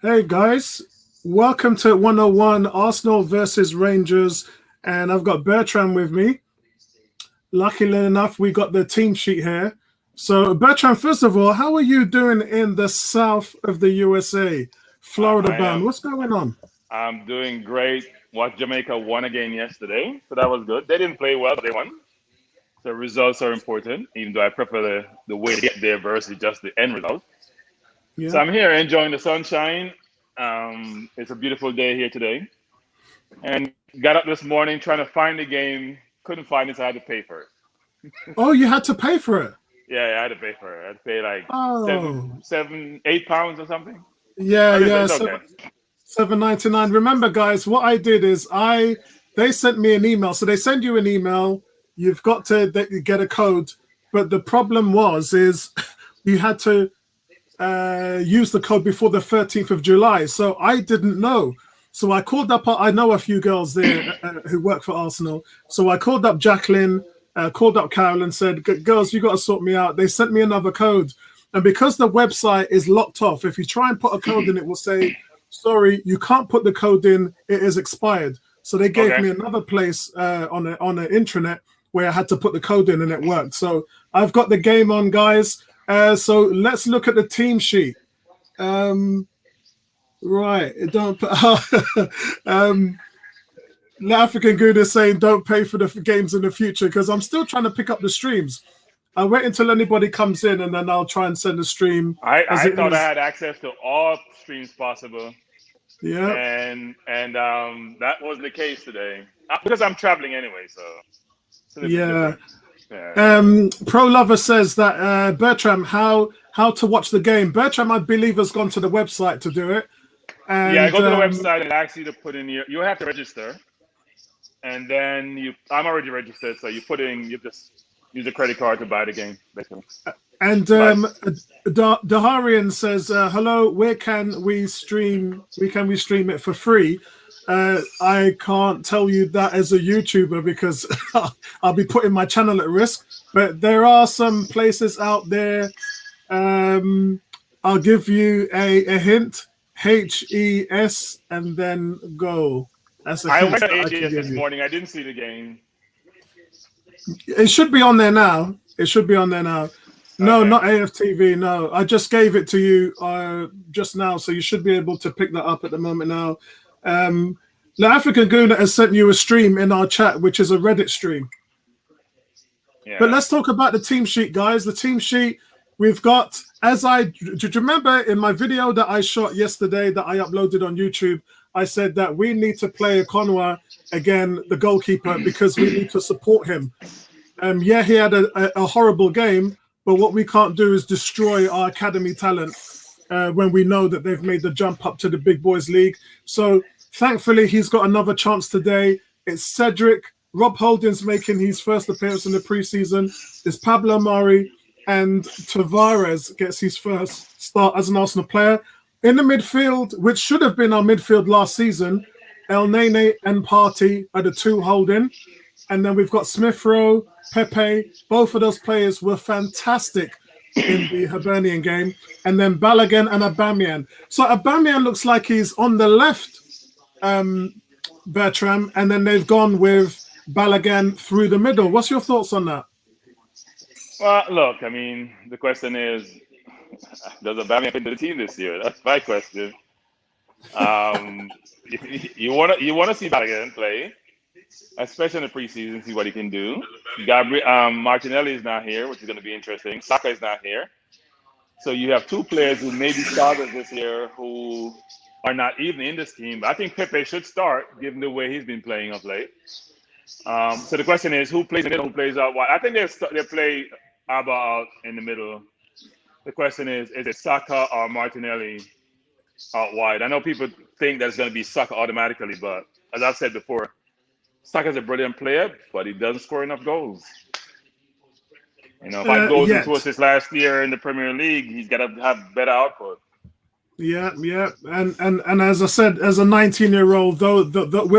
Hey guys, welcome to 101 Arsenal versus Rangers, and I've got Bertrand with me. Luckily enough, we got the team sheet here. So, Bertrand, first of all, how are you doing in the south of the USA, Florida I bound? am What's going on? I'm doing great. Watched Jamaica won again yesterday, so that was good. They didn't play well, but they won. So results are important, even though I prefer the way they get there versus just the end result. So Yeah. I'm here enjoying the sunshine. It's a beautiful day here today, and got up this morning trying to find the game. Couldn't find it, so I had to pay for it. Oh, you had to pay for it. Yeah, I had to pay for it. I had to pay like Oh, £8 or something. yeah, But yeah. it's okay. 7.99. Remember, guys, what I did is they sent me an email. So they send you an email. You've got to get a code, but the problem is you had to use the code before the 13th of July. So I didn't know. So I called up. I know a few girls there who work for Arsenal. So I called up Jacqueline, called up Carol, and said, "Girls, you got to sort me out." They sent me another code, and because the website is locked off, if you try and put a code in, it will say, "Sorry, you can't put the code in. It is expired." So they gave Okay. me another place on an intranet where I had to put the code in, and it worked. So I've got the game on, guys. So let's look at the team sheet. Um, right, don't put. um, the African Good is saying don't pay for the games in the future because I'm still trying to pick up the streams. I'll wait until anybody comes in and then I'll try and send a stream as I it thought I is. had access to all streams possible, Yeah, and that wasn't the case today because I'm traveling anyway, so it's a little bit yeah. different. Yeah. Pro Lover says that Bertram, how to watch the game. Bertram, I believe, has gone to the website to do it, Yeah, I and go to the website and it asks you to put in you have to register, and then I'm already registered, so you just use a credit card to buy the game, basically. And But Daharian says, "Hello, where can we stream? We stream it for free?" I can't tell you that as a YouTuber because I'll be putting my channel at risk. But there are some places out there. Um, I'll give you a hint: HES and then go. That's a I hint went to that I can AGS give this you. morning. I didn't see the game. It should be on there now. It should be on there now. No, Okay. not AFTV. No, I just gave it to you just now, so you should be able to pick that up at the moment now. Um, the African Guna has sent you a stream in our chat, which is a Reddit stream. But Yeah. let's talk about the team sheet, guys. The team sheet we've got. Do you remember in my video that I shot yesterday that I uploaded on YouTube? I said that we need to play Okonwa again, the goalkeeper, because we need to support him. Yeah, he had a horrible game, but what we can't do is destroy our academy talent when we know that they've made the jump up to the big boys league. So thankfully, he's got another chance today. It's Cedric. Rob Holding's making his first appearance in the preseason. It's Pablo Mari and Tavares gets his first start as an Arsenal player. In the midfield, which should have been our midfield last season, El Nene and Partey are the two holding. And then we've got Smith Rowe, Pepe. Both of those players were fantastic in the Hibernian game. And then Balogun and Aubameyang. So Aubameyang looks like he's on the left, Bertram, and then they've gone with Balogun through the middle. What's your thoughts on that? Well, look, I mean, the question is, does Aubameyang fit the team this year? That's my question. Um, you wanna see Balogun play, especially in the preseason, see what he can do. Gabriel Martinelli is not here, which is going to be interesting. Saka is not here, so you have two players who maybe started this year who are not even in this team. But I think Pepe should start, given the way he's been playing of late. So the question is, who plays in the middle, who plays out wide? I think they play Abba out in the middle. The question is it Saka or Martinelli out wide? I know people think that's going to be Saka automatically, but as I've said before, Saka's a brilliant player, but he doesn't score enough goals. 5 goals and two Yet. assists last year in the Premier League. He's got to have better output. Yeah, yeah, and as I said, as a 19-year-old, though,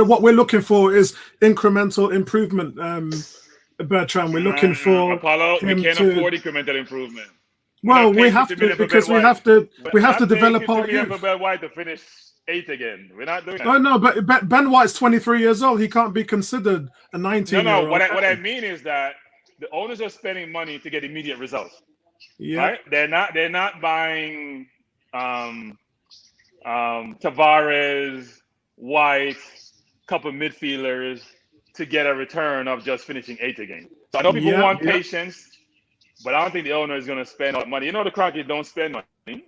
what we're looking for is incremental improvement. Bertrand, we're looking for Apollo, we him can't to. afford incremental improvement. Well, we have to because we have to develop our youth. For Ben White to finish 8th again. We're not doing that. Oh no, but Ben White's 23 years old. He can't be considered a 19-year-old. No. What I mean is that the owners are spending money to get immediate results. Yeah. Right? They're not buying Tavares, White, couple midfielders to get a return of just finishing 8th again. So I know people want patience. But I don't think the owner is going to spend all that money. You know, the Crockett's don't spend money.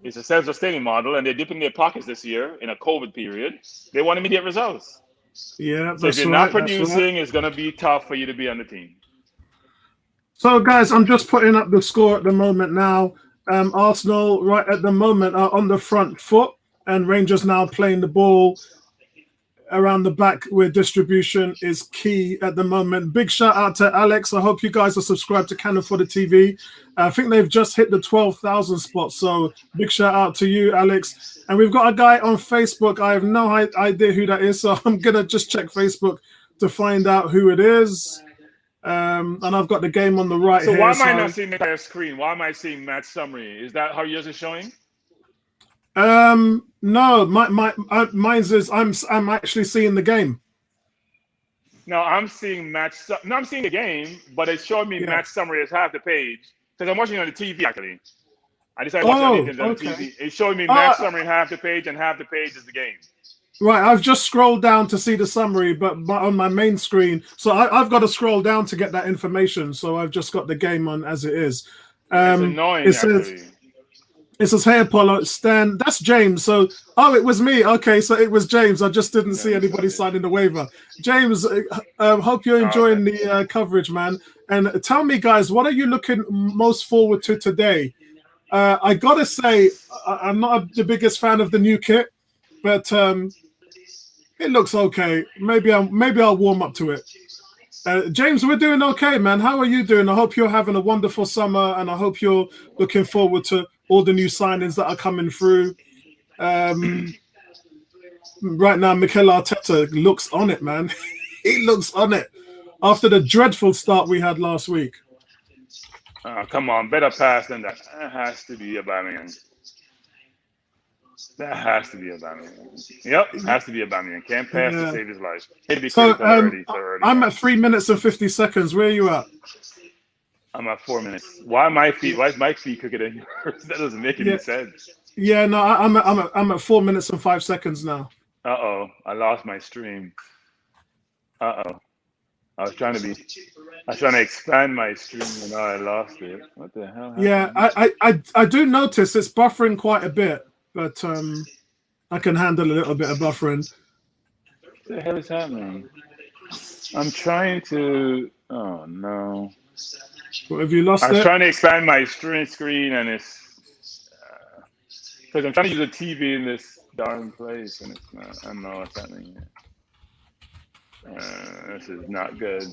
It's a self-sustaining model, and they're dipping their pockets this year in a COVID period. They want immediate results. Yeah, so if you're not producing, it's going to be tough for you to be on the team. So, guys, I'm just putting up the score at the moment now. Arsenal, right at the moment, are on the front foot, and Rangers now playing the ball around the back where distribution is key at the moment. Big shout out to Alex. I hope you guys are subscribed to Cannon for the TV. I think they've just hit the 12,000 spot. So big shout out to you, Alex. And we've got a guy on Facebook. I have no idea who that is. So I'm going to just check Facebook to find out who it is. And I've got the game on the right here. So why am I not seeing the entire screen? Why am I seeing match summary? Is that how yours is showing? No, mine's is I'm actually seeing the game. No, I'm seeing I'm seeing the game, but it's showing me match summary as half the page because I'm watching it on the TV actually. I decided to watch it on the TV. It's showing me match summary half the page, and half the page is the game. Right, I've just scrolled down to see the summary, but on my main screen, so I've got to scroll down to get that information. So I've just got the game on as it is. It's annoying. It says, "Hey Apollo, Stan." That's James. So, it was me. Okay, so it was James. I just didn't see anybody signing the waiver. James, hope you're enjoying the coverage, man. And tell me, guys, what are you looking most forward to today? I gotta say, I'm not the biggest fan of the new kit, but it looks okay. Maybe I'll warm up to it. James, we're doing okay, man. How are you doing? I hope you're having a wonderful summer, and I hope you're looking forward to all the new signings that are coming through. Right now, Mikel Arteta looks on it, man. He looks on it after the dreadful start we had last week. Come on, better pass than that. That has to be Aubameyang. That has to be Aubameyang. Yep, has to be Aubameyang. Can't pass to save his life. So I'm at 3 minutes and 50 seconds. Where are you at? I'm at 4 minutes. Why is my feet quicker than yours? That doesn't make any sense. Yeah, no, I'm at 4 minutes and 5 seconds now. I lost my stream. I was trying to expand my stream and now I lost it. What the hell happened? Yeah, I do notice it's buffering quite a bit, but I can handle a little bit of buffering. What the hell is happening? I'm trying to. Oh no! What, have you lost it? I was trying to expand my screen, and it's because I'm trying to use a TV in this darn place, and it's not. I don't know what's happening here. This is not good.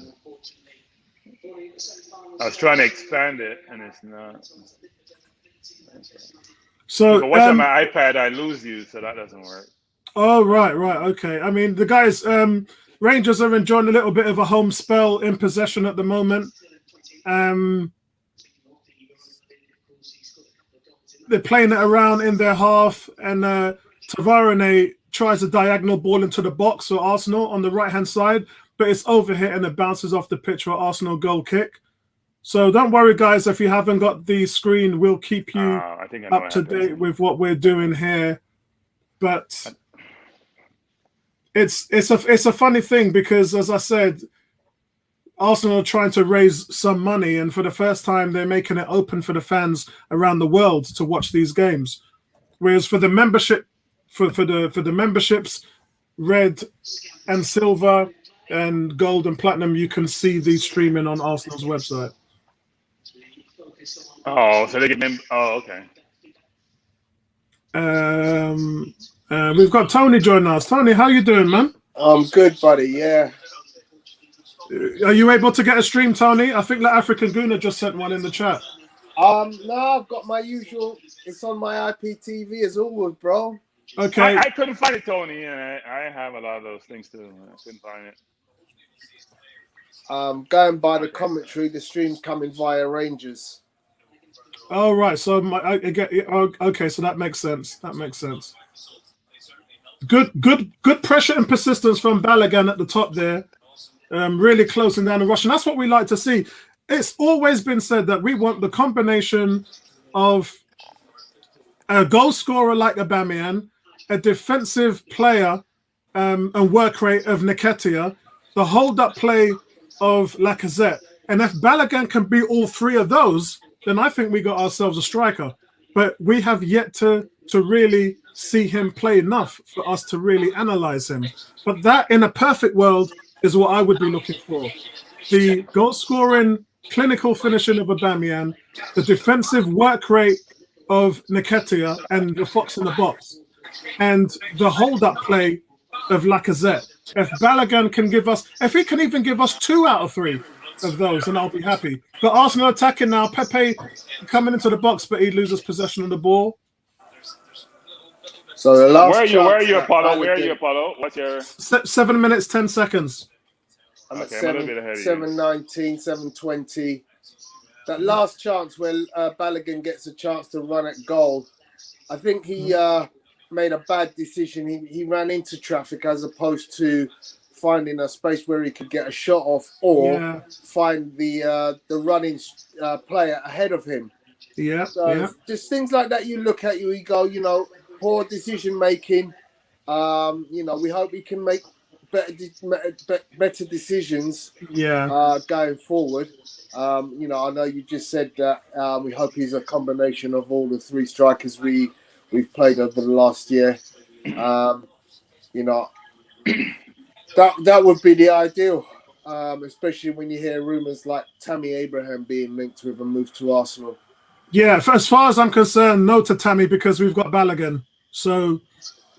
I was trying to expand it, and it's not. So if I watch on my iPad, I lose you, so that doesn't work. Oh, right, okay. I mean, the guys, Rangers are enjoying a little bit of a home spell in possession at the moment. They're playing it around in their half, and Tavarane tries a diagonal ball into the box for Arsenal on the right-hand side, but it's overhit and it bounces off the pitch for Arsenal goal kick. So don't worry, guys, if you haven't got the screen, we'll keep you up to date with what we're doing here. But it's a funny thing because, as I said, Arsenal are trying to raise some money, and for the first time, they're making it open for the fans around the world to watch these games. Whereas for the membership, for the memberships, red and silver and gold and platinum, you can see these streaming on Arsenal's website. Oh, so they get them. Oh, okay. We've got Tony joining us. Tony, how you doing, man? I'm good, buddy. Yeah. Are you able to get a stream, Tony? I think the African Guna just sent one in the chat. No, I've got my usual. It's on my IPTV as always, bro. Okay. I couldn't find it, Tony. I have a lot of those things too. I couldn't find it. Going by the commentary, the stream's coming via Rangers. Oh, right. So I get. Okay, so that makes sense. That makes sense. Good pressure and persistence from Balogun at the top there. Really closing down the rush, and that's what we like to see. It's always been said that we want the combination of a goal scorer like Aubameyang, a defensive player and work rate of Nketiah, the hold-up play of Lacazette. And if Balogun can be all three of those, then I think we got ourselves a striker. But we have yet to really see him play enough for us to really analyze him. But that, in a perfect world, is what I would be looking for. The goal-scoring, clinical finishing of Aubameyang, the defensive work rate of Nketiah and the fox in the box, and the hold-up play of Lacazette. If Balogun can give us, if he can even give us 2 out of 3 of those, then I'll be happy. But Arsenal attacking now, Pepe coming into the box, but he loses possession of the ball. So the last where are you, Apollo? Where are you, Apollo? What's your 7 minutes, 10 seconds. I'm at I'm a little bit ahead of you. 7:19, 7:20. That last chance where Balogun gets a chance to run at goal, I think he made a bad decision. He ran into traffic as opposed to finding a space where he could get a shot off or find the running player ahead of him. Yeah. So just things like that you look at, you go, poor decision making. We hope he can make better decisions going forward. I know you just said that we hope he's a combination of all the 3 strikers we've played over the last year. That would be the ideal, especially when you hear rumours like Tammy Abraham being linked with a move to Arsenal. Yeah, as far as I'm concerned, no to Tammy because we've got Balogun. So,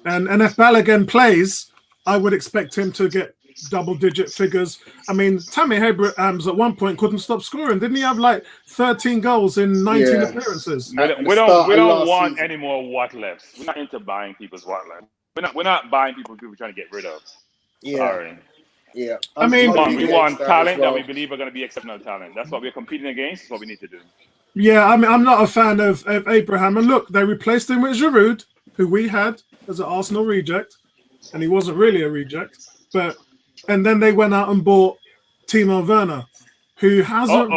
and if Balogun plays, I would expect him to get double-digit figures. I mean, Tammy Abrahams at one point couldn't stop scoring. Didn't he have like 13 goals in 19 appearances? We don't want any more what lefts. We're not into buying people's what left. We're not buying people we're trying to get rid of. Yeah. Sorry. Yeah. I mean, we want talent that we believe are going to be exceptional talent. That's what we're competing against. That's what we need to do. Yeah, I mean, I'm not a fan of Abraham. And look, they replaced him with Giroud, who we had as an Arsenal reject, and he wasn't really a reject. And then they went out and bought Timo Werner, who hasn't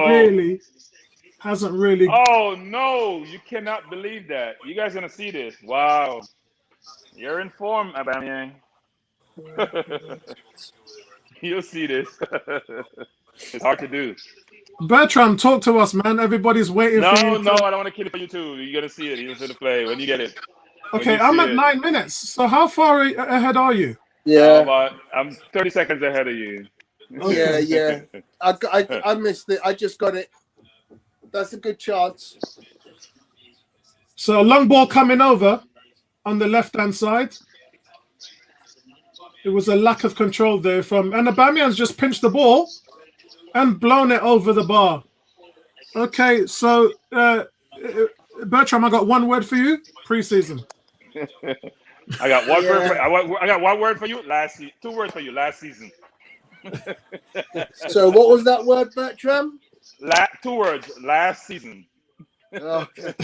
really. Oh no! You cannot believe that. You guys gonna see this? Wow, you're in form, Aubameyang. You'll see this. It's hard to do. Bertram, talk to us, man. Everybody's waiting for you. No, I don't want to kill it for you too. You're gonna see it. You're gonna play when you get it. Okay, I'm at 9 minutes. So how far ahead are you? Yeah, I'm 30 seconds ahead of you. Yeah. I missed it. I just got it. That's a good chance. So a long ball coming over on the left-hand side. It was a lack of control there and Aubameyang's just pinched the ball and blown it over the bar. Okay, so Bertram, I got one word for you: preseason. I got one word. I got one word for you. Last season. 2 words for you. Last season. So what was that word, Bertram? 2 words. Last season. Okay.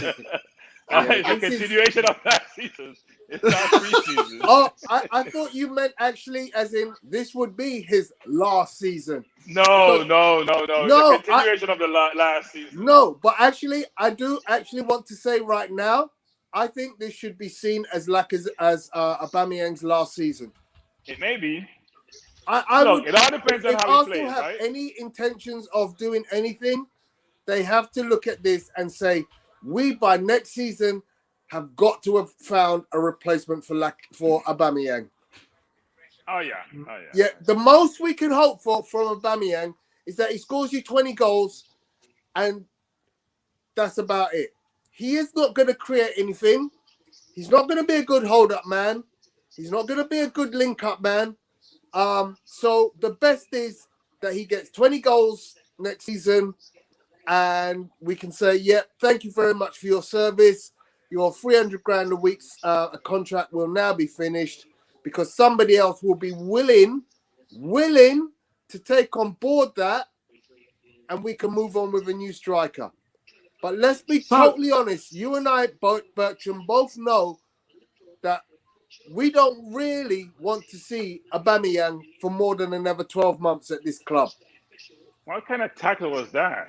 It's a continuation of last season. It's not preseason. Oh, I thought you meant actually as in this would be his last season. No. It's a continuation of the last season. No, but actually, I do actually want to say right now, I think this should be seen as Aubameyang's last season. It may be. Look, it all depends on how he plays, have right? any intentions of doing anything, they have to look at this and say, we by next season have got to have found a replacement for Aubameyang. Oh yeah. Yeah, the most we can hope for from Aubameyang is that he scores you 20 goals, and that's about it. He is not going to create anything. He's not going to be a good hold-up man. He's not going to be a good link-up man. So the best is that he gets 20 goals next season, and we can say, thank you very much for your service. Your 300 grand a week contract will now be finished because somebody else will be willing to take on board that, and we can move on with a new striker. But let's be totally honest. You and I, Bertram, both know that we don't really want to see Aubameyang for more than another 12 months at this club. What kind of tackle was that?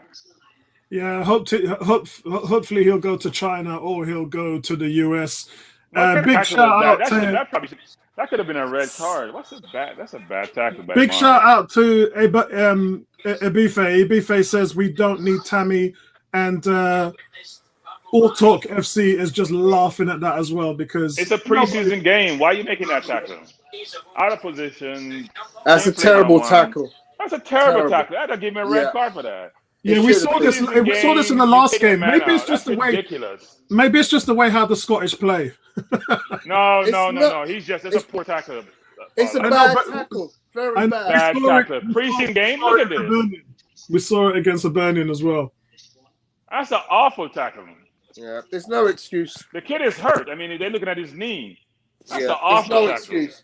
Yeah, hopefully he'll go to China or he'll go to the US. Big shout out to that could have been a red card. That's a bad tackle. Big shout out to Ibife. Ibife says we don't need Tammy, and All Talk FC is just laughing at that as well because it's a preseason game. Why are you making that tackle? Out of position. That's a terrible tackle. That's a terrible tackle. I'd give me a red card for that. Yeah, we saw this. We saw this in the last game. Maybe it's just the way. Ridiculous. Maybe it's just the way how the Scottish play. No. It's a poor tackle. It's a bad tackle. Very bad. Bad tackle. Preseason game. Look at this. We saw it against Hibernian as well. That's an awful tackle. Yeah, there's no excuse. The kid is hurt. I mean, they're looking at his knee. That's an there's awful no tackle. excuse.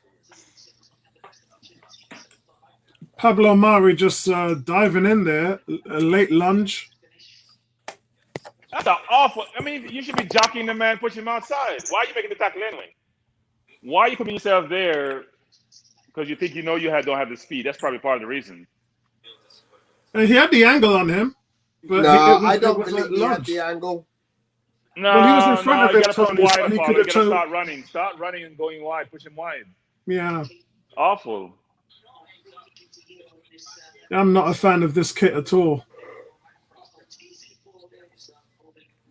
Pablo Mari just diving in there, a late lunge. That's an awful. I mean, you should be jockeying the man, pushing him outside. Why are you making the tackle anyway? Why are you putting yourself there? Because you think you don't have the speed. That's probably part of the reason. And he had the angle on him. But I don't believe he had the angle. No, well, he was in front of him, Tony, so he could have start running. Start running and going wide. Push him wide. Yeah. Awful. I'm not a fan of this kit at all.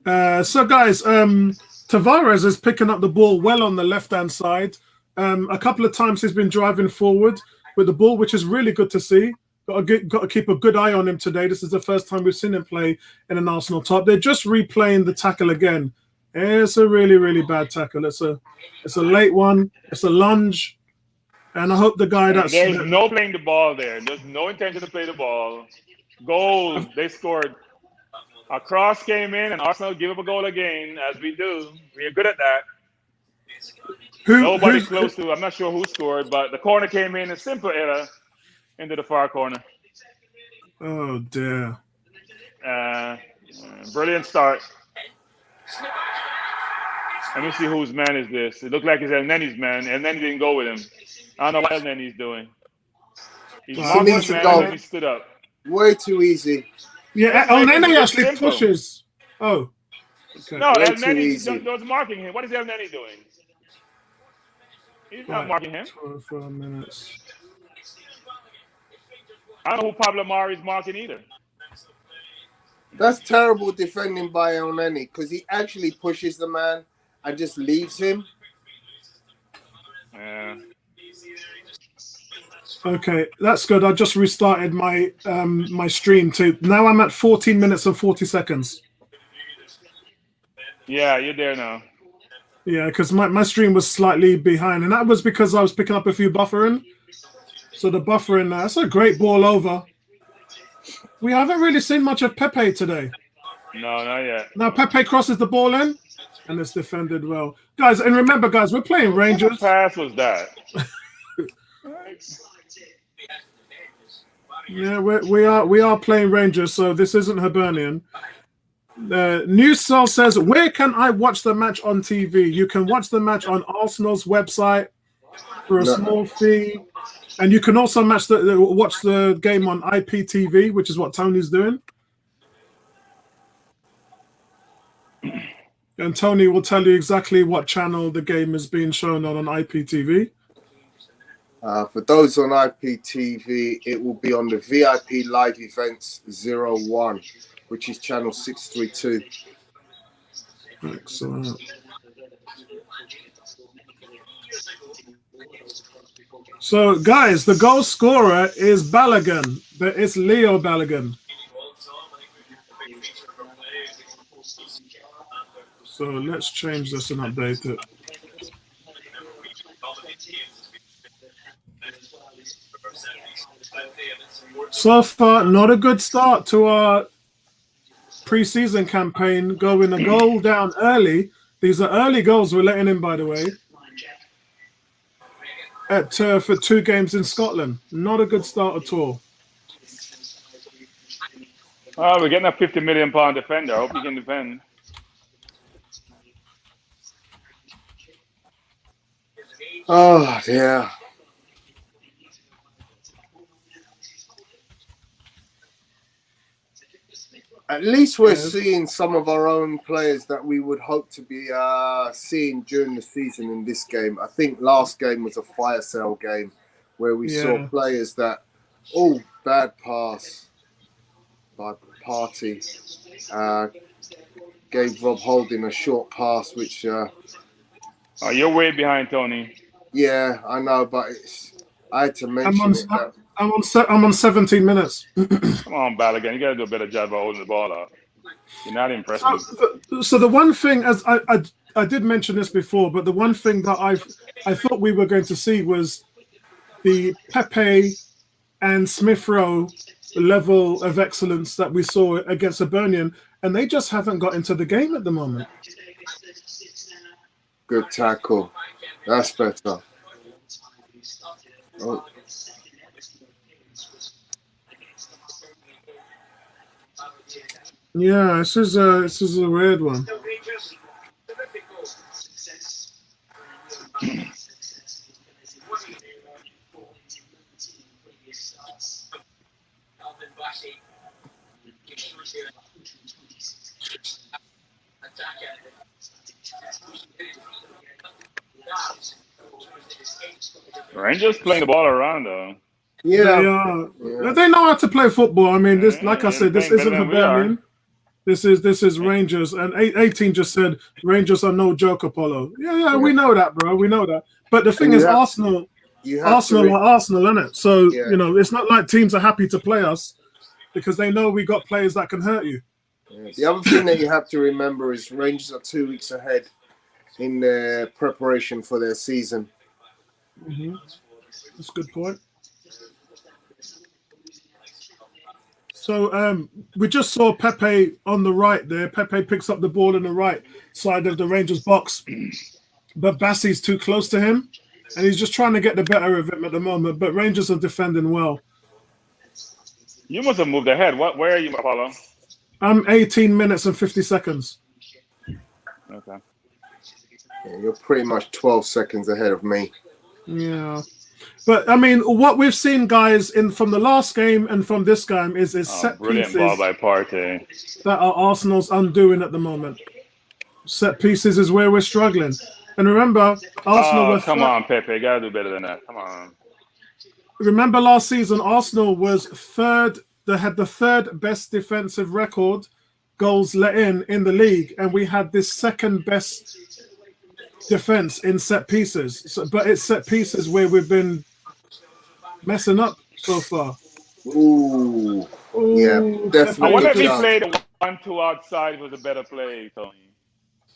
So, guys, Tavares is picking up the ball well on the left-hand side. A couple of times he's been driving forward with the ball, which is really good to see. Got to keep a good eye on him today. This is the first time we've seen him play in an Arsenal top. They're just replaying the tackle again. It's a really, really bad tackle. It's a late one. It's a lunge. And I hope the guy that's... There's no playing the ball there. There's no intention to play the ball. Goal. They scored. A cross came in, and Arsenal give up a goal again, as we do. We're good at that. Nobody close to... I'm not sure who scored, but the corner came in, a simple error, into the far corner. Oh, dear. Brilliant start. Let me see whose man is this. It looked like it's El Neni's man. El Neni didn't go with him. I don't know what El Neni's doing. He's marked his man and he stood up. Way too easy. Yeah, El Neni actually pushes. Oh. Okay. No, El Neni was marking him. What is El Neni doing? He's not marking him. 24 minutes. I don't know who Pablo Mari is marking either. That's terrible defending by El Neni because he actually pushes the man and just leaves him. Yeah. Okay, that's good. I just restarted my my stream too. Now I'm at 14 minutes and 40 seconds. Yeah, you're there now. Yeah, because my stream was slightly behind, and that was because I was picking up a few buffering. So the buffering, that's a great ball over. We haven't really seen much of Pepe today. No, not yet. Now Pepe crosses the ball in, and it's defended well. Guys, and remember, guys, we're playing Rangers. What pass was that? Yeah, we are playing Rangers, so this isn't Hibernian. News Cell says, where can I watch the match on TV? You can watch the match on Arsenal's website for a small fee. And you can also watch the game on IPTV, which is what Tony's doing. And Tony will tell you exactly what channel the game is being shown on IPTV. For those on IPTV, it will be on the VIP Live Events 01, which is channel 632. Excellent. So, guys, the goal scorer is Balogun, but it's Leo Balogun. So let's change this and update it. So far, not a good start to our pre-season campaign, going a goal down early. These are early goals we're letting in, by the way. For 2 games in Scotland. Not a good start at all. Oh, we're getting a £50 million defender. I hope he can defend. Oh, yeah. At least we're seeing some of our own players that we would hope to be seeing during the season in this game. I think last game was a fire sale game where we saw players that, bad pass by Party. Gave Rob Holding a short pass, which... oh, you're way behind, Tony. Yeah, I know, but I had to mention it. I'm on 17 minutes. Come on, Balogun. You got to do a better job of holding the ball up. You're not impressive. So the one thing, as I did mention this before, but the one thing that I thought we were going to see was the Pepe and Smith Rowe level of excellence that we saw against Hibernian, and they just haven't got into the game at the moment. Good tackle. That's better. Oh. Yeah, this is a weird one. Rangers playing the ball around though. Yeah, they are. Yeah. They know how to play football. I mean, this, like I said, this isn't Hibernian. This is Rangers, and 18 just said Rangers are no joke, Apollo. Yeah, we know that, bro. We know that. But the thing is, Arsenal are Arsenal, isn't it? So you know, it's not like teams are happy to play us because they know we got players that can hurt you. Yeah. The other thing that you have to remember is Rangers are 2 weeks ahead in their preparation for their season. Mm-hmm. That's a good point. So we just saw Pepe on the right there. Pepe picks up the ball in the right side of the Rangers box, but Bassey's too close to him, and he's just trying to get the better of him at the moment. But Rangers are defending well. You must have moved ahead. Where are you, Apollo? I'm 18 minutes and 50 seconds. Okay. Yeah, you're pretty much 12 seconds ahead of me. Yeah. But I mean, what we've seen, guys, from the last game and from this game is set brilliant pieces ball by Partey that are Arsenal's undoing at the moment. Set pieces is where we're struggling. And remember, Arsenal were come on, Pepe, you gotta do better than that. Come on. Remember last season, Arsenal was third. They had the third best defensive record, goals let in the league, and we had this second best defense in set pieces. But it's set pieces where we've been messing up so far. Ooh. Yeah, definitely. I wonder if he played a 1-2 outside, it was a better play, Tony.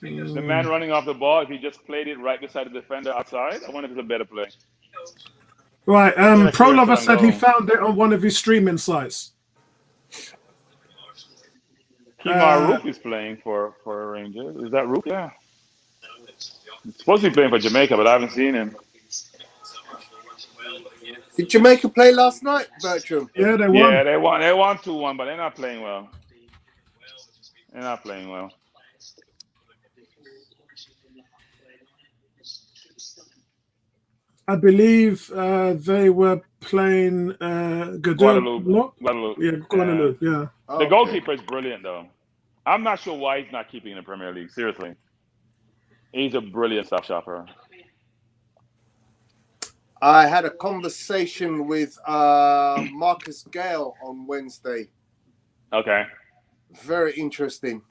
The man running off the ball, if he just played it right beside the defender outside, I wonder if it's a better play. Right. Pro Lover said he found it on one of his streaming sites. Kemar Rook is playing for Rangers. Is that Rook? Yeah. He's supposed to be playing for Jamaica, but I haven't seen him. Did Jamaica play last night, Bertram? Yeah, they won. Yeah, they won 2-1, but they're not playing well. They're not playing well. I believe they were playing Guadeloupe. Yeah, Guadeloupe, yeah. The goalkeeper is brilliant, though. I'm not sure why he's not keeping in the Premier League. Seriously. He's a brilliant stop shopper. I had a conversation with Marcus Gale on Wednesday. Okay. Very interesting.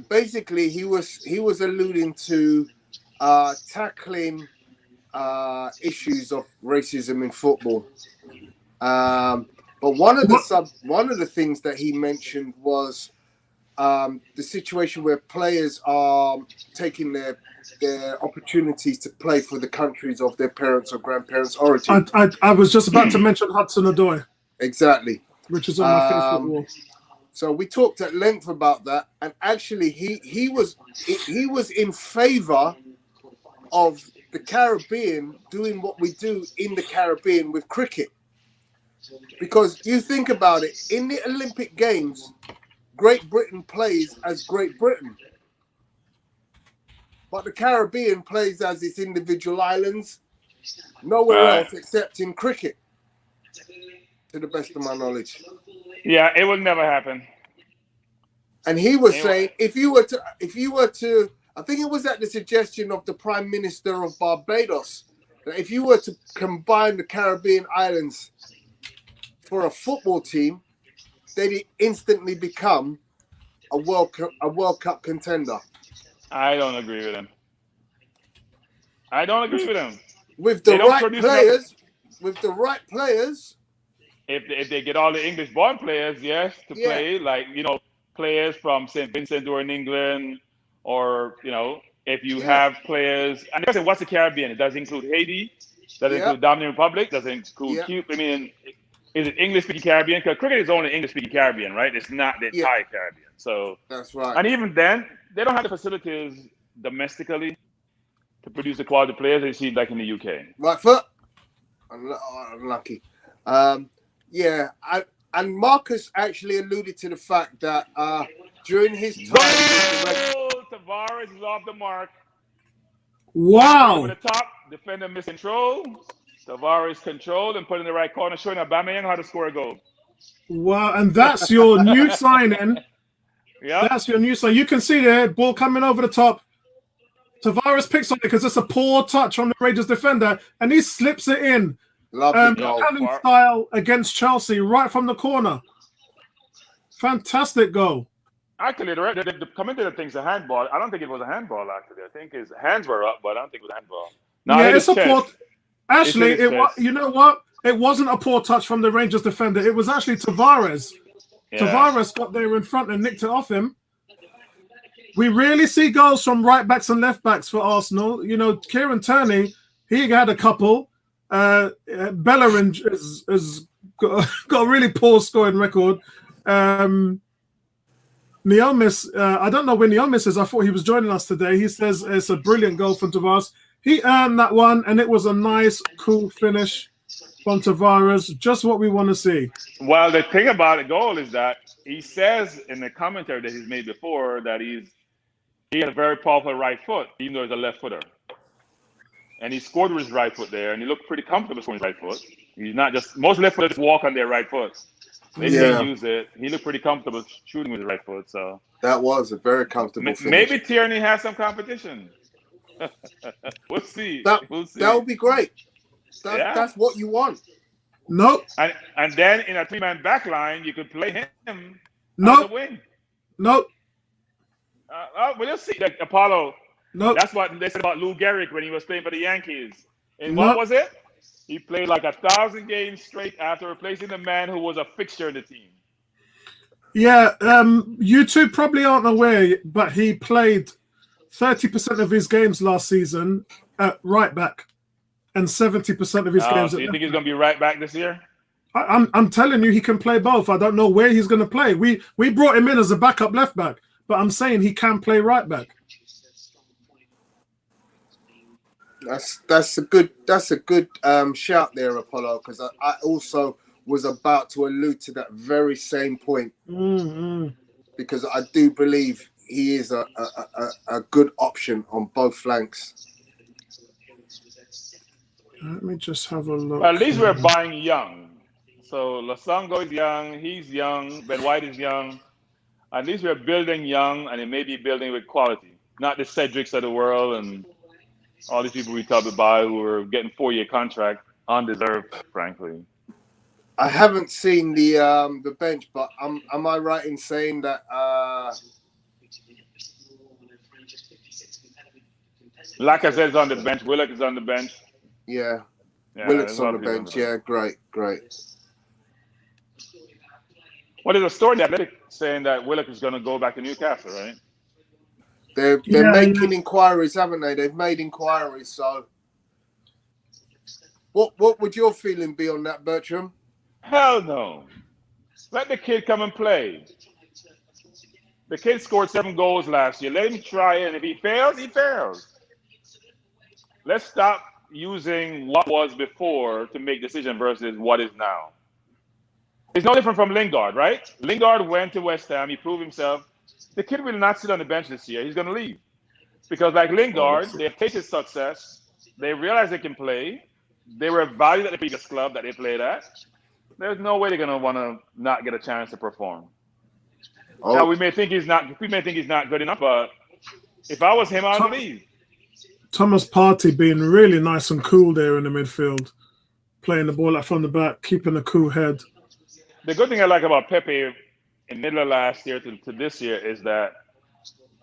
Basically, he was alluding to tackling issues of racism in football. But one of the things that he mentioned was the situation where players are taking their opportunities to play for the countries of their parents or grandparents' origin. I was just about to mention Hudson-Odoi. Exactly. Which is on my Facebook wall. So we talked at length about that, and actually he was in favor of the Caribbean doing what we do in the Caribbean with cricket. Because you think about it, in the Olympic Games, Great Britain plays as Great Britain. But the Caribbean plays as its individual islands, nowhere else except in cricket, to the best of my knowledge. Yeah, it will never happen. And he was saying, if you were to, I think it was at the suggestion of the Prime Minister of Barbados, that if you were to combine the Caribbean islands for a football team, they'd instantly become a World Cup contender. I don't agree with him. I don't agree with him. With the right players, if they get all the English-born players, yes, to play, like, players from St. Vincent or in England, or, if you have players, and listen, what's the Caribbean? It does include Haiti, does it include Dominican Republic, does it include Cuba? I mean, is it English-speaking Caribbean? Because cricket is only English-speaking Caribbean, right? It's not the entire Caribbean. So that's right. And even then, they don't have the facilities domestically to produce the quality players they see like in the UK. Right foot. Unlucky. And Marcus actually alluded to the fact that during his time, Tavares is off the mark. Wow. Over the top, defender miscontrol. Tavares controlled and put in the right corner, showing Aubameyang how to score a goal. Wow, and that's your new signing. Yeah, that's your new sign. You can see there, ball coming over the top. Tavares picks on it because it's a poor touch from the Rangers defender, and he slips it in. Cannon style against Chelsea, right from the corner. Fantastic goal. Actually, the commentator thinks a handball. I don't think it was a handball, actually. I think his hands were up, but I don't think it was a handball. No, yeah, it's a poor... Actually, you know what? It wasn't a poor touch from the Rangers defender. It was actually Tavares. Yeah. Tavares got there in front and nicked it off him. We rarely see goals from right backs and left backs for Arsenal. Kieran Tierney, he had a couple. Bellerin has got a really poor scoring record. Neomis, I don't know where Neomis is. I thought he was joining us today. He says it's a brilliant goal from Tavares. He earned that one, and it was a nice, cool finish from Tavares. Just what we want to see. Well, the thing about the goal is that he says in the commentary that he's made before that he had a very powerful right foot, even though he's a left footer. And he scored with his right foot there, and he looked pretty comfortable scoring his right foot. He's not just most left footers walk on their right foot. They can't use it. He looked pretty comfortable shooting with his right foot. So that was a very comfortable finish. Maybe Tierney has some competition. We'll see. That would be great. That's what you want. Nope. And then in a 3-man back line, you could play him nope. as a wing. Nope. We'll see. Like Apollo. Nope. That's what they said about Lou Gehrig when he was playing for the Yankees. And what was it? He played like 1,000 games straight after replacing the man who was a fixture in the team. Yeah, you two probably aren't aware, but he played 30% of his games last season at right back and 70% of his games so at you think he's going to be right back this year? I'm telling you, he can play both. I don't know where he's going to play. We brought him in as a backup left back, but I'm saying he can play right back. That's a good shout there, Apollo, because I also was about to allude to that very same point. Mm-hmm. Because I do believe he is a good option on both flanks. Let me just have a look. Well, at least we're buying young. So Lasongo is young, he's young, Ben White is young. At least we're building young, and it may be building with quality. Not the Cedrics of the world and all these people we talked about who are getting 4-year contract, undeserved, frankly. I haven't seen the bench, but am I right in saying that Lacazette's on the bench, Willock is on the bench. Yeah, Willock's on the bench. Yeah, great. Well, there's a story in the Athletic saying that Willock is going to go back to Newcastle, right? They're making inquiries, haven't they? They've made inquiries. So, what would your feeling be on that, Bertram? Hell no. Let the kid come and play. The kid scored 7 goals last year. Let him try it. And if he fails, he fails. Let's stop using what was before to make decisions versus what is now. It's no different from Lingard, right? Lingard went to West Ham. He proved himself. The kid will not sit on the bench this year. He's going to leave. Because like Lingard, they have tasted success. They realize they can play. They were valued at the previous club that they played at. There's no way they're going to want to not get a chance to perform. Oh. Now, we may think he's not good enough, but if I was him, I'd leave. Thomas Partey being really nice and cool there in the midfield, playing the ball out from the back, keeping a cool head. The good thing I like about Pepe in middle of last year to this year is that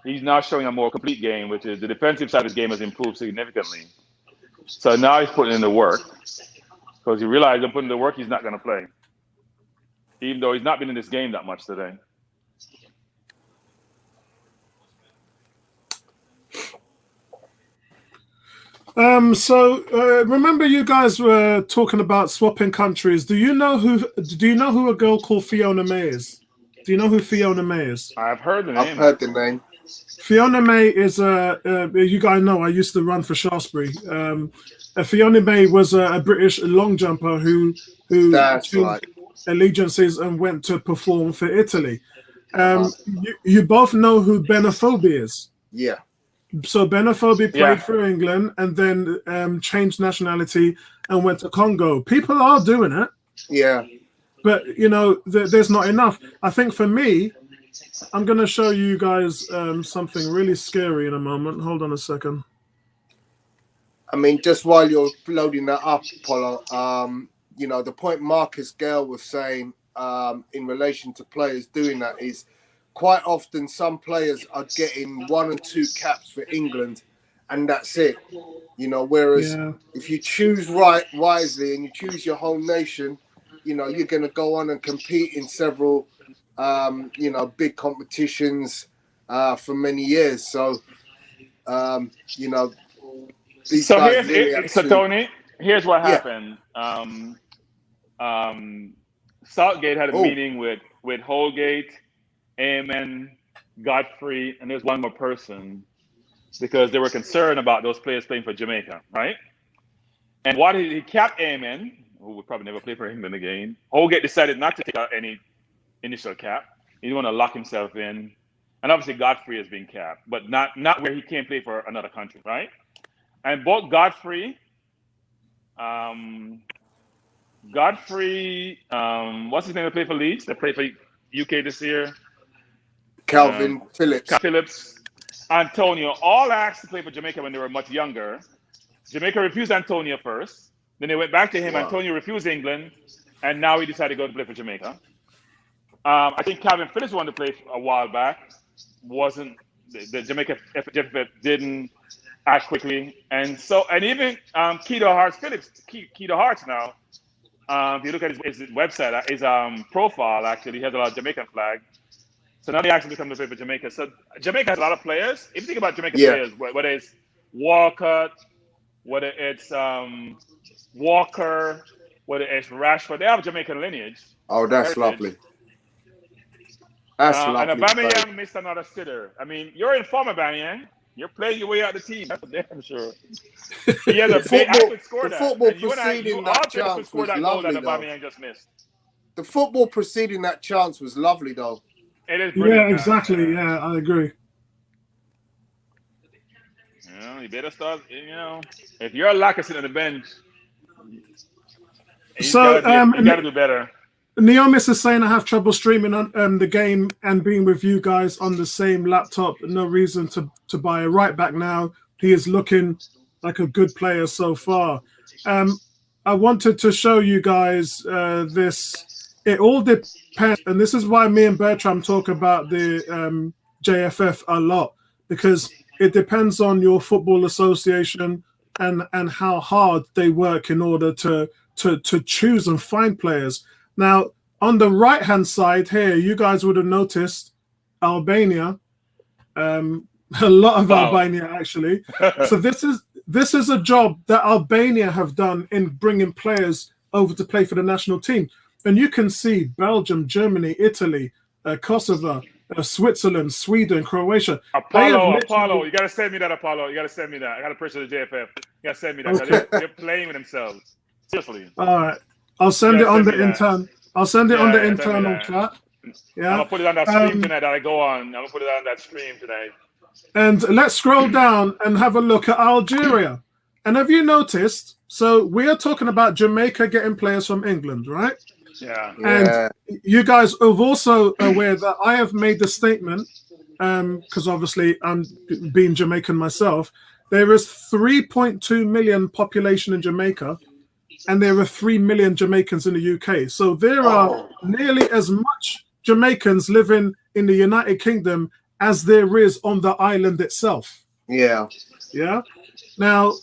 he's now showing a more complete game, which is the defensive side of his game has improved significantly. So now he's putting in the work because he realized that putting in the work, he's not going to play, even though he's not been in this game that much today. Remember you guys were talking about swapping countries. Do you know who a girl called Fiona May is? Do you know who Fiona May is? I've heard the name. I've heard the name. Fiona May is you guys know I used to run for Shaftesbury. Fiona May was a British long jumper who That's right. allegiances and went to perform for Italy. You both know who Benefobi is. Yeah. So Benefobi played for England and then changed nationality and went to Congo. People are doing it. Yeah. But, you know, there's not enough. I think for me, I'm going to show you guys something really scary in a moment. Hold on a second. I mean, just while you're loading that up, Apollo, you know, the point Marcus Gale was saying in relation to players doing that is quite often some players are getting 1 and 2 caps for England and that's it. You know, whereas if you choose wisely and you choose your home nation, you know, you're going to go on and compete in several, you know, big competitions for many years. So, you know, these guys really Tony, here's what happened. Southgate had a meeting with Holgate, Amen, Godfrey, and there's one more person because they were concerned about those players playing for Jamaica, right? And what he capped Amen, who would probably never play for England again. Holgate decided not to take out any initial cap. He didn't want to lock himself in. And obviously Godfrey has been capped, but not where he can't play for another country, right? And both Godfrey, what's his name that played for Leeds? That played for UK this year? Calvin Phillips. Antonio, all asked to play for Jamaica when they were much younger. Jamaica refused Antonio first. Then they went back to him. Wow. Antonio refused England. And now he decided to go to play for Jamaica. I think Calvin Phillips wanted to play a while back. The Jamaica FFF didn't act quickly. And even Keto Harts now, if you look at his website, his profile, actually, he has a lot of Jamaican flag. So now they actually come to play for Jamaica. So Jamaica has a lot of players. If you think about Jamaican players, whether it's Walcott, whether it's Walker, whether it's Rashford, they have Jamaican lineage. Oh, that's lovely. That's lovely. And Aubameyang missed another sitter. I mean, you're in form, Aubameyang. You're playing your way out of the team. That's for damn sure. He has a big football preceding that chance was lovely, Aubameyang just missed. The football preceding that chance was lovely, though. It is brilliant. Yeah, exactly. Yeah, I agree. You know, you better start. You know, if you're a Lacazette sitting on the bench, you gotta do better. Neomis is saying I have trouble streaming on the game and being with you guys on the same laptop. No reason to buy a right back now. He is looking like a good player so far. I wanted to show you guys this. It all depends, and this is why me and Bertram talk about the JFF a lot, because it depends on your football association and how hard they work in order to choose and find players. Now, on the right-hand side here, you guys would have noticed Albania, a lot of Albania actually. So this is a job that Albania have done in bringing players over to play for the national team. And you can see Belgium, Germany, Italy, Kosovo, Switzerland, Sweden, Croatia. Apollo, you got to send me that, Apollo. You got to send me that. I got to pressure the JFF. You got to send me that. Okay. They're playing with themselves. Seriously. All right. I'll send it on the intern. I'll send it on the Yeah, send me internal that. chat. I'm Yeah. gonna put it on that stream tonight that I go on. I'm gonna put it on that stream tonight. And let's scroll down and have a look at Algeria. And have you noticed? So we are talking about Jamaica getting players from England, right? Yeah. And you guys are also aware that I have made the statement, because obviously I'm being Jamaican myself. There is 3.2 million population in Jamaica, and there are 3 million Jamaicans in the UK. So there are nearly as much Jamaicans living in the United Kingdom as there is on the island itself. Yeah. Yeah. Now,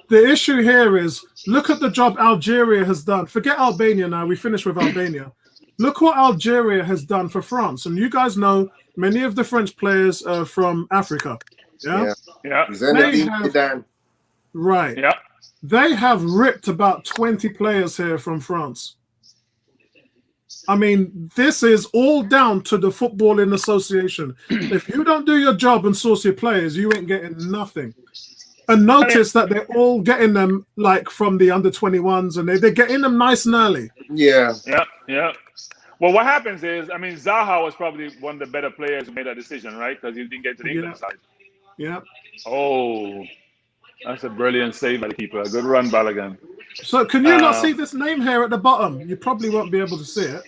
the issue here is look at the job Algeria has done. Forget Albania now. We finished with Albania. Look what Algeria has done for France. And you guys know many of the French players are from Africa. Yeah. Yeah. Right. Yeah. They have ripped about 20 players here from France. I mean, this is all down to the Footballing Association. If you don't do your job and source your players, you ain't getting nothing. And notice that they're all getting them like from the under-21s, and they're getting them nice and early. Yeah. Yeah. Yeah. Well, what happens is, I mean, Zaha was probably one of the better players who made that decision, right? Because he didn't get to the England side. Yeah. Oh, that's a brilliant save by the keeper. Good run, Balogun. So can you not see this name here at the bottom? You probably won't be able to see it.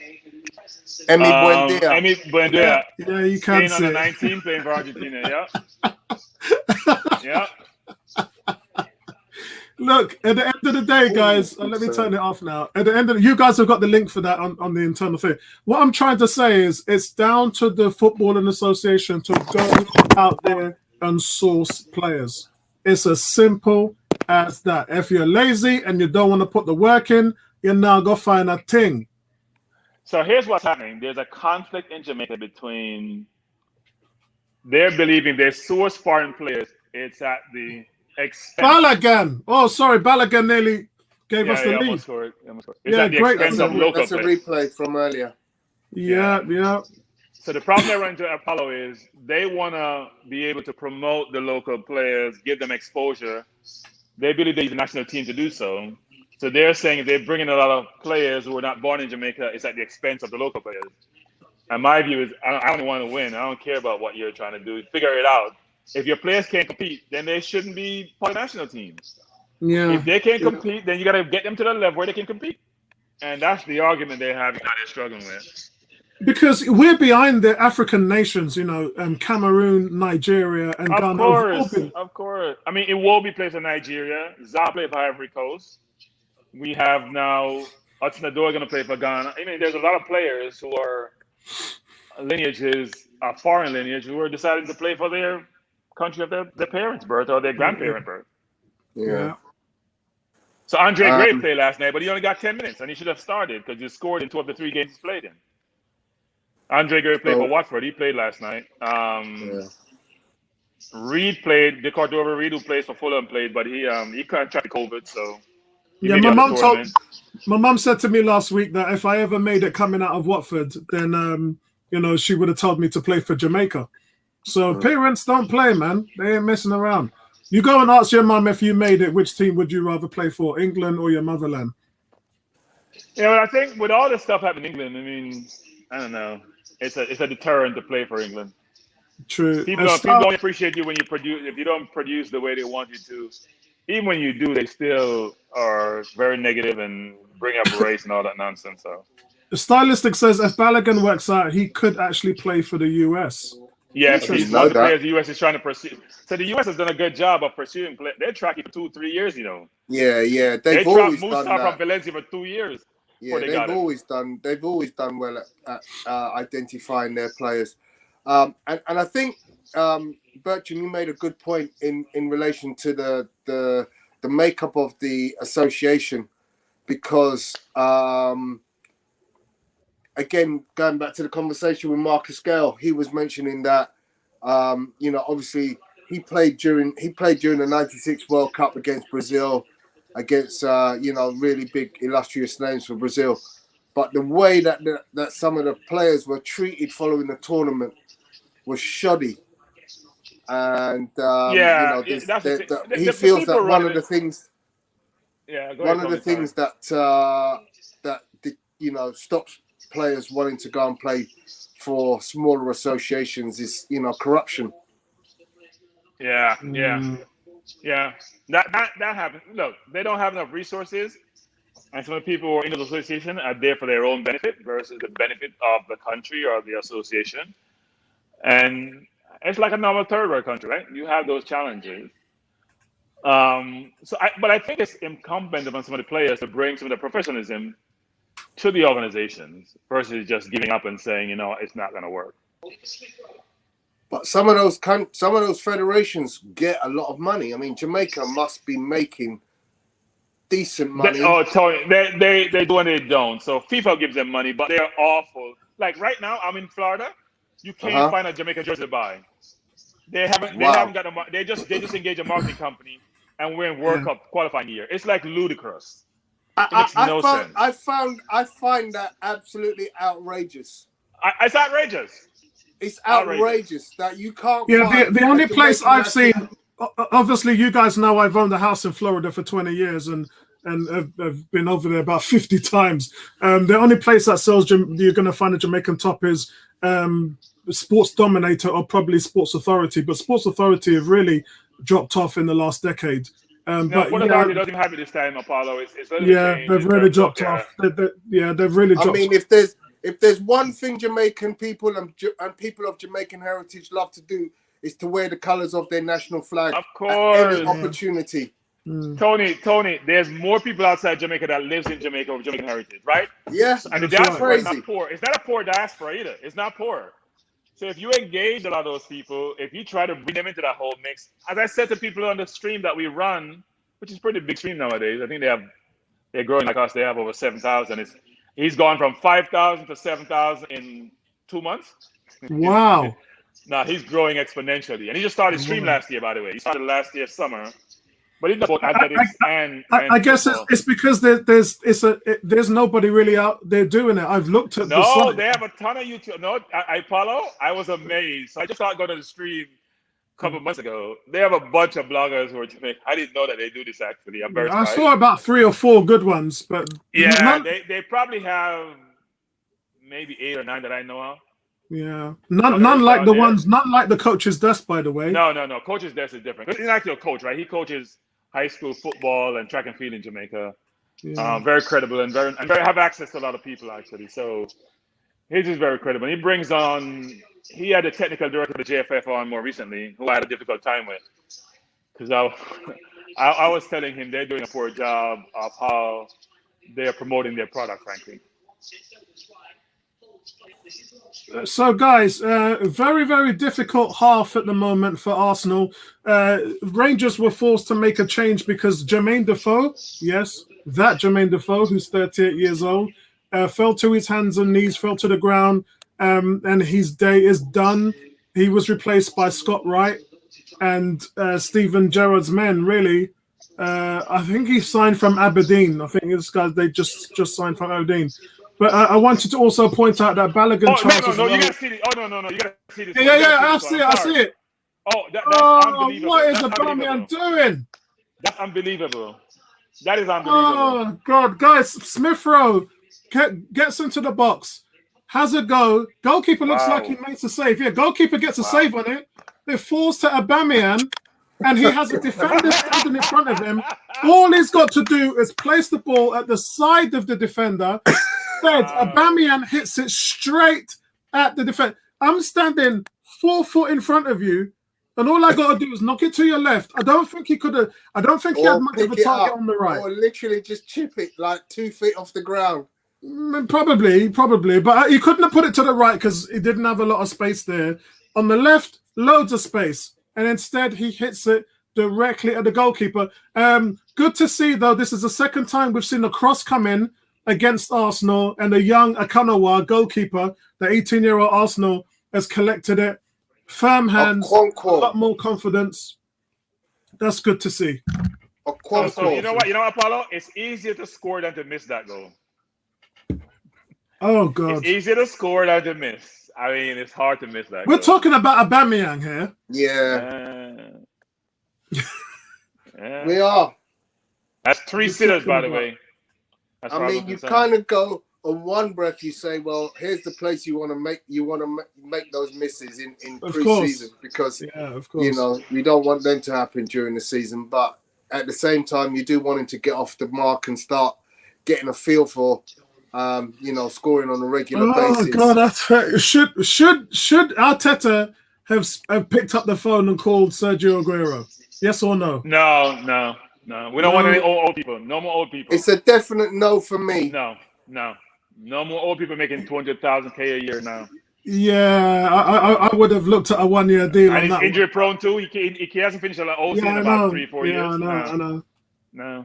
Emi Buendia. Emi Buendia. Yeah, you can see on the it. 19 playing for Argentina, yeah. Yeah. Look, at the end of the day, guys, let me turn it off now. At the end of you guys have got the link for that on the internal thing. What I'm trying to say is it's down to the Footballing Association to go out there and source players. It's as simple as that. If you're lazy and you don't want to put the work in, you now go find a thing. So here's what's happening. There's a conflict in Jamaica between they're believing they source foreign players. It's at the expense. Balogun. Oh, sorry, Balogun nearly gave us the lead. Almost scored. It's at the expense of local players. That's a replay from earlier. Yeah. So the problem they run into Apollo is they want to be able to promote the local players, give them exposure. They believe they need the national team to do so. So they're saying if they bring in a lot of players who are not born in Jamaica, it's at the expense of the local players. And my view is I don't want to win. I don't care about what you're trying to do. Figure it out. If your players can't compete, then they shouldn't be part of the national team. Yeah. If they can't compete, then you got to get them to the level where they can compete. And that's the argument they're having that they're struggling with. Because we're behind the African nations, you know, Cameroon, Nigeria, and Ghana. Of course. I mean, Iwobi plays for Nigeria. Zaha plays for Ivory Coast. We have now Hudson Odoi going to play for Ghana. I mean, there's a lot of players who are lineages, foreign lineage, who are deciding to play for their country of their parents' birth or their grandparents' birth. Yeah. So Andre Gray played last night, but he only got 10 minutes, and he should have started because he scored in 2 of the 3 games he's played in. Andre Gray played for Watford. He played last night. Reed played. De Cordova Reed, who plays for Fulham, played, but he contracted COVID, so. Yeah, my mum said to me last week that if I ever made it coming out of Watford, then you know, she would have told me to play for Jamaica. So parents don't play, man. They ain't messing around. You go and ask your mum if you made it, which team would you rather play for, England or your motherland? Yeah, but I think with all this stuff happening in England, I mean, I don't know. It's a deterrent to play for England. True. People don't appreciate you when you produce. If you don't produce the way they want you to, even when you do, they still are very negative and bring up race and all that nonsense. So, Stylistic says if Balogun works out, he could actually play for the US. Yeah, he's one of the players the US is trying to pursue. So the US has done a good job of pursuing. They're tracking for 2-3 years, you know. Yeah. They've always done that. From Valencia for 2 years. Yeah, they've always done well at identifying their players. And I think Bertrand, you made a good point in relation to the makeup of the association, because again, going back to the conversation with Marcus Gale, he was mentioning that you know, obviously he played during the '96 World Cup against Brazil, against you know, really big illustrious names for Brazil, but the way that some of the players were treated following the tournament was shoddy. And you know, he feels that one of the things that you know, stops players wanting to go and play for smaller associations is, corruption. Yeah. That happens. Look, they don't have enough resources, and some of the people who are in the association are there for their own benefit versus the benefit of the country or the association. And it's like a normal third world country, right? You have those challenges. But I think it's incumbent upon some of the players to bring some of the professionalism to the organizations versus just giving up and saying, it's not going to work. But some of those federations get a lot of money. I mean, Jamaica must be making decent money. Tony, they do and they don't. So FIFA gives them money, but they're awful. Like right now, I'm in Florida. You can't find a Jamaican jersey to buy. They haven't got a. They just engage a marketing company, and we're in World Cup qualifying year. It's like ludicrous. It makes no sense. I find that absolutely outrageous. It's outrageous. It's outrageous that you can't. Yeah, the only place I've seen. Obviously, you guys know I've owned a house in Florida for 20 years and I've been over there about 50 times. The only place that sells you're going to find a Jamaican top is Sports Dominator or probably Sports Authority. But Sports Authority have really dropped off in the last decade. But Authority doesn't have it this time, Apollo. It's they've really dropped off. They've really dropped off. I mean, if there's one thing Jamaican people and people of Jamaican heritage love to do, is to wear the colors of their national flag. Of course. At any opportunity. Tony, there's more people outside Jamaica that lives in Jamaica with Jamaican heritage, right? Yeah. And the diaspora is not poor. It's not a poor diaspora either. It's not poor. So if you engage a lot of those people, if you try to bring them into that whole mix, as I said to people on the stream that we run, which is a pretty big stream nowadays, I think they're growing like us. They have over 7,000. He's gone from 5,000 to 7,000 in 2 months. Wow. No, he's growing exponentially, and he just started stream last year. By the way, he started last year summer, but he does both athletics and I guess it's because there's nobody really out there doing it. I've looked at they have a ton of YouTube. No, I follow. I was amazed. So I just started going to the stream a couple of months ago. They have a bunch of bloggers who are Jamaican. I didn't know that they do this actually. I'm very surprised. I saw about 3 or 4 good ones, but they probably have maybe 8 or 9 that I know of. Yeah, none like the ones, not like the coach's desk, by the way. No. Coach's desk is different. He's actually a coach, right? He coaches high school football and track and field in Jamaica. Yeah. Very credible and very have access to a lot of people actually. So he's just very credible. He brings on. He had a technical director of the JFF on more recently, who I had a difficult time with, because I was telling him they're doing a poor job of how they're promoting their product, frankly. So, guys, very, very difficult half at the moment for Arsenal. Rangers were forced to make a change because Jermaine Defoe, yes, that Jermaine Defoe, who's 38 years old, fell to his hands and knees, fell to the ground, and his day is done. He was replaced by Scott Wright and Stephen Gerrard's men, really. I think he signed from Aberdeen. I think this guy, they just signed from Aberdeen. But I wanted to also point out that Balogun Charles. No, you gotta see it. No, you gotta see this. Yeah, I see it. That's unbelievable. What is Aubameyang doing? That's unbelievable. That is unbelievable. Oh God, guys, Smith Rowe gets into the box, has a go. Goalkeeper looks like he makes a save. Yeah, goalkeeper gets a save on it. It falls to Aubameyang, and he has a defender standing in front of him. All he's got to do is place the ball at the side of the defender. Aubameyang hits it straight at the defense. I'm standing 4 foot in front of you, and all I got to do is knock it to your left. I don't think he could have. I don't think he had much of a target on the right. Or literally just chip it like 2 feet off the ground. Probably, but he couldn't have put it to the right because he didn't have a lot of space there. On the left, loads of space, and instead he hits it directly at the goalkeeper. Good to see, though. This is the second time we've seen a cross come in against Arsenal, and the young Akanawa goalkeeper, the 18-year-old Arsenal, has collected it. Firm hands, a lot more confidence. That's good to see. So you know what, Apollo? It's easier to score than to miss that goal. Oh, God. It's easier to score than to miss. I mean, it's hard to miss that We're goal. talking about Aubameyang here. Yeah. Yeah. We are. That's 3 sitters, by the way. I mean, you kind of go, on one breath you say, well, here's the place you want to make. You want to make those misses in pre-season because of course. you know we don't want them to happen during the season. But at the same time, you do want him to get off the mark and start getting a feel for, you know, scoring on a regular basis. Oh God, should Arteta have picked up the phone and called Sergio Aguero? Yes or no? No. We don't want any old people. No more old people. It's a definite no for me. No more old people making 200,000 a year now. Yeah, I would have looked at a 1-year deal. And on he's that injury prone too. He hasn't finished a OC in about 3-4 years. I know. No.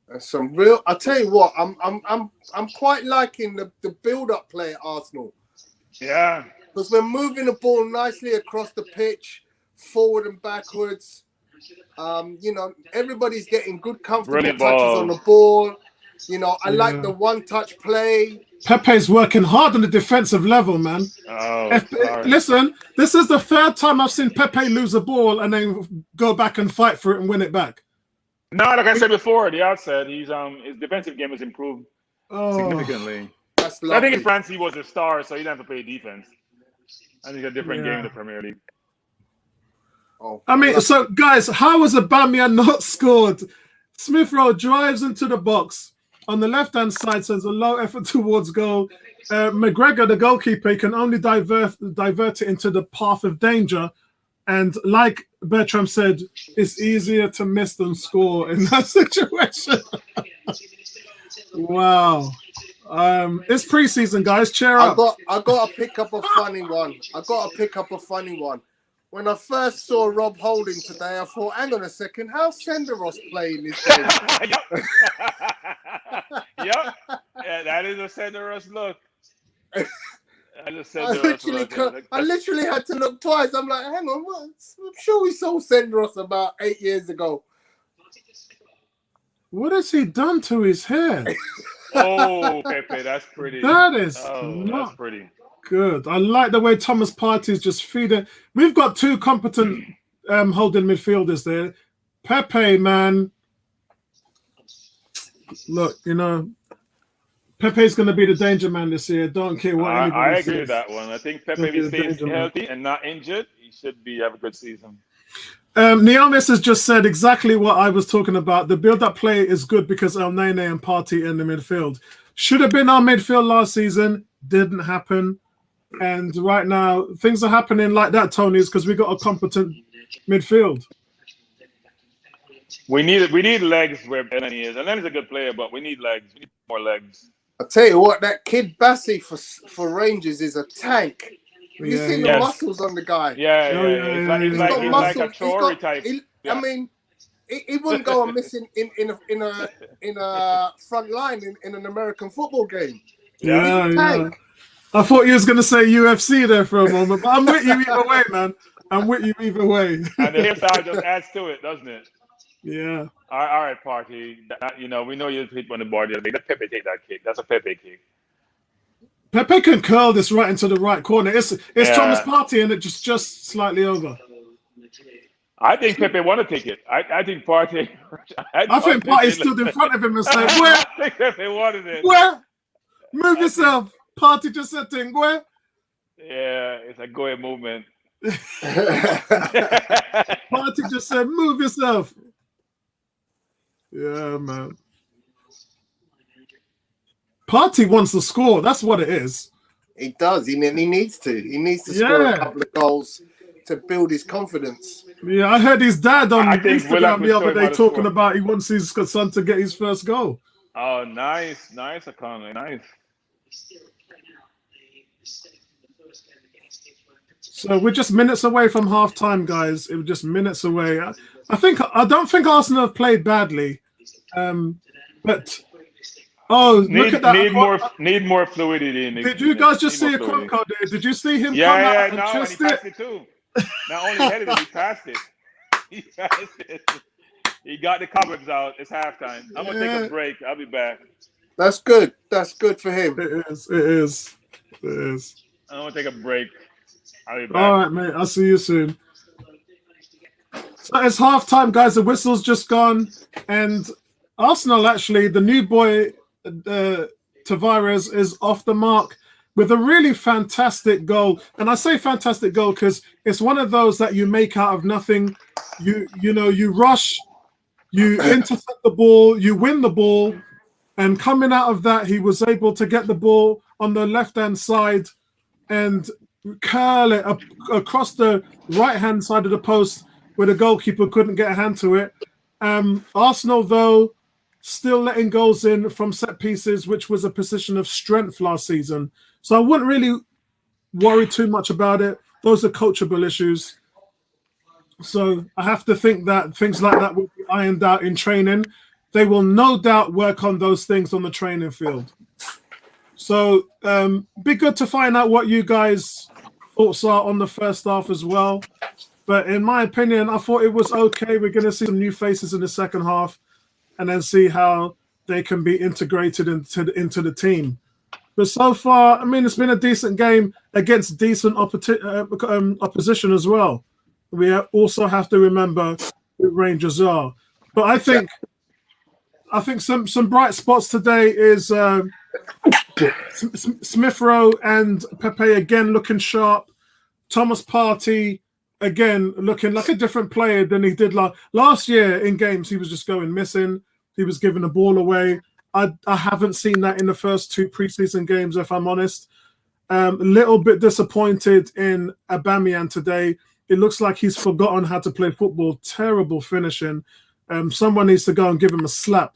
That's some real. I tell you what, I'm quite liking the build-up play at Arsenal. Yeah. Because we're moving the ball nicely across the pitch, forward and backwards. You know, everybody's getting good, comfortable touches on the ball. You know, I like the one-touch play. Pepe's working hard on the defensive level, man. Listen, this is the third time I've seen Pepe lose a ball and then go back and fight for it and win it back. No, like I said before, at the outset, his defensive game has improved significantly. That's I think in France he was a star, so he didn't have to play defense. I think a different game in the Premier League. I mean, so guys, how has Aubameyang not scored? Smith Rowe drives into the box. On the left-hand side, sends a low effort towards goal. McGregor, the goalkeeper, can only divert it into the path of danger. And like Bertram said, it's easier to miss than score in that situation. Wow. It's preseason, guys. Cheer up. I got to pick up a funny one. When I first saw Rob Holding today, I thought, hang on a second, how's Senderos playing this game? Yep. Yeah, that is a Senderos look. I literally had to look twice. I'm like, hang on, what? I'm sure we saw Senderos about 8 years ago. What has he done to his hair? Oh, Pepe, that's pretty. That is that's pretty good. I like the way Thomas Partey is just feeding. We've got two competent holding midfielders there. Pepe, man. Look, you know, Pepe's going to be the danger man this year. Don't care what anybody I agree says. with that one. I think Pepe, if he stays healthy and not injured, he should have a good season. Neomis has just said exactly what I was talking about. The build-up play is good because El Nene and Partey in the midfield. Should have been our midfield last season. Didn't happen. And right now, things are happening like that, Tony, is because we got a competent midfield. We need legs where Elneny is. Elneny's a good player, but we need legs. We need more legs. I tell you what, that kid Bassi for Rangers is a tank. You see the muscles on the guy. He's like a Tory type. I mean, he wouldn't go on missing in a front line in an American football game. Yeah. I thought you was going to say UFC there for a moment, but I'm with you either way, man. I'm with you either way. And the hairstyle just adds to it, doesn't it? Yeah. All right, Partey. You know, we know you hit on the board. Let Pepe take that kick. That's a Pepe kick. Pepe can curl this right into the right corner. It's Thomas Partey and it just slightly over. I think Pepe want to take it. I think Partey. I think Partey stood in front of him and said, "Where?" I think Pepe wanted it. Where? Move yourself. Partey just said, "Thing where?" Yeah, it's a go movement. Partey just said, "Move yourself." Yeah, man. Partey wants to score. That's what it is. He does. He needs to. He needs to score a couple of goals to build his confidence. Yeah, I heard his dad on Instagram the other day talking about he wants his son to get his first goal. Oh, nice, O'Connor, nice. So we're just minutes away from half time, guys. It was just minutes away. I don't think Arsenal have played badly, but look at that! Need more fluidity. Did you guys just see a quote code there? Did you see him? Yeah, and he passed it too. Not only headed it, he passed it. He got the cobwebs out. It's halftime. I'm gonna take a break. I'll be back. That's good. That's good for him. It is. I'm gonna take a break. I'll be back. All right, mate. I'll see you soon. So it's halftime, guys. The whistle's just gone, and Arsenal actually, the new boy Tavares is off the mark with a really fantastic goal. And I say fantastic goal because it's one of those that you make out of nothing. You rush, you intercept the ball, you win the ball, and coming out of that, he was able to get the ball on the left-hand side and curl it up across the right-hand side of the post where the goalkeeper couldn't get a hand to it. Arsenal, though, still letting goals in from set pieces, which was a position of strength last season. So I wouldn't really worry too much about it. Those are coachable issues. So I have to think that things like that will be ironed out in training. They will no doubt work on those things on the training field. So be good to find out what you guys' thoughts are on the first half as well. But in my opinion, I thought it was okay. We're going to see some new faces in the second half and then see how they can be integrated into the team. But so far, I mean, it's been a decent game against decent opposition as well. We also have to remember who Rangers are. But I think some bright spots today is Smith Rowe and Pepe again looking sharp. Thomas Partey again looking like a different player than he did last year in games. He was just going missing. He was giving the ball away. I haven't seen that in the first 2 preseason games, if I'm honest. A little bit disappointed in Aubameyang today. It looks like he's forgotten how to play football. Terrible finishing. Someone needs to go and give him a slap.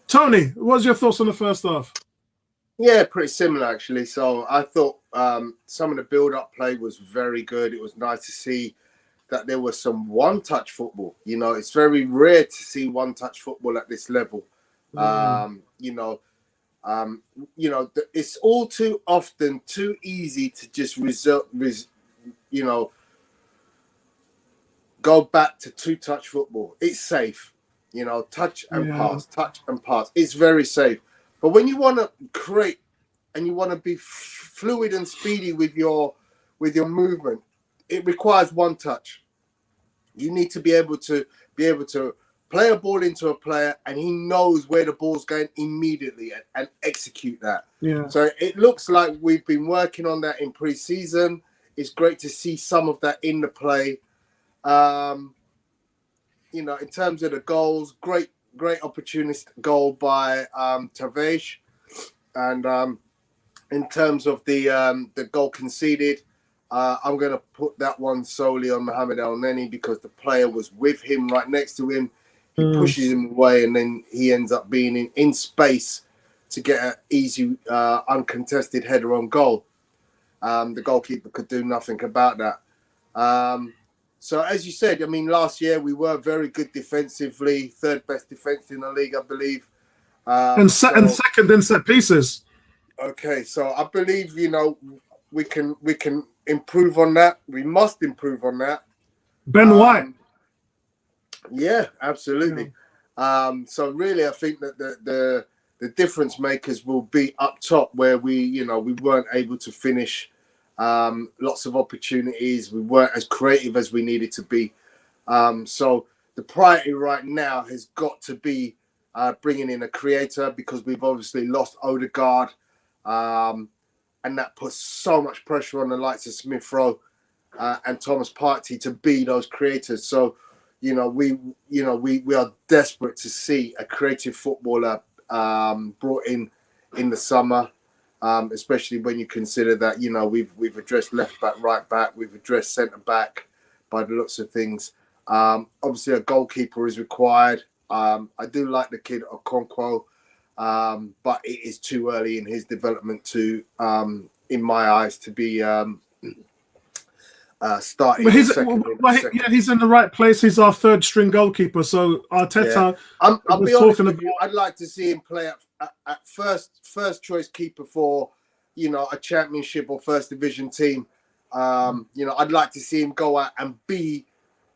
Tony, what's your thoughts on the first half? Yeah, pretty similar actually. So I thought some of the build-up play was very good. It was nice to see that there was some one-touch football. You know, it's very rare to see one-touch football at this level. It's all too often too easy to just go back to two-touch football. It's safe, touch and pass. It's very safe. But when you want to create and you want to be fluid and speedy with your movement, it requires one touch. You need to be able to play a ball into a player and he knows where the ball's going immediately and execute that. Yeah. So it looks like we've been working on that in pre-season. It's great to see some of that in the play. In terms of the goals, great opportunist goal by Tavares. And in terms of the goal conceded, I'm going to put that one solely on Mohamed El Neni because the player was with him, right next to him. He pushes him away, and then he ends up being in space to get an easy, uncontested header on goal. The goalkeeper could do nothing about that. So as you said, I mean, last year we were very good defensively, third best defense in the league, I believe. And second in set pieces. Okay, so I believe we can improve on that. We must improve on that. Ben White. Yeah, absolutely. Yeah. So really, I think that the difference makers will be up top where we weren't able to finish. Lots of opportunities. We weren't as creative as we needed to be. So the priority right now has got to be bringing in a creator because we've obviously lost Odegaard. And that puts so much pressure on the likes of Smith Rowe and Thomas Partey to be those creators. So, we are desperate to see a creative footballer brought in the summer. Especially when you consider that we've addressed left back, right back, we've addressed centre back by the looks of things. Obviously, a goalkeeper is required. I do like the kid Okonkwo, but it is too early in his development to, in my eyes, to be starting. But he's in the right place. He's our third string goalkeeper. So Arteta, I'll be honest with you. I'd like to see him play at first choice keeper for a championship or first division team. I'd like to see him go out and be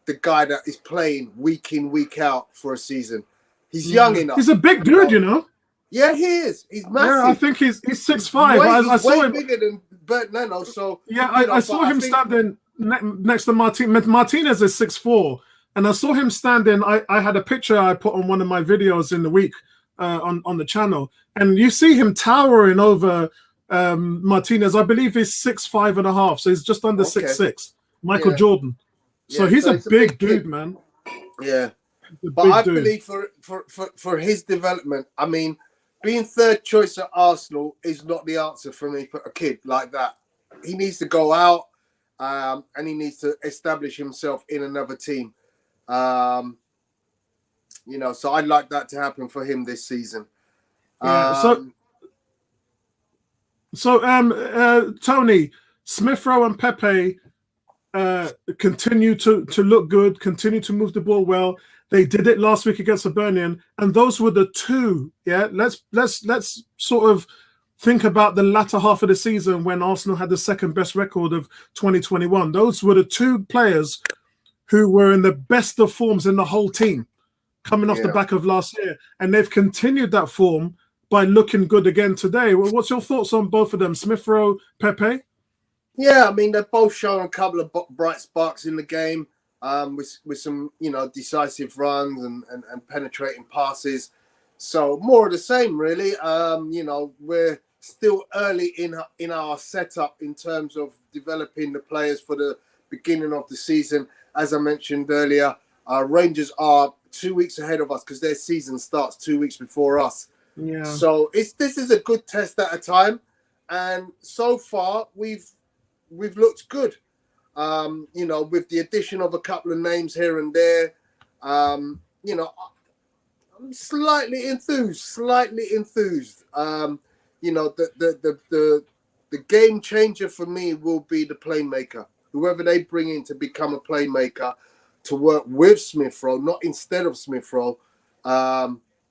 the guy that is playing week in, week out for a season. He's young enough. He's a big dude, Yeah, he is. He's massive. Yeah, I think he's 6'5". I saw him bigger than Bert Neno. So yeah, I saw him standing next to Martinez. Martinez is 6'4", and I saw him standing. I had a picture I put on one of my videos in the week on the channel, and you see him towering over Martinez. I believe he's 6'5.5", so he's just under 6'6". Michael Jordan. So he's a big dude, man. Yeah, but I believe for his development, I mean, being third choice at Arsenal is not the answer for me for a kid like that. He needs to go out and he needs to establish himself in another team. So I'd like that to happen for him this season. Tony, Smith Rowe and Pepe continue to look good, continue to move the ball well. They did it last week against Hibernian, and those were the two. Yeah, let's sort of think about the latter half of the season when Arsenal had the second best record of 2021. Those were the two players who were in the best of forms in the whole team, coming off the back of last year, and they've continued that form by looking good again today. Well, what's your thoughts on both of them, Smith Rowe, Pepe? Yeah, I mean, they're both showing a couple of bright sparks in the game, with some, decisive runs and penetrating passes. So more of the same, really. We're still early in our setup in terms of developing the players for the beginning of the season. As I mentioned earlier, Rangers are 2 weeks ahead of us because their season starts 2 weeks before us. Yeah. So this is a good test at a time, and so far we've looked good. With the addition of a couple of names here and there, I'm slightly enthused. The game changer for me will be the playmaker. Whoever they bring in to become a playmaker, to work with Smith Rowe, not instead of Smith Rowe,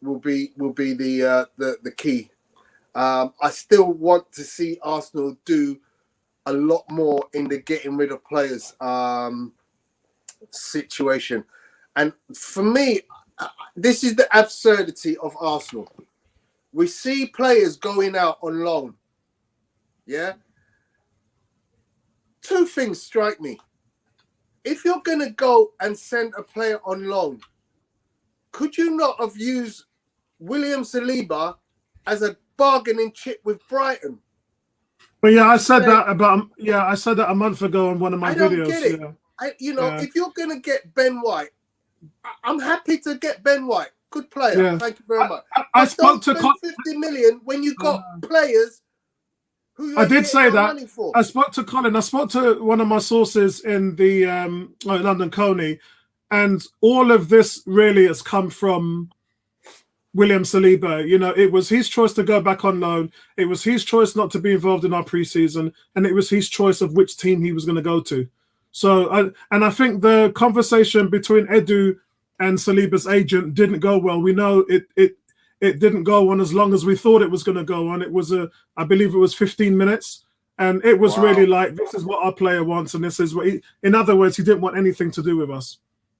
will be the key. I still want to see Arsenal do a lot more in the getting rid of players situation. And for me, this is the absurdity of Arsenal. We see players going out on loan. Yeah? Two things strike me. If you're going to go and send a player on loan, could you not have used William Saliba as a bargaining chip with Brighton? Well, I said that a month ago in one of my videos. I don't get it. If you're going to get Ben White, I'm happy to get Ben White. Good player. Yeah. Thank you very much. I spoke to 50 million when you got players who I did say that. Money for. I spoke to Colin. I spoke to one of my sources in the London Coney, and all of this really has come from William Saliba. It was his choice to go back on loan. It was his choice not to be involved in our preseason, and it was his choice of which team he was going to go to. So, I think the conversation between Edu and Saliba's agent didn't go well. We know it didn't go on as long as we thought it was going to go on. It was I believe it was 15 minutes, and it was really like, this is what our player wants, and this is what in other words, he didn't want anything to do with us.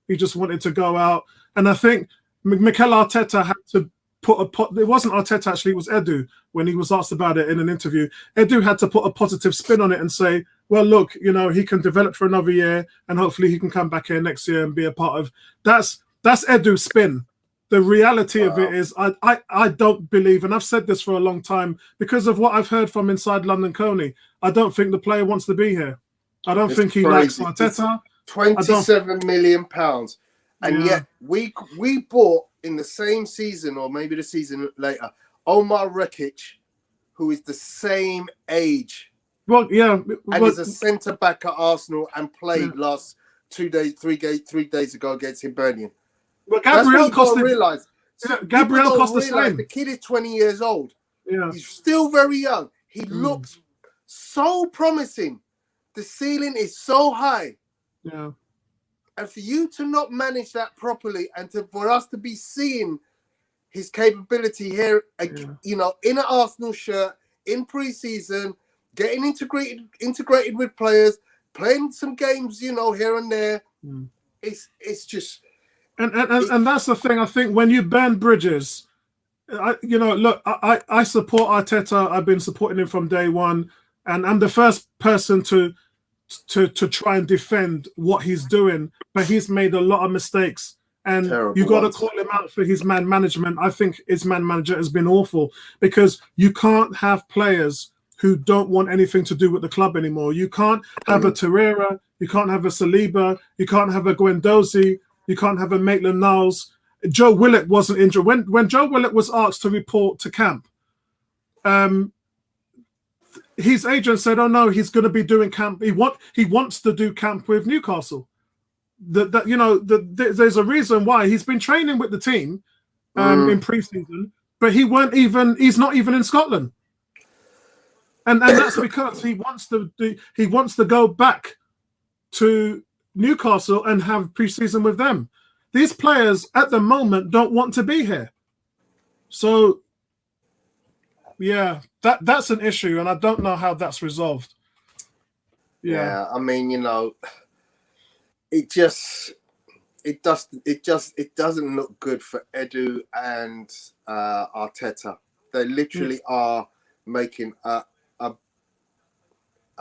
He just wanted to go out, and I think Mikel Arteta had to it wasn't Arteta actually, it was Edu, when he was asked about it in an interview. Edu had to put a positive spin on it and say, well, look, he can develop for another year, and hopefully he can come back here next year and be a part of that's Edu's spin. The reality of it is I don't believe, and I've said this for a long time, because of what I've heard from inside London Coney, I don't think the player wants to be here. I don't think he likes Arteta. £27 million. And yet we bought in the same season, or maybe the season later, Omar Rekic, who is the same age. Well, yeah. And is a centre-back at Arsenal and played last 3 days ago against Hibernian. Well, Gabriel cost him. Gabriel cost the same. The kid is 20 years old. Yeah. He's still very young. He looks so promising. The ceiling is so high. Yeah. And for you to not manage that properly, and for us to be seeing his capability here, in an Arsenal shirt, in pre-season, getting integrated with players, playing some games, here and there, it's just... And that's the thing. I think when you burn bridges, I support Arteta. I've been supporting him from day one, and I'm the first person to try and defend what he's doing. But he's made a lot of mistakes, And Terrible you got to ones. call him out for his man management. I think his man manager has been awful because you can't have players who don't want anything to do with the club anymore. You can't have a Torreira, you can't have a Saliba, you can't have a Guendouzi, you can't have a Maitland-Niles. Joe Willock wasn't injured. When Joe Willock was asked to report to camp, his agent said, "Oh no, he's going to be doing camp. He wants to do camp with Newcastle. There's a reason why he's been training with the team in preseason, but he's not even in Scotland, and that's because he wants to go back to Newcastle and have preseason with them. These players at the moment don't want to be here, so." Yeah, that's an issue, and I don't know how that's resolved. Yeah, I mean, it doesn't look good for Edu and Arteta. They literally are making a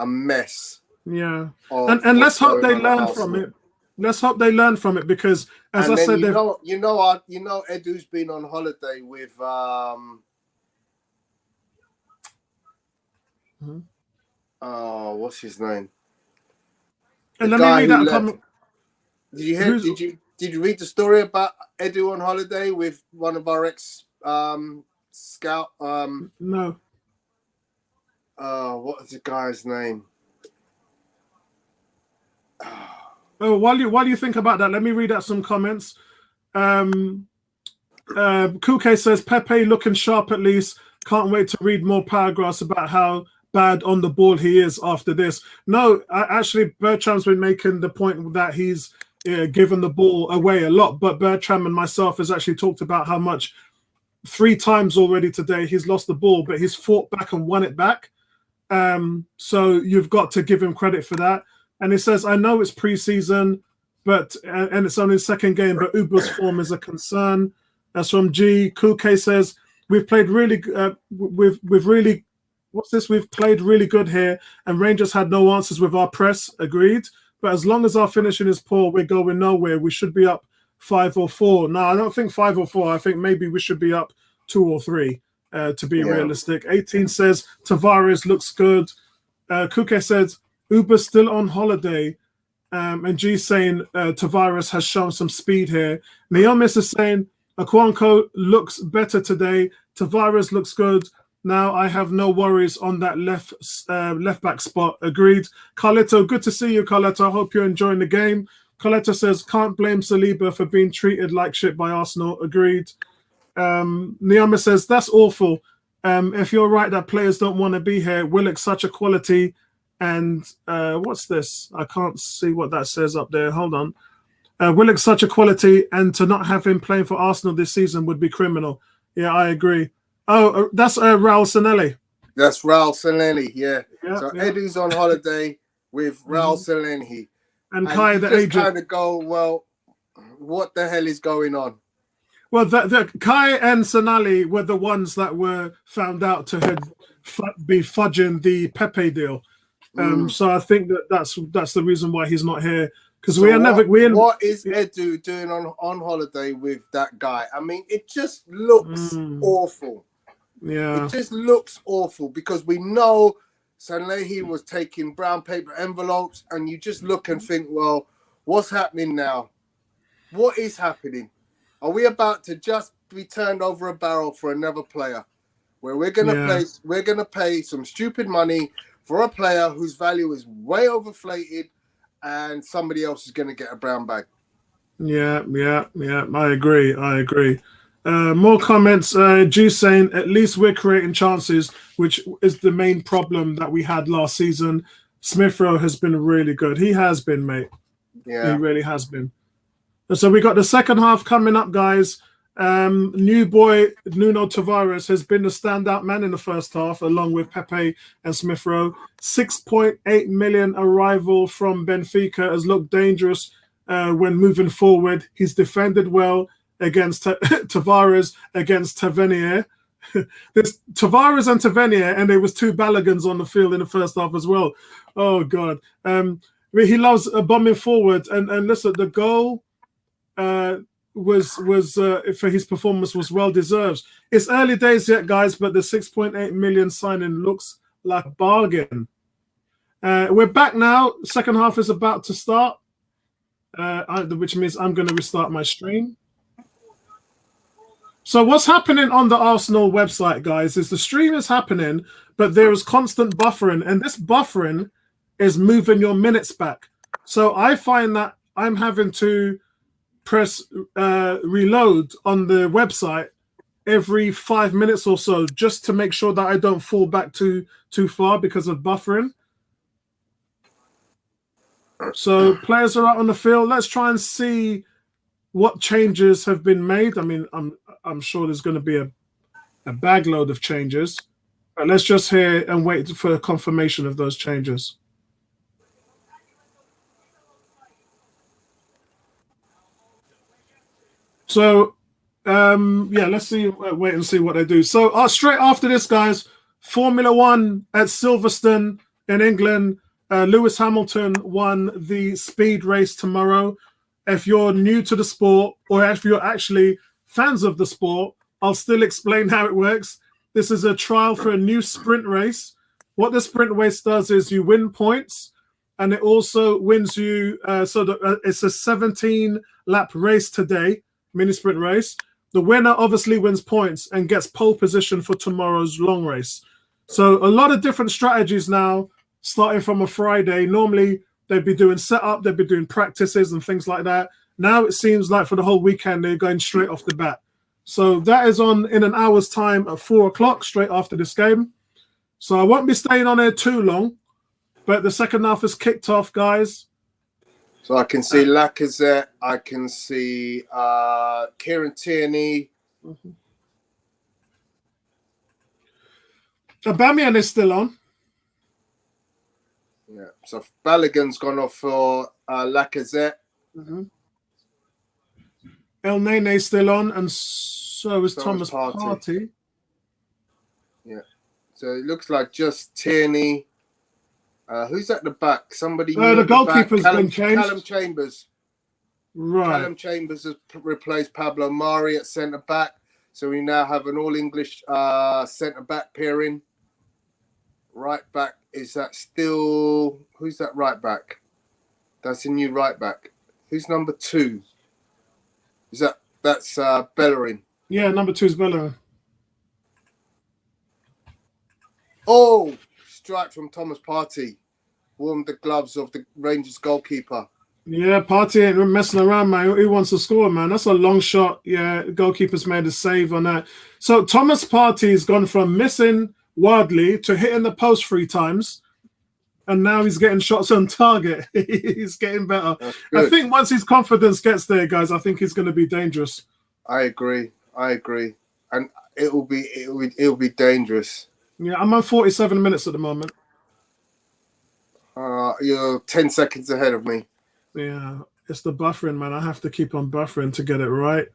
mess. Yeah, and let's hope they learn from it. Let's hope they learn from it because, as I said, Edu's been on holiday with what's his name? And let me read that comment. Did you hear? Did you read the story about Edu on holiday with one of our ex scout? No. What is the guy's name? Oh, while you think about that, let me read out some comments. Kuke says Pepe looking sharp at least. Can't wait to read more paragraphs about how bad on the ball he is after this. No, actually, Bertram's been making the point that he's given the ball away a lot, but Bertram and myself has actually talked about how much 3 times already today he's lost the ball, but he's fought back and won it back. So you've got to give him credit for that. And he says, I know it's preseason, but and it's only his second game, but Uber's form is a concern. That's from G. Kuke says, we've played really We've played really good here, and Rangers had no answers with our press. Agreed. But as long as our finishing is poor, we're going nowhere. We should be up 5 or 4. No, I don't think 5 or 4. I think maybe we should be up 2 or 3 to be realistic. 18 says Tavares looks good. Kuke says Uber's still on holiday. And G saying Tavares has shown some speed here. Naomis is saying Akwanko looks better today. Tavares looks good. Now I have no worries on that left back spot. Agreed. Carletto, good to see you, Carletto. I hope you're enjoying the game. Carletto says, can't blame Saliba for being treated like shit by Arsenal. Agreed. Niama says, that's awful. If you're right that players don't want to be here, Willock's such a quality. And what's this? I can't see what that says up there. Hold on. Willock's such a quality, and to not have him playing for Arsenal this season would be criminal. Yeah, I agree. Oh, that's Raul Sanelli. That's Raul Sanelli, yeah. So Edu's on holiday with Raul Sanelli. And Kai, the agent. kind of go, well, what the hell is going on? Well, Kai and Sanelli were the ones that were found out to be fudging the Pepe deal. So I think that's the reason why he's not here. Because what is Edu doing on holiday with that guy? I mean, it just looks awful. Yeah, it just looks awful because we know Sanlehi was taking brown paper envelopes, and you just look and think, well, what's happening now? What is happening? Are we about to just be turned over a barrel for another player, where we're gonna pay some stupid money for a player whose value is way overflated, and somebody else is going to get a brown bag? Yeah. I agree. More comments. G saying, at least we're creating chances, which is the main problem that we had last season. Smith Rowe has been really good. He has been, mate. Yeah, he really has been. And so we got the second half coming up, guys. New boy Nuno Tavares has been the standout man in the first half, along with Pepe and Smith Rowe. 6.8 million arrival from Benfica has looked dangerous when moving forward. He's defended well against Tavares, against Tavernier. There's Tavares and Tavernier, and there was 2 Ballagans on the field in the first half as well. Oh, God. He loves bombing forward. And listen, the goal for his performance was well deserved. It's early days yet, guys, but the 6.8 million signing looks like a bargain. We're back now. Second half is about to start, which means I'm going to restart my stream. So what's happening on the Arsenal website, guys, is the stream is happening, but there is constant buffering, and this buffering is moving your minutes back. So I find that I'm having to press reload on the website every 5 minutes or so just to make sure that I don't fall back too far because of buffering. So players are out on the field. Let's try and see what changes have been made. I mean, I'm sure there's going to be a bag load of changes, but let's just hear and wait for confirmation of those changes. So, yeah, let's see. Wait and see what they do. So, straight after this, guys, Formula One at Silverstone in England. Lewis Hamilton won the speed race tomorrow. If you're new to the sport, or if you're actually fans of the sport, I'll still explain how it works. This is a trial for a new sprint race. What the sprint race does is you win points, and it also wins you. It's a 17-lap race today, mini sprint race. The winner obviously wins points and gets pole position for tomorrow's long race. So a lot of different strategies now, starting from a Friday. Normally they'd be doing setup, they'd be doing practices and things like that. Now it seems like for the whole weekend they're going straight off the bat. So that is on in an hour's time at 4 o'clock, straight after this game. So I won't be staying on here too long, but the second half has kicked off, guys. So I can see Lacazette, I can see Kieran Tierney. Aubameyang is still on. Yeah, so Balogun's gone off for Lacazette. El Nene's still on, and so is Thomas Partey. Yeah, so it looks like just Tierney. Who's at the back? Somebody. The goalkeeper's been changed. Callum Chambers. Right. Callum Chambers has replaced Pablo Mari at centre back. So we now have an all English centre back pairing. Right back, is that still, who's that right back? That's a new right back. Who's number 2? That's Bellerin. Yeah, number 2 is Bellerin. Oh, strike from Thomas Partey. Warmed the gloves of the Rangers goalkeeper. Yeah, Partey ain't messing around, man. He wants to score, man. That's a long shot. Yeah, the goalkeeper's made a save on that. So Thomas Partey's gone from missing wildly to hitting the post 3 times, and now he's getting shots on target. He's getting better. I think once his confidence gets there, guys, I think he's going to be dangerous. I agree, and it'll be dangerous. Yeah, I'm on 47 minutes at the moment. You're 10 seconds ahead of me. Yeah, it's the buffering, man. I have to keep on buffering to get it right.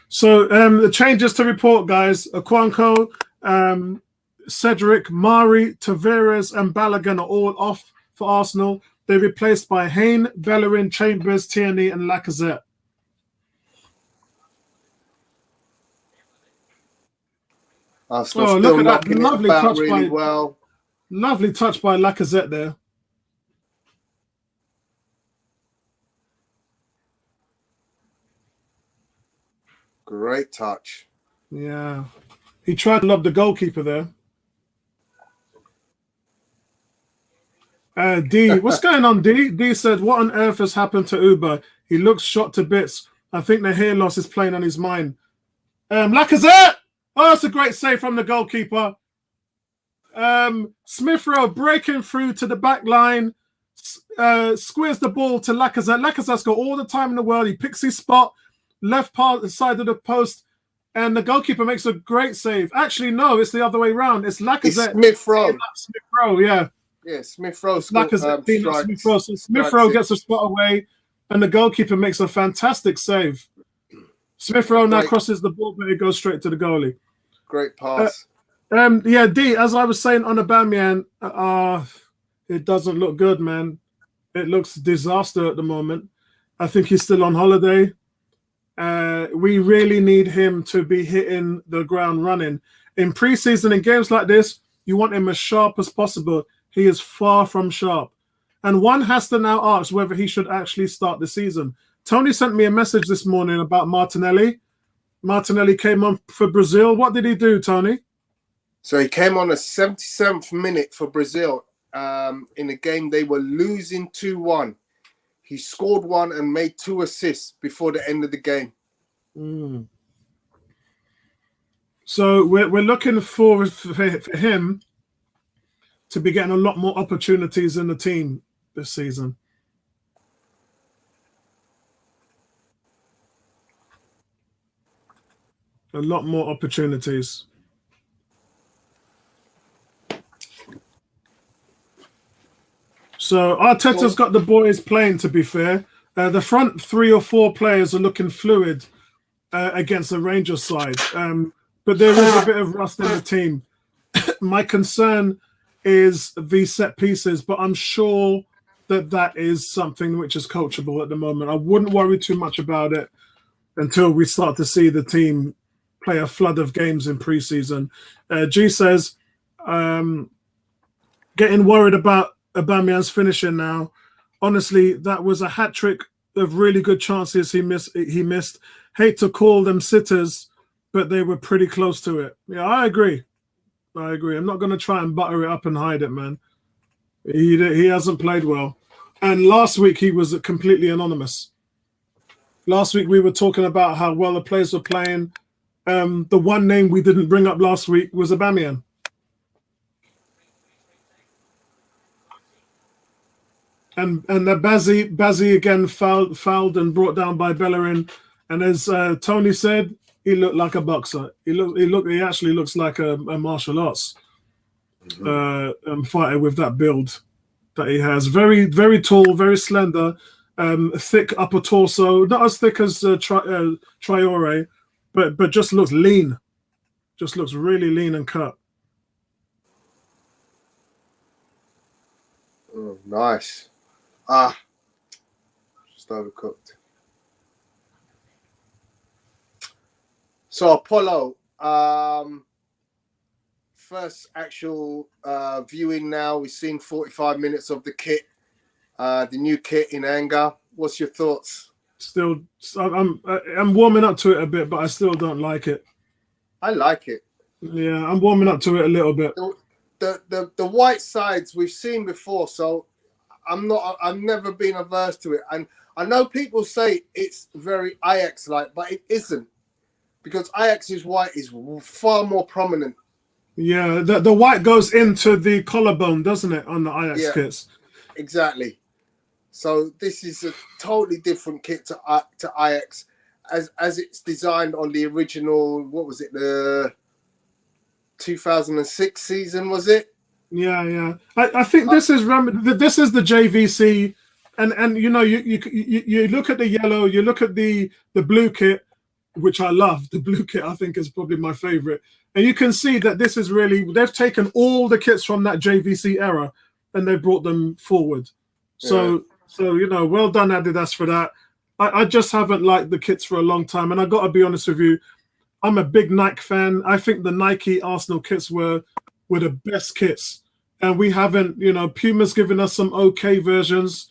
So the changes to report, guys. Okonkwo, Cedric, Mari, Tavares, and Balogun are all off for Arsenal. They're replaced by Hayne, Bellerin, Chambers, Tierney, and Lacazette. Arsenal still look at that. lovely touch really well. Lovely touch by Lacazette there. Great touch. Yeah. He tried to lob the goalkeeper there. D, what's going on, D? D said, what on earth has happened to Uber? He looks shot to bits. I think the hair loss is playing on his mind. Lacazette! Oh, that's a great save from the goalkeeper. Smith Rowe breaking through to the back line. Squares the ball to Lacazette. Lacazette's got all the time in the world. He picks his spot, left part side of the post, and the goalkeeper makes a great save. Actually, no, it's the other way around. It's Lacazette. Smith Rowe. Smith Rowe, yeah. Yeah, Smith Rowe. Lacazette, Smith Rowe. So Smith Rowe gets a spot away, and the goalkeeper makes a fantastic save. Smith Rowe now crosses the ball, but it goes straight to the goalie. Great pass. Yeah, D, as I was saying on Aubameyang, it doesn't look good, man. It looks disaster at the moment. I think he's still on holiday. We really need him to be hitting the ground running. In preseason, in games like this, you want him as sharp as possible. He is far from sharp. And one has to now ask whether he should actually start the season. Tony sent me a message this morning about Martinelli. Martinelli came on for Brazil. What did he do, Tony? So he came on the 77th minute for Brazil in a game they were losing 2-1. He scored one and made 2 assists before the end of the game. Mm. So we're looking for him to be getting a lot more opportunities in the team this season. A lot more opportunities. So Arteta's got the boys playing, to be fair. The front 3 or 4 players are looking fluid against the Rangers side. But there is a bit of rust in the team. My concern is the set pieces, but I'm sure that is something which is coachable at the moment. I wouldn't worry too much about it until we start to see the team play a flood of games in preseason. G says, getting worried about Aubameyang's finishing now. Honestly, that was a hat trick of really good chances he missed. Hate to call them sitters, but they were pretty close to it. Yeah, I agree. I'm not going to try and butter it up and hide it, man. He hasn't played well. And last week he was completely anonymous. Last week we were talking about how well the players were playing. The one name we didn't bring up last week was Aubameyang. And the Bazzi again fouled and brought down by Bellerin. And as Tony said, he looked like a boxer. He actually looks like a martial arts fighter with that build that he has. Very, very tall, very slender, thick upper torso. Not as thick as Traore, but just looks lean. Just looks really lean and cut. Oh, nice. Just overcooked. So Apollo, first actual viewing now. We've seen 45 minutes of the kit, the new kit in anger. What's your thoughts? Still, I'm warming up to it a bit, but I still don't like it. I like it. Yeah, I'm warming up to it a little bit. The white sides we've seen before, so I've never been averse to it. And I know people say it's very Ajax-like, but it isn't. Because Ajax's white is far more prominent. Yeah, the white goes into the collarbone, doesn't it, on the Ajax kits? Exactly. So this is a totally different kit to Ajax, as it's designed on the original. What was it? The 2006 season, was it? Yeah. I think this is the JVC, and you know you look at the yellow, you look at the blue kit, which I love. The blue kit I think is probably my favorite, and you can see that this is really, they've taken all the kits from that JVC era and they brought them forward. So you know, well done Adidas for that. I just haven't liked the kits for a long time, and I got to be honest with you, I'm a big Nike fan. I think the Nike Arsenal kits were the best kits, and we haven't. You know, Puma's given us some okay versions,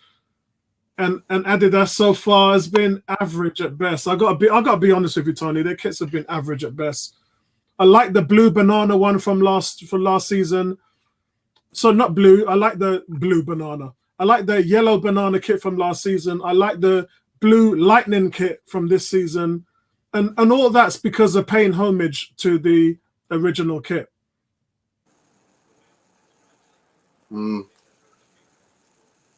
and Adidas so far has been average at best. I gotta be honest with you, Tony. Their kits have been average at best. I like the blue banana one from last season. So not blue. I like the blue banana. I like the yellow banana kit from last season. I like the blue lightning kit from this season. And all that's because of paying homage to the original kit.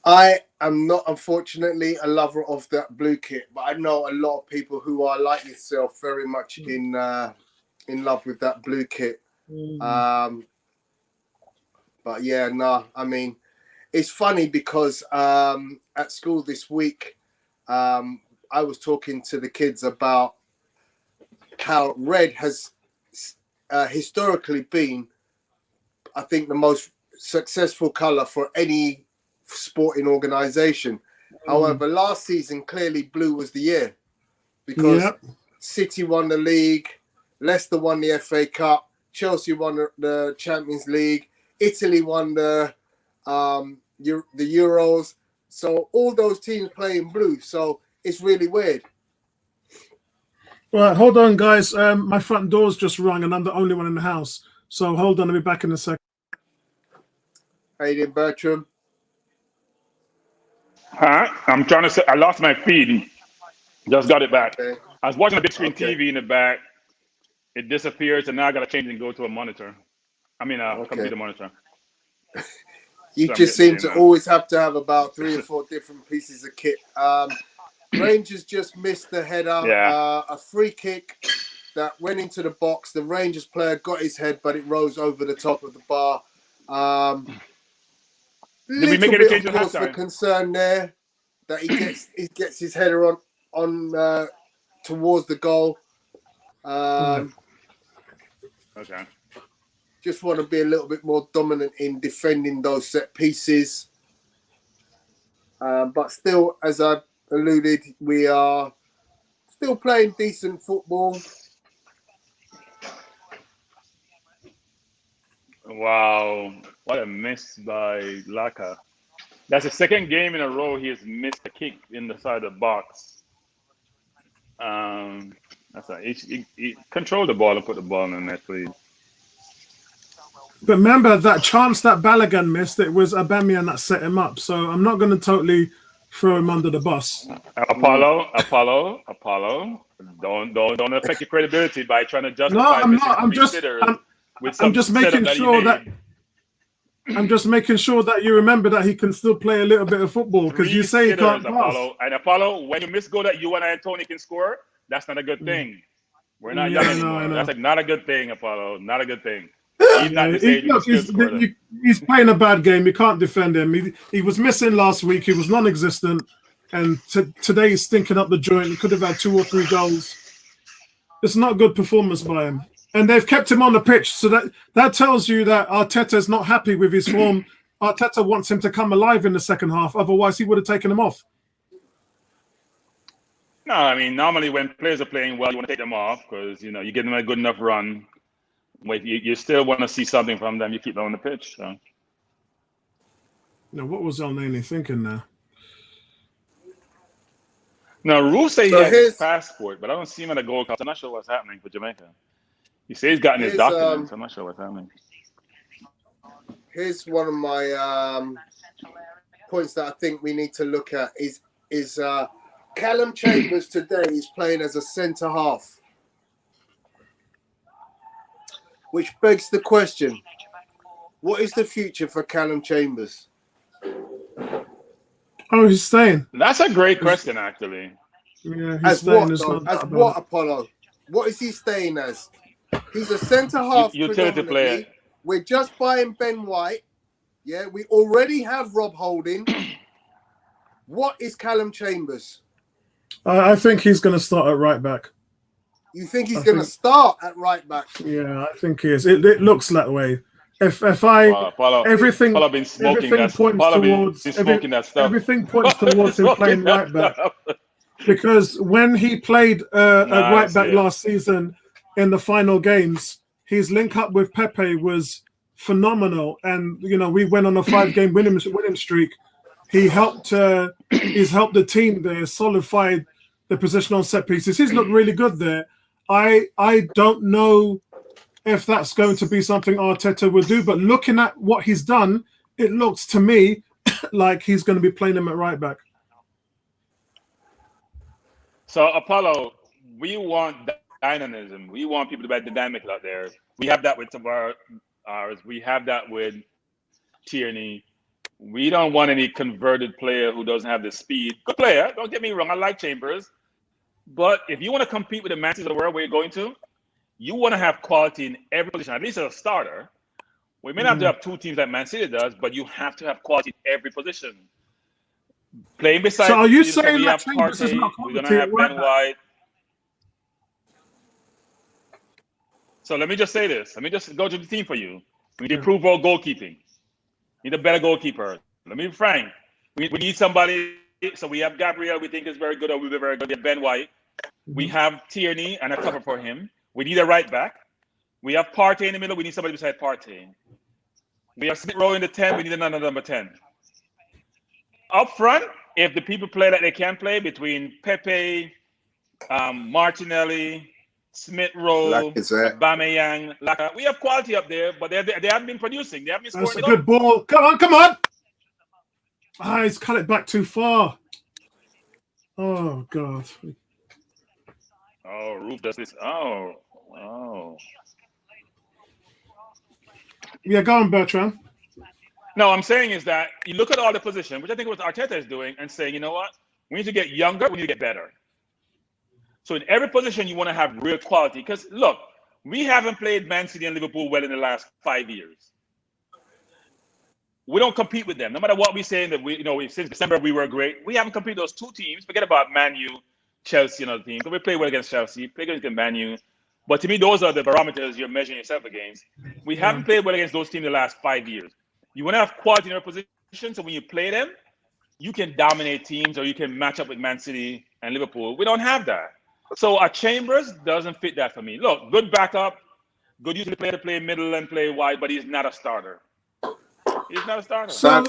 I am not, unfortunately, a lover of that blue kit, but I know a lot of people who are like yourself, very much in love with that blue kit. But yeah, no, I mean, it's funny because at school this week, I was talking to the kids about how red has historically been, I think, the most successful color for any sporting organization. However, last season, clearly blue was the year. because City won the league, Leicester won the FA Cup, Chelsea won the Champions League, Italy won the Euros. So all those teams play in blue. So it's really weird. Right, hold on, guys. My front door's just rung, and I'm the only one in the house. So hold on, I'll be back in a second. How you doing, Bertram? Huh? I'm trying to say, I lost my feed. Just got it back. Okay. I was watching a big screen TV in the back. It disappears, and now I got to change and go to a monitor. I mean, computer monitor. You just seem to always have to have about 3 or 4 different pieces of kit. Rangers just missed the header, a free kick that went into the box. The Rangers player got his head, but it rose over the top of the bar. Did we make any change of course, the concern there that he gets his header on towards the goal. Okay. Just want to be a little bit more dominant in defending those set pieces. But still, as I alluded, we are still playing decent football. Wow, what a miss by Laka. That's the second game in a row he has missed a kick in the side of the box. He control the ball and put the ball in the net, please. But remember that chance that Balogun missed, it was Aubameyang that set him up. So I'm not going to totally throw him under the bus. Apollo, don't affect your credibility by trying to justify. No, I'm not. I'm just making sure that you remember that he can still play a little bit of football, because you say he can't pass. Apollo, when you miss goal that you and Anthony can score, that's not a good thing. We're not young anymore. That's not a good thing, Apollo. Not a good thing. He's playing a bad game. You can't defend him. He was missing last week. He was non-existent, and today he's stinking up the joint. He could have had 2 or 3 goals. It's not a good performance by him. And they've kept him on the pitch, so that tells you that Arteta's not happy with his form. Arteta wants him to come alive in the second half. Otherwise, he would have taken him off. No, I mean, normally when players are playing well, you want to take them off because, you give them a good enough run. Wait, you still want to see something from them. You keep them on the pitch. So. Now, what was Elneny thinking there? Now, Rule says he has his passport, but I don't see him at a Gold Cup. I'm not sure what's happening for Jamaica. He says he's gotten his documents. I'm not sure what's happening. Here's one of my points that I think we need to look at is Callum Chambers today is playing as a centre half, which begs the question: what is the future for Callum Chambers? Oh, he's staying. That's a great question, actually. Yeah, he's staying. As what, Apollo? What is he staying as? He's a centre half. Utility player. We're just buying Ben White. Yeah, we already have Rob Holding. What is Callum Chambers? I think he's going to start at right back. You think he's going to start at right back? Yeah, I think he is. It looks that way. Everything points towards him playing right back. Because when he played at right back last season in the final games, his link up with Pepe was phenomenal, and we went on a 5-game winning streak. He's helped the team there, solidified the position on set pieces. He's looked really good there. I don't know if that's going to be something Arteta will do, but looking at what he's done, it looks to me like he's going to be playing him at right back. So, Apollo, we want dynamism. We want people to be dynamic out there. We have that with Tavares. We have that with Tierney. We don't want any converted player who doesn't have the speed. Good player, don't get me wrong. I like Chambers. But if you want to compete with the Man Cities of the world where you're going to, you want to have quality in every position, at least as a starter. We may not have to have 2 teams like Man City does, but you have to have quality in every position. Playing beside. So are you saying that Chambers is not quality? We're going to have Ben White. So let me just say this. Let me just go to the team for you. We need to improve our goalkeeping. We need a better goalkeeper. Let me be frank. We need somebody. So we have Gabriel, we think is very good, or will be very good. We have Ben White. We have Tierney and a cover for him. We need a right back. We have Partey in the middle. We need somebody beside Partey. We have Smith Rowe in the 10. We need another number 10. Up front, if the people play that they can play between Pepe, Martinelli, Smith Rowe, Aubameyang, Laka, we have quality up there, but they haven't been producing. They haven't been scoring. That's a good ball. Come on. Ah, he's cut it back too far. Oh, God. Oh, Roof does this. Oh. Yeah, go on, Bertrand. No, I'm saying is that you look at all the position, which I think what Arteta is doing, and saying, you know what? We need to get younger. We need to get better. So in every position, you want to have real quality. Because, look, we haven't played Man City and Liverpool well in the last 5 years. We don't compete with them. No matter what we say, that since December we were great. We haven't competed those two teams. Forget about Man U, Chelsea, and other teams. So we play well against Chelsea, play against Man U. But to me, those are the barometers you're measuring yourself against. We haven't played well against those teams in the last 5 years. You want to have quality in your position, so when you play them, you can dominate teams or you can match up with Man City and Liverpool. We don't have that. So our Chambers doesn't fit that for me. Look, good backup, good usually player to play middle and play wide, but he's not a starter. He's not a starter. So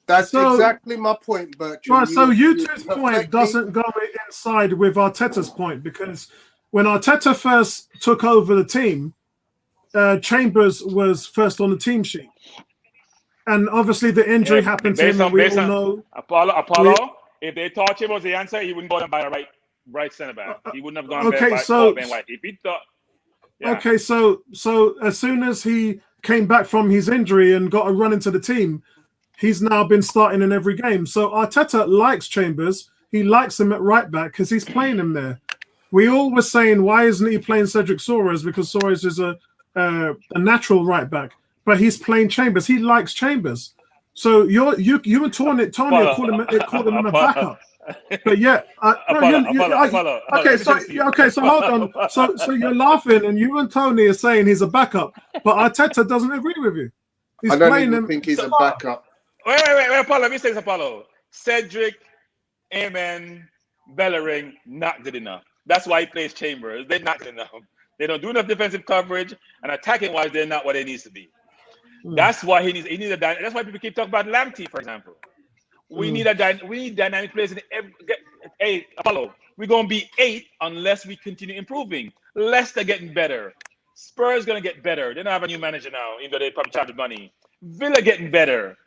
that's exactly my point, Bertrand. Right, so U2's point doesn't go inside with Arteta's point, because when Arteta first took over the team, Chambers was first on the team sheet. And obviously the injury happened to him, and we all know. Apollo, if they thought Chambers was the answer, he wouldn't go and buy a right centre back. He wouldn't have gone Ben White. If he thought, Okay, so as soon as he came back from his injury and got a run into the team, he's now been starting in every game. So Arteta likes Chambers. He likes him at right back because he's playing him there. We all were saying, why isn't he playing Cedric Soares? Because Soares is a natural right back. But he's playing Chambers. He likes Chambers. So you and Tony are calling him a backup. But yeah, so hold on. So you're laughing, and you and Tony are saying he's a backup, but Arteta doesn't agree with you. I don't even think he's a backup. Wait, Apollo. Let me say this, Apollo. Cedric, Amen, Bellerin, not good enough. That's why he plays Chambers. They're not good enough. They don't do enough defensive coverage, and attacking wise, they're not what they need to be. That's why he needs a. That's why people keep talking about Lamptey, for example. We need dynamic players in every. Hey, Apollo, we're gonna be 8 unless we continue improving. Leicester getting better. Spurs gonna get better. They don't have a new manager now, even though they probably charge money. Villa getting better.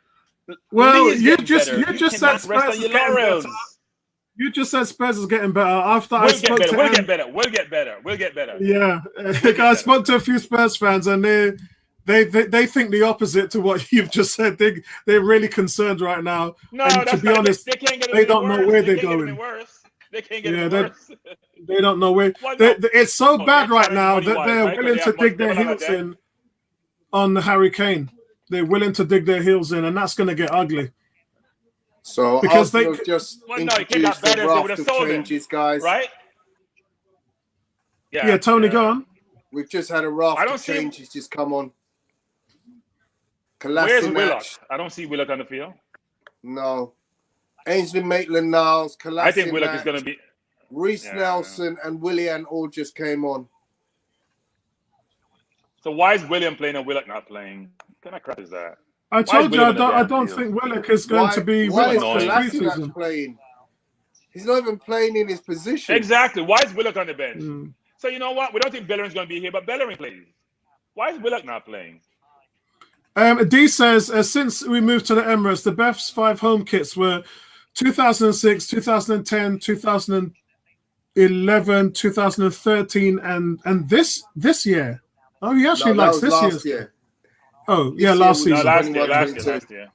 Well, you just said Spurs is getting better. You just said Spurs is getting better. After I spoke to We'll get better. Yeah, I spoke to a few Spurs fans, and they think the opposite to what you've just said. They're really concerned right now. No, and to be honest, they don't know where they're going. They can't get any worse. They don't know where. It's so bad right now that they're willing to dig their heels in on Harry Kane. They're willing to dig their heels in, and that's going to get ugly. So because they just introduced the raft of changes, guys. Right? Yeah, Tony, go on. We've just had a raft of changes just come on. Where's Willock? I don't see Willock on the field. No. Ainsley Maitland-Niles, I think Willock is going to be. Reece Nelson and Willian all just came on. So why is William playing and Willock not playing? What kind of crap is that? I told you I don't think Willock is going to be. Why is Kolasinac playing? He's not even playing in his position. Exactly. Why is Willock on the bench? So you know what? We don't think Bellerin's going to be here, but Bellerin plays. Why is Willock not playing? D says, since we moved to the Emirates, the best 5 home kits were 2006, 2010, 2011, 2013, and this year. Oh, he actually likes this year. Oh, yeah, last season. Last year.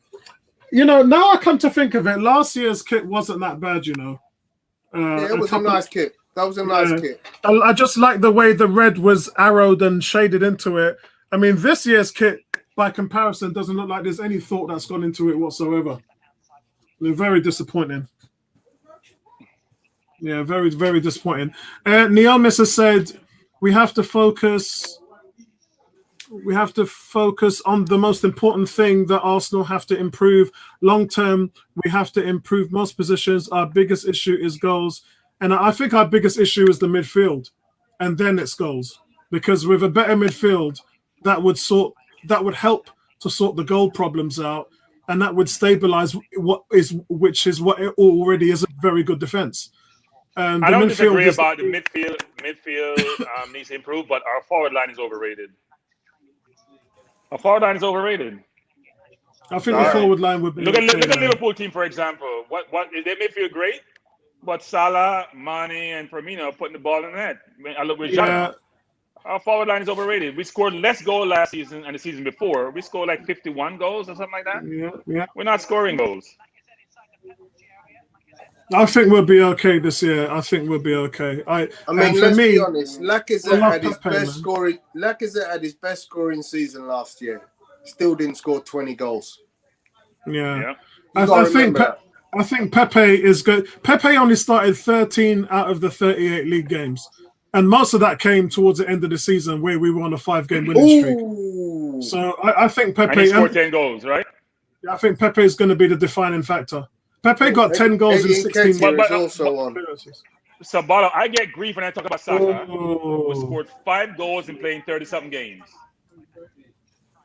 You know, now I come to think of it, last year's kit wasn't that bad, you know. It was a nice kit. That was a nice kit. I just like the way the red was arrowed and shaded into it. I mean, this year's kit, by comparison, doesn't look like there's any thought that's gone into it whatsoever. They're very disappointing. Yeah, very, very disappointing. Neomis has said we have to focus on the most important thing that Arsenal have to improve long term. We have to improve most positions. Our biggest issue is goals. And I think our biggest issue is the midfield, and then it's goals. Because with a better midfield, that would help to sort the goal problems out, and that would stabilize which is what it already is a very good defense. I don't disagree about the midfield. Midfield needs to improve, but our forward line is overrated. Our forward line is overrated. I think the forward line would be. Look at Liverpool team, for example. What is their midfield great? But Salah, Mane, and Firmino putting the ball in the net. I look with John. Our forward line is overrated. We scored less goals last season and the season before. We scored like 51 goals or something like that. Yeah. We're not scoring goals. I think we'll be okay this year. I think we'll be okay. I mean, let's be honest. Lacazette had his best scoring. Lacazette had his best scoring season last year. Still didn't score 20 goals. Yeah. I think Pepe is good. Pepe only started 13 out of the 38 league games. And most of that came towards the end of the season where we were on a 5-game winning streak. So I think Pepe... And he scored 10 goals, right? I think Pepe is going to be the defining factor. Pepe got 10 goals in 16 games. So, Balo, I get grief when I talk about Saka, who scored 5 goals in playing 30-something games.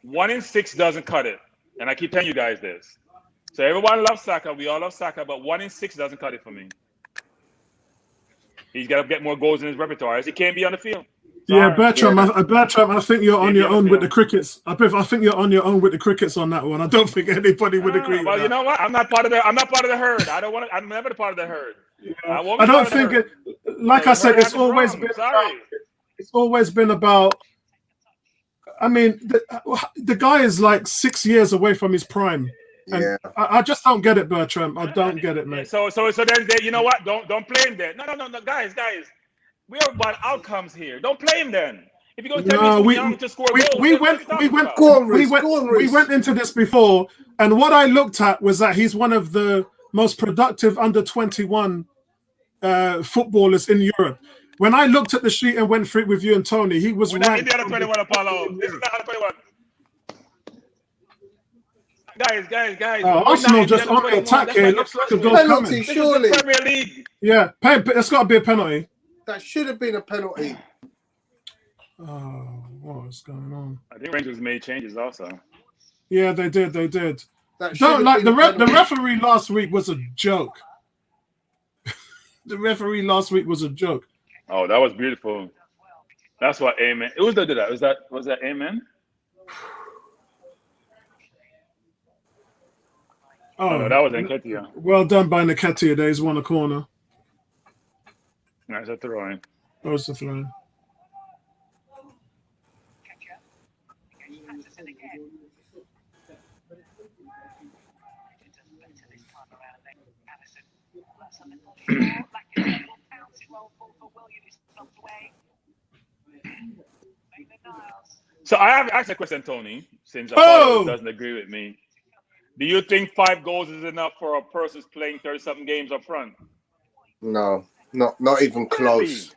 1 in 6 doesn't cut it. And I keep telling you guys this. So everyone loves Saka. We all love Saka, but 1 in 6 doesn't cut it for me. He's got to get more goals in his repertoire. He can't be on the field. Sorry. Yeah, Bertram, I think you're on your own with the Crickets. I think you're on your own with the Crickets on that one. I don't think anybody would agree with that. Well, you know what? I'm not part of the herd. I don't want to. I'm never part of the herd. Yeah. I don't think it. Like I said, it's always been about. I mean, the guy is like 6 years away from his prime. And I just don't get it, Bertram. I don't get it, mate. So then you know what? Don't play him then. No, guys. We are about outcomes here. Don't play him then. If you're going to tell me young to score goals, we went into this before, and what I looked at was that he's one of the most productive under 21 footballers in Europe. When I looked at the sheet and went through it with you and Tony, he was ranked. Indiana 21, Apollo. This is not 21. Guys. Arsenal just on the attack here. Looks like a goal coming. Surely. This is the Premier League. Yeah, it's got to be a penalty. That should have been a penalty. Oh, what is going on? I think Rangers made changes also. Yeah, they did. The referee last week was a joke. The referee last week was a joke. Oh, that was beautiful. That's what Amen. It was that did that. Was that Amen? Oh, no, that was Nketiah. Well done by Nketiah. He's won a corner. Nice, a throw-in. That was the throw-in. So I have asked a question, Tony, since Apollo doesn't agree with me. Do you think 5 goals is enough for a person who's playing 30-something games up front? No, not even close.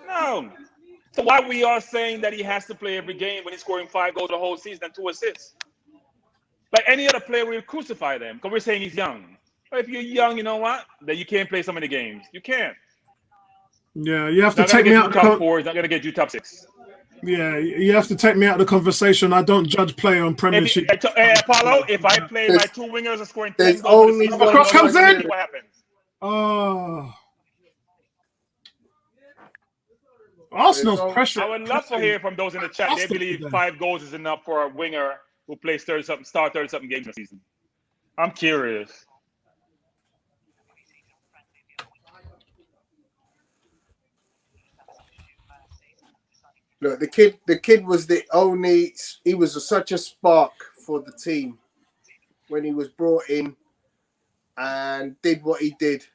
No. So why we are saying that he has to play every game when he's scoring 5 goals the whole season and 2 assists? Like any other player, we'll crucify them because we're saying he's young. But if you're young, you know what? Then you can't play so many games. You can't. Yeah, you have to take me out. Top 4. He's not going to get you top 6. Yeah, you have to take me out of the conversation. I don't judge play on Premiership. Apollo, if I play my 2 wingers are scoring 10 goals, only one cross comes in. What happens? Oh, Arsenal's pressure. I would love to hear from those in the chat. They believe 5 goals is enough for a winger who plays 30-something games a season. I'm curious. Look, the kid was he was such a spark for the team when he was brought in and did what he did.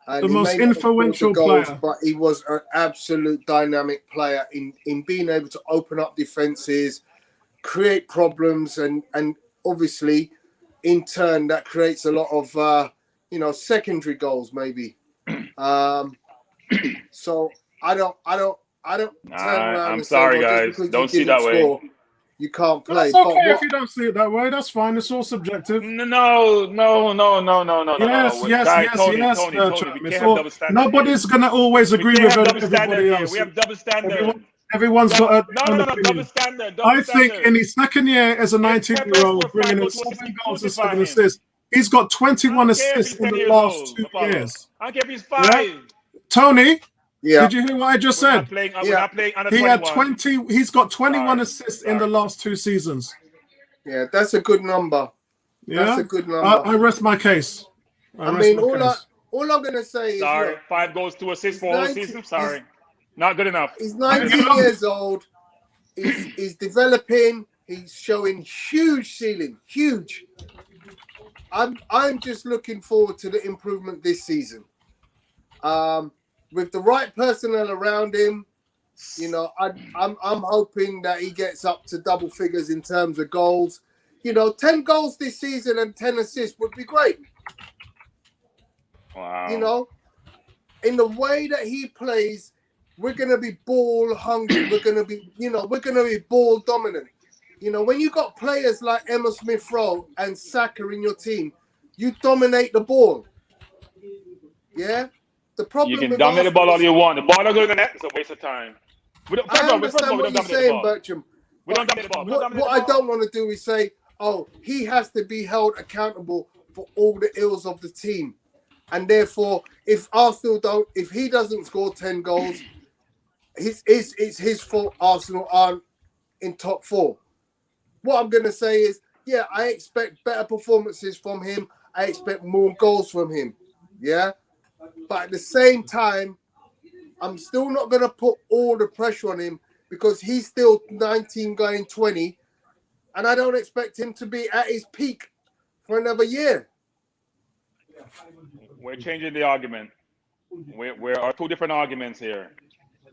And the most influential player. But he was an absolute dynamic player in being able to open up defenses, create problems, and obviously, in turn, that creates a lot of secondary goals maybe. So I don't turn around. I'm sorry, guys. Don't see that way. you can't play. That's okay if you don't see it that way. That's fine. It's all subjective. No. Yes, Tony, yes. Tony, we can't have double standard. Nobody's gonna always agree with everybody else. We have double standard. Everyone's got an opinion. Double standard. I think in his second year as a 19-year-old, bringing in 7 goals and 7 assists, he's got 21 assists in the last 2 years. I don't care if he's 5. Tony, Yeah. did you hear what I just said? We're not playing under He 21. had he's got 21 assists in the last 2 seasons. Yeah, that's a good number. Yeah, that's a good number. I rest my case. All I'm gonna say is, sorry, look, 5 goals, 2 assists for all season. Sorry, not good enough. He's 19 years old. He's developing. He's showing huge ceiling, huge. I'm just looking forward to the improvement this season. With the right personnel around him, you know, I'm hoping that he gets up to double figures in terms of goals. You know, 10 goals this season and 10 assists would be great. Wow. You know, in the way that he plays, we're going to be ball hungry. We're going to be ball dominant. You know, when you got players like Emma Smith-Rowe and Saka in your team, you dominate the ball. Yeah? The problem you can dominate the ball all you want. The ball don't go in the net. It's a waste of time. I understand what you're saying, Bertram. We don't dominate the ball. What I don't want to do is say, oh, he has to be held accountable for all the ills of the team. And therefore, if he doesn't score 10 goals, it's his fault Arsenal aren't in top 4. What I'm going to say is, yeah, I expect better performances from him. I expect more goals from him. Yeah? But at the same time, I'm still not going to put all the pressure on him because he's still 19 going 20. And I don't expect him to be at his peak for another year. We're changing the argument. We're 2 different arguments here.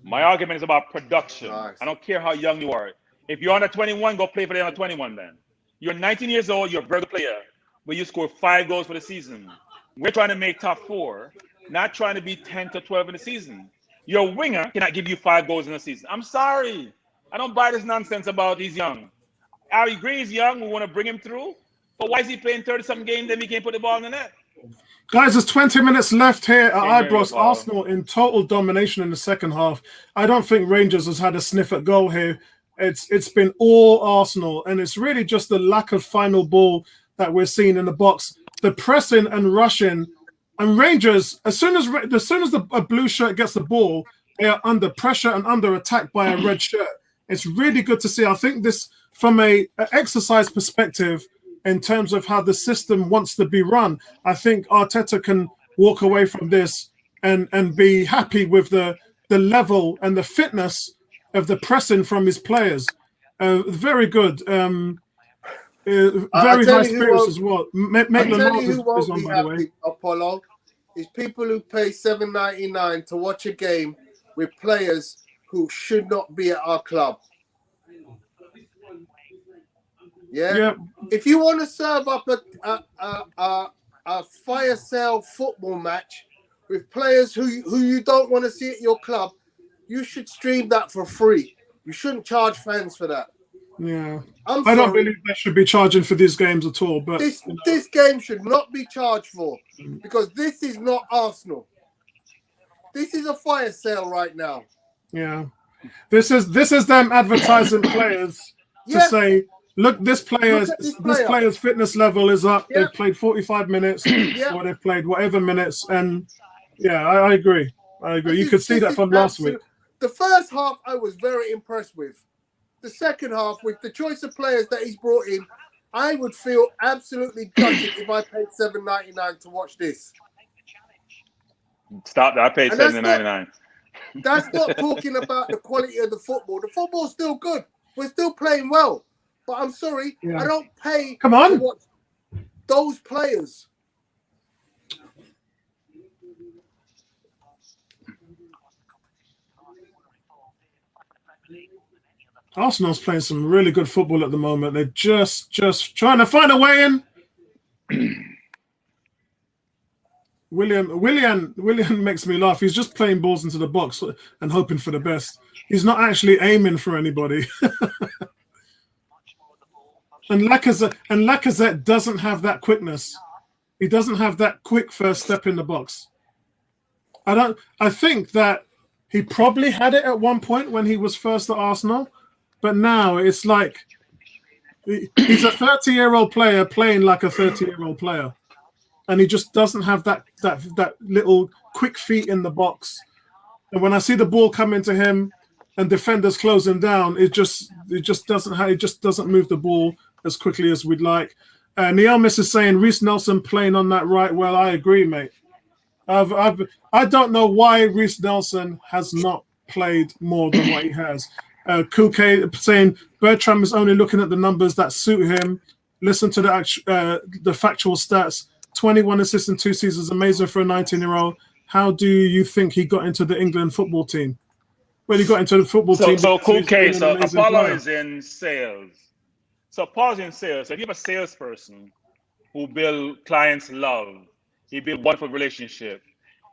My argument is about production. Nice. I don't care how young you are. If you're under 21, go play for the under 21 then. You're 19 years old, you're a very good player, but you score 5 goals for the season. We're trying to make top 4, not trying to be 10 to 12 in the season. Your winger cannot give you 5 goals in a season. I'm sorry. I don't buy this nonsense about he's young. I agree he's young. We want to bring him through. But why is he playing 30-something games then he can't put the ball in the net? Guys, there's 20 minutes left here at Ibrox. Arsenal in total domination in the second half. I don't think Rangers has had a sniff at goal here. It's been all Arsenal, and it's really just the lack of final ball that we're seeing in the box. The pressing and rushing, and Rangers, as soon as a blue shirt gets the ball, they are under pressure and under attack by a red shirt. It's really good to see. I think this, from an exercise perspective, in terms of how the system wants to be run, I think Arteta can walk away from this and be happy with the level and the fitness of the pressing from his players. Very good. Very high spirits as well. Maitland-Niles is on, by the way. Apollo, is people who pay $7.99 to watch a game with players who should not be at our club. Yeah. If you want to serve up a fire sale football match with players who you don't want to see at your club, you should stream that for free. You shouldn't charge fans for that. Yeah, I don't believe they should be charging for these games at all. But this game should not be charged for because this is not Arsenal. This is a fire sale right now. Yeah, this is them advertising players to say, look, this player's fitness level is up. They've played 45 minutes, or they've played whatever minutes, and I agree. You could see that from last week. The first half, I was very impressed with. The second half, with the choice of players that he's brought in, I would feel absolutely gutted if I paid $7.99 to watch this. Stop that! I paid $7.99. That's not talking about the quality of the football. The football's still good. We're still playing well. But I'm sorry, I don't pay to watch those players. Arsenal's playing some really good football at the moment. They're just trying to find a way in. William makes me laugh. He's just playing balls into the box and hoping for the best. He's not actually aiming for anybody. And Lacazette doesn't have that quickness. He doesn't have that quick first step in the box. I think that he probably had it at one point when he was first at Arsenal, but now it's like he's a 30-year-old player playing like a 30-year-old player, and he just doesn't have that little quick feet in the box. And when I see the ball coming to him and defenders close him down, it just doesn't move the ball as quickly as we'd like. Neomis is saying Reece Nelson playing on that right. Well, I agree, mate. I don't know why Reece Nelson has not played more than what he has. Kuke saying Bertram is only looking at the numbers that suit him. Listen to the factual stats. 21 assists in 2 seasons, amazing for a 19-year-old. How do you think he got into the England football team? Well, he got into the football team. So Kuke, so Apollo is in sales. So Apollo's in sales. So if you have a salesperson who build clients love, he build wonderful relationship.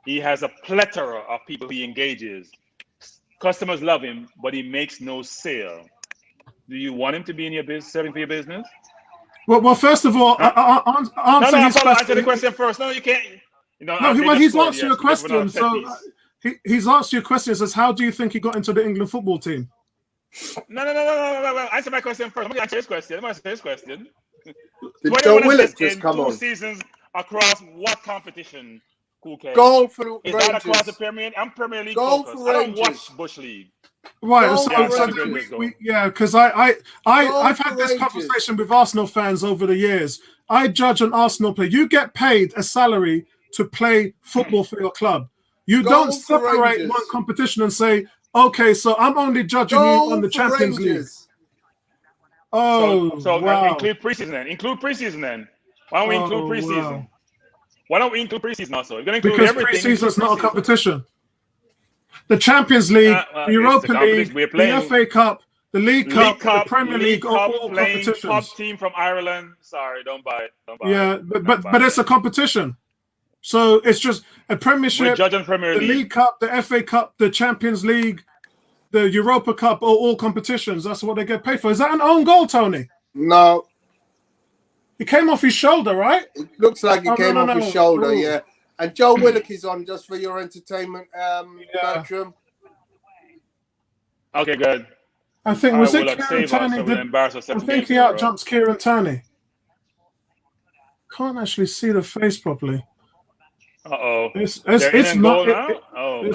He has a plethora of people he engages. Customers love him, but he makes no sale. Do you want him to be in your business, serving for your business? Well, first of all, answer the question first. No, you can't. He's asked you a question. So he's asked you a question. Says, how do you think he got into the England football team? No. Answer my question first. Let me answer his question. Did Joe Willock just come on? 2 seasons across what competition? Kuke? Goal for Is Rangers. that across the Premier? I'm Premier League Goal focused. for I don't Rangers. watch Bush League. Right, because I've had this conversation with Arsenal fans over the years. I judge an Arsenal player. You get paid a salary to play football for your club. You don't separate one competition and say, okay, so I'm only judging you on the Champions League. Oh, so wow. Include preseason then. Why don't we include preseason? Wow. Why don't we include preseason also? You're going to include everything. Because preseason is not a competition. The Champions League, the Europa League, the FA Cup, the League Cup, the Premier League, all competitions. Top team from Ireland. Sorry, don't buy it. But it's a competition. So it's just a Premiership, We're judging Premier League. League Cup, the FA Cup, the Champions League, the Europa Cup, all competitions. That's what they get paid for. Is that an own goal, Tony? No. It came off his shoulder, right? It looks like it came off his shoulder, yeah. And Joe Willock is on just for your entertainment, Bertram. Okay, good. I think was it Kieran Tierney? I think he outjumps Kieran Tierney. Can't actually see the face properly. It's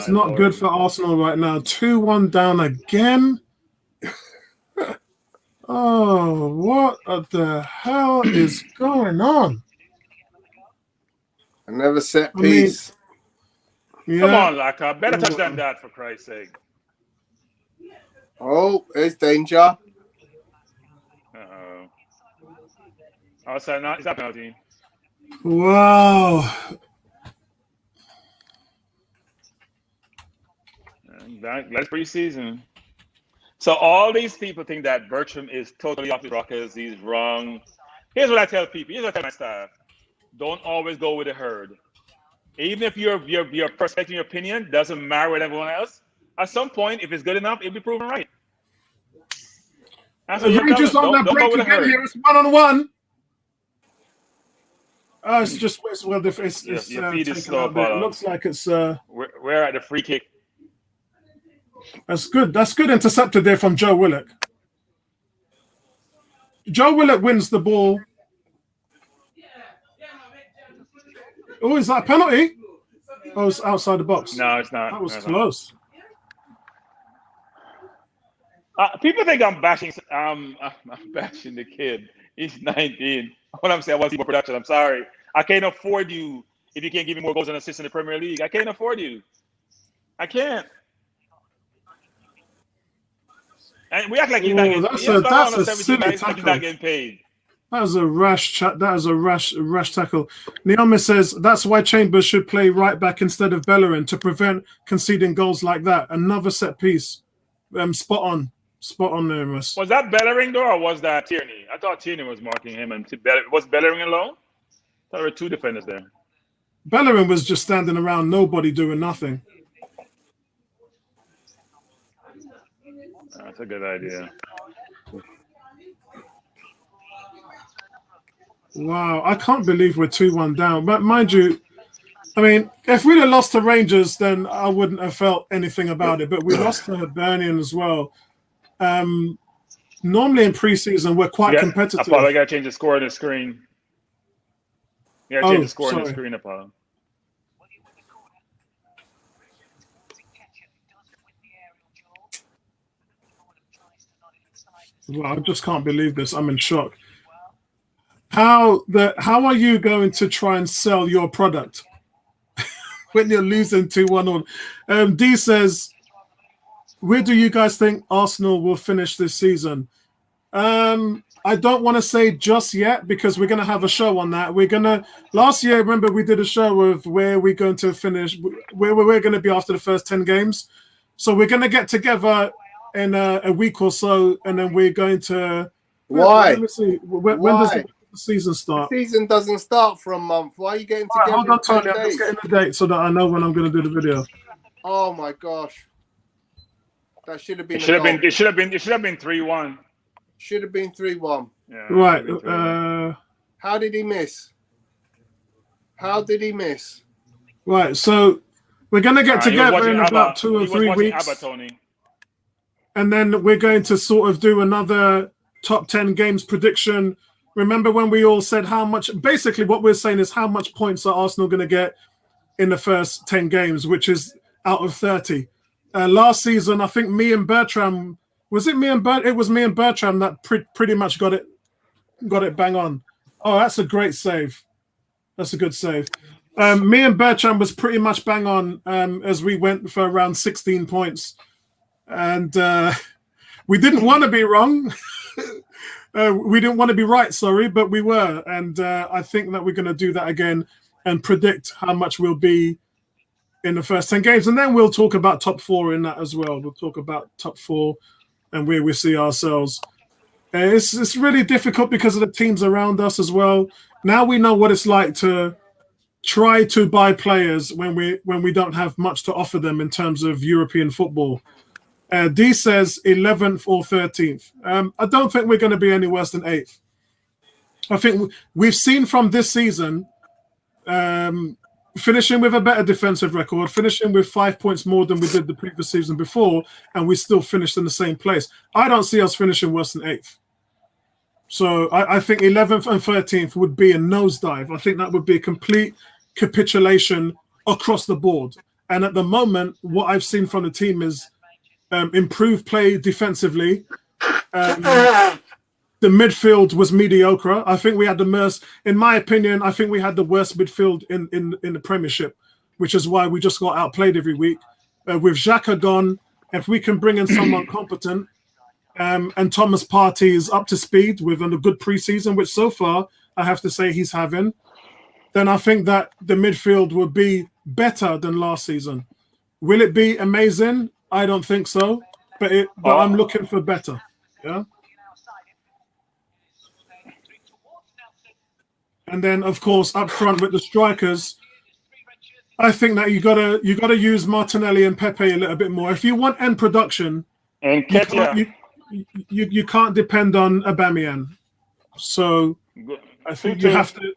not good for Arsenal right now. 2-1 down again. Oh, what the hell is going on? Another set piece. Come on, Laka. Better touch than that, for Christ's sake. Oh, there's danger. Outside now. Is that penalty? Wow. That's preseason. So all these people think that Bertram is totally off the rockers. He's wrong. Here's what I tell people. Here's what I tell my staff. Don't always go with the herd. Even if your perspective, your opinion doesn't marry with everyone else, at some point, if it's good enough, it'll be proven right. Rangers on that break again here. It's 1-on-1. It's just it's slow. It looks like it's. We're at the free kick. That's good. That's good intercepted there from Joe Willock. Joe Willock wins the ball. Oh, is that a penalty? Oh, it's outside the box. No, it's not. That was close. People think I'm bashing. I'm bashing the kid. He's 19. What I'm saying, I want to see more production. I'm sorry. I can't afford you if you can't give me more goals and assists in the Premier League. I can't afford you. I can't. And we act like he's not getting paid. That's a silly tackle. He's not getting paid. That is a rash. That is a rash tackle. Naomi says that's why Chambers should play right back instead of Bellerin to prevent conceding goals like that. Another set piece. Spot on, Naomis. Was that Bellerin though, or was that Tierney? I thought Tierney was marking him, and was Bellerin alone? I thought there were two defenders there. Bellerin was just standing around, nobody doing nothing. That's a good idea. Wow, I can't believe we're 2-1 down. But mind you, I mean, if we'd have lost to Rangers, then I wouldn't have felt anything about it. But we lost to Hibernian as well. Normally in preseason, we're quite competitive. Apollo, I got to change the score on the screen. You got to change the score on the screen, Apollo. Well, I just can't believe this. I'm in shock. How are you going to try and sell your product when you're losing 2-1 on? D says, where do you guys think Arsenal will finish this season? I don't want to say just yet because we're going to have a show on that. Last year, remember, we did a show of where we're going to finish, where we're going to be after the first 10 games. So we're going to get together in a week or so, and then we're going to... Why? Let me see. When does the season start? The season doesn't start for a month. Why are you getting together? Hold on, Tony. I'm just getting the date so that I know when I'm going to do the video. Oh my gosh, that should have been. It should have been 3-1. Should have been 3-1. Yeah, right. How did he miss? Right. So we're going to get together in about 2 or 3 weeks. ABBA, Tony. And then we're going to sort of do another top 10 games prediction. Remember when we all said how much, basically what we're saying is how much points are Arsenal going to get in the first 10 games, which is out of 30. Last season, I think me and Bertram, it was me and Bertram that pretty much got it bang on. Oh, that's a great save. That's a good save. Me and Bertram was pretty much bang on as we went for around 16 points. And we didn't want to be wrong. We didn't want to be right, sorry, but we were. And I think that we're going to do that again and predict how much we'll be in the first 10 games. And then we'll talk about top 4 in that as well. We'll talk about top 4 and where we see ourselves. It's really difficult because of the teams around us as well. Now we know what it's like to try to buy players when we don't have much to offer them in terms of European football. D says 11th or 13th. I don't think we're going to be any worse than 8th. I think we've seen from this season, finishing with a better defensive record, finishing with 5 points more than we did the previous season before, and we still finished in the same place. I don't see us finishing worse than 8th. So I think 11th and 13th would be a nosedive. I think that would be a complete capitulation across the board. And at the moment, what I've seen from the team is improved play defensively. The midfield was mediocre. I think we had in my opinion, I think we had the worst midfield in the Premiership, which is why we just got outplayed every week. With Xhaka gone, if we can bring in someone competent, and Thomas Partey is up to speed with a good preseason, which so far I have to say he's having, then I think that the midfield will be better than last season. Will it be amazing? I don't think so, but I'm looking for better. Yeah. And then, of course, up front with the strikers, I think that you gotta use Martinelli and Pepe a little bit more. If you want end production, and you can't depend on Aubameyang. So I think you have to.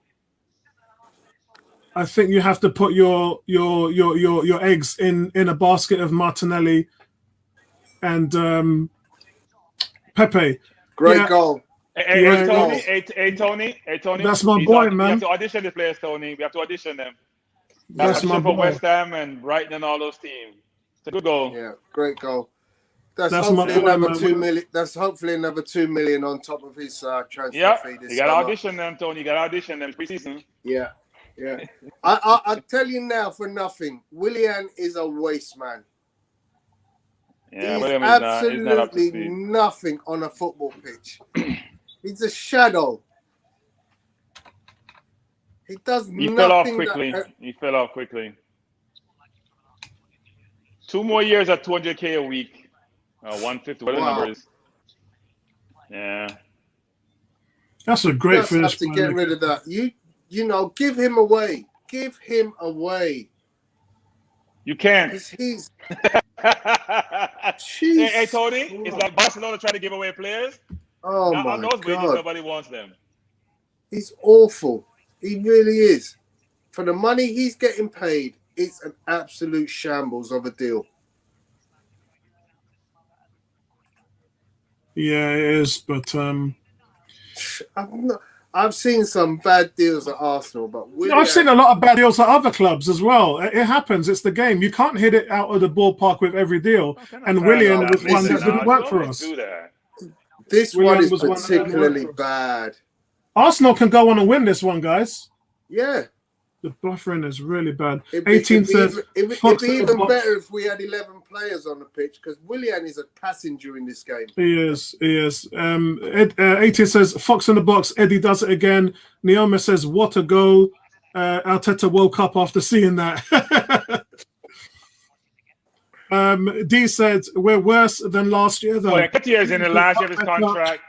I think you have to put your eggs in a basket of Martinelli and Pepe. Great goal. Hey, Tony. That's my boy, man. We have to audition the players, Tony. We have to audition them. That's my boy. For West Ham and Brighton and all those teams. It's a good goal. Yeah, great goal. That's hopefully another 2 million. That's hopefully another 2 million on top of his transfer fee. You got to audition them, Tony. You got to audition them preseason. Yeah. I tell you now for nothing, Willian is a waste man. Yeah, he's William absolutely is nothing on a football pitch. He's a shadow. He does nothing. He fell off quickly. 2 more years at 200K a week. 150, what the number is. Yeah. That's a great finish. Have to get rid of that. You know, give him away. Give him away. You can't. He's hey, Tony, it's like Barcelona trying to give away players. Oh now, my on those God. wages, nobody wants them. He's awful. He really is. For the money he's getting paid, it's an absolute shambles of a deal. Yeah, it is. But I've seen some bad deals at Arsenal, but I've seen a lot of bad deals at other clubs as well. It happens. It's the game. You can't hit it out of the ballpark with every deal. And Willian was one that didn't work for us. This one is particularly bad. Arsenal can go on and win this one, guys. Yeah. The buffering is really bad. It'd 18 says it'd be even better if we had 11 players on the pitch, because Willian is a passenger in this game. He is. 18 says Fox in the box. Eddie does it again. Neoma says what a goal. Arteta woke up after seeing that. D said we're worse than last year though. Ketia is in the last year of his contract.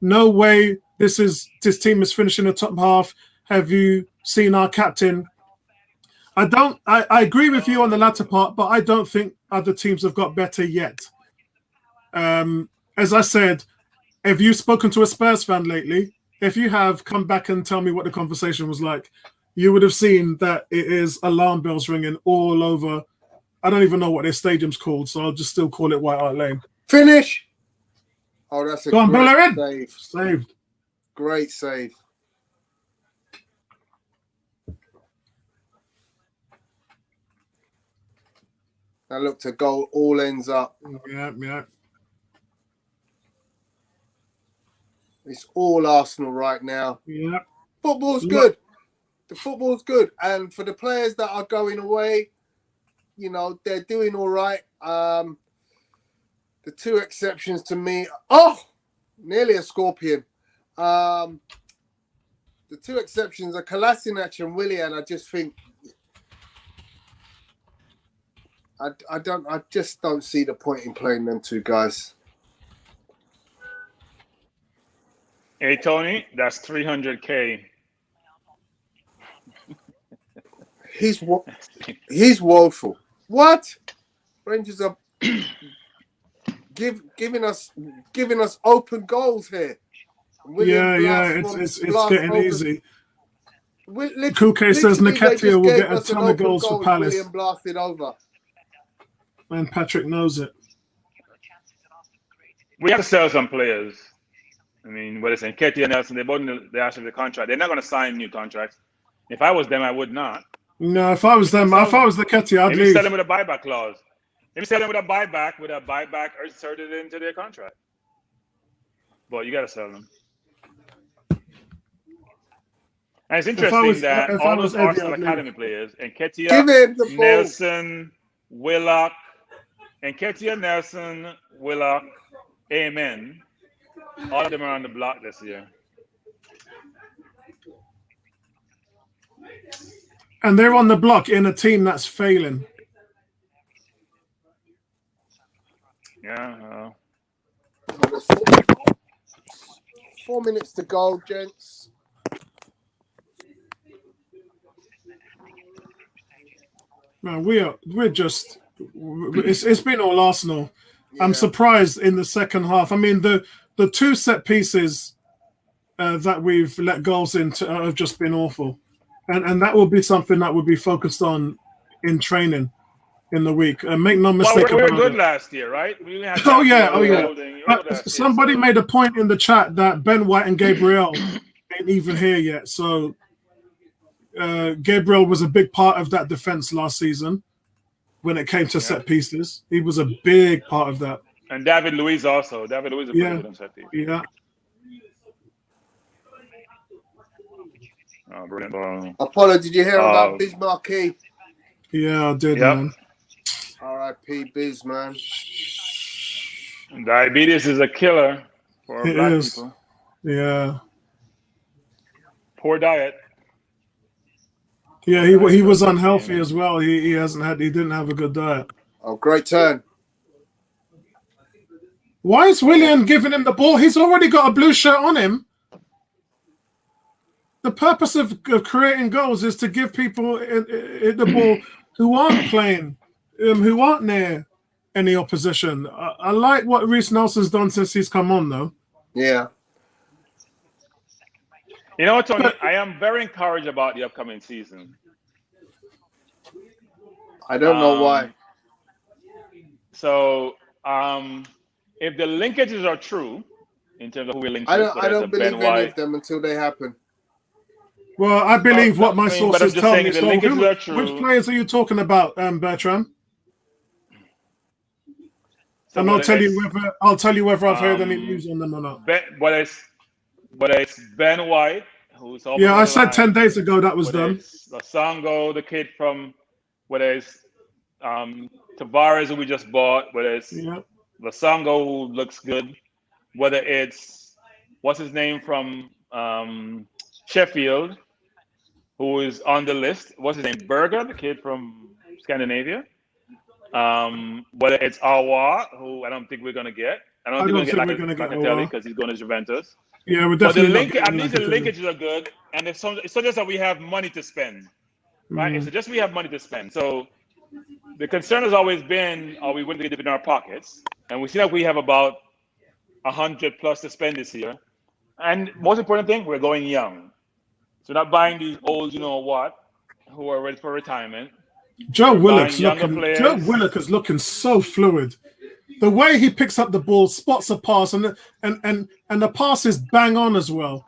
No way. This team is finishing the top half. Have you seen our captain? I agree with you on the latter part, but I don't think other teams have got better yet. As I said, have you spoken to a Spurs fan lately? If you have, come back and tell me what the conversation was like. You would have seen that it is alarm bells ringing all over. I don't even know what their stadium's called, so I'll just still call it White Hart Lane. Finish! Oh, that's a great save. Saved. Great save. Now look, to goal all ends up. Yeah. It's all Arsenal right now. Yeah. Football's good. The football's good. And for the players that are going away, you know, they're doing all right. The two exceptions to me, nearly a scorpion. The two exceptions are Kolasinac and Willian. I just think I just don't see the point in playing them two guys. Hey Tony, that's 300K. He's woeful. What? Rangers are giving us open goals here. It's getting easy. Kuke says Nketiah will get a ton of goals for Palace. William blasted over. And Patrick knows it. We have to sell some players. I mean, what is it? Nketiah and Nelson, they're both in the ask of the contract. They're not going to sign new contracts. If I was them, I would not. No, if I was the Nketiah, I'd leave. Sell them with a buyback clause. Maybe sell them with a buyback inserted into their contract. But you got to sell them. And it's interesting that all those Arsenal Academy players, Nketiah, Nelson, Willock, Amen. All of them are on the block this year. And they're on the block in a team that's failing. Yeah. 4 minutes to go, gents. Man, we're just it's been all Arsenal. Yeah. I'm surprised in the second half. I mean, the two set pieces that we've let goals into have just been awful. And that will be something that will be focused on in training in the week. Make no mistake we were about good it. last year, right? We had somebody made a point in the chat that Ben White and Gabriel ain't even here yet. So Gabriel was a big part of that defense last season when it came to set pieces. He was a big part of that. And David Luiz also. David Luiz is pretty good on set pieces. Yeah. Oh, brilliant. Apollo, did you hear about Bismarcky? Yeah, I did, man. R.I.P. Biz, man. Diabetes is a killer for black people. Yeah. Poor diet. Yeah, he was unhealthy as well. He didn't have a good diet. Oh, great turn. Why is Willian giving him the ball? He's already got a blue shirt on him. The purpose of creating goals is to give people the ball who aren't playing, who aren't near any opposition. I like what Reece Nelson's done since he's come on, though. Yeah. You know what, Tony? I am very encouraged about the upcoming season. I don't know why. So, if the linkages are true, in terms of who we link to, I don't believe any of them until they happen. Well, I believe what my sources tell me. The So, linkages are true. which players are you talking about, Bertrand? So and I'll tell you whether I've heard any news on them or not. Whether it's Ben White, who's I said 10 days ago that was done. Lasongo, the kid from whether it's Tavares, who we just bought, whether it's Lasongo, who looks good, whether it's what's his name from Sheffield, who is on the list. What's his name? Berger, the kid from Scandinavia. Whether it's Awa, who I don't think we're gonna get. I don't think we're gonna get Locatelli because he's going to Juventus. Yeah, we're definitely. But the linkages are good, and it's just that we have money to spend, right? It's just we have money to spend. So the concern has always been, are we willing to dip in our pockets? And we see that we have about 100 plus to spend this year. And most important thing, we're going young. So not buying these old, you know what, who are ready for retirement. Joe Willock's looking so fluid. The way he picks up the ball, spots a pass, and the pass is bang on as well.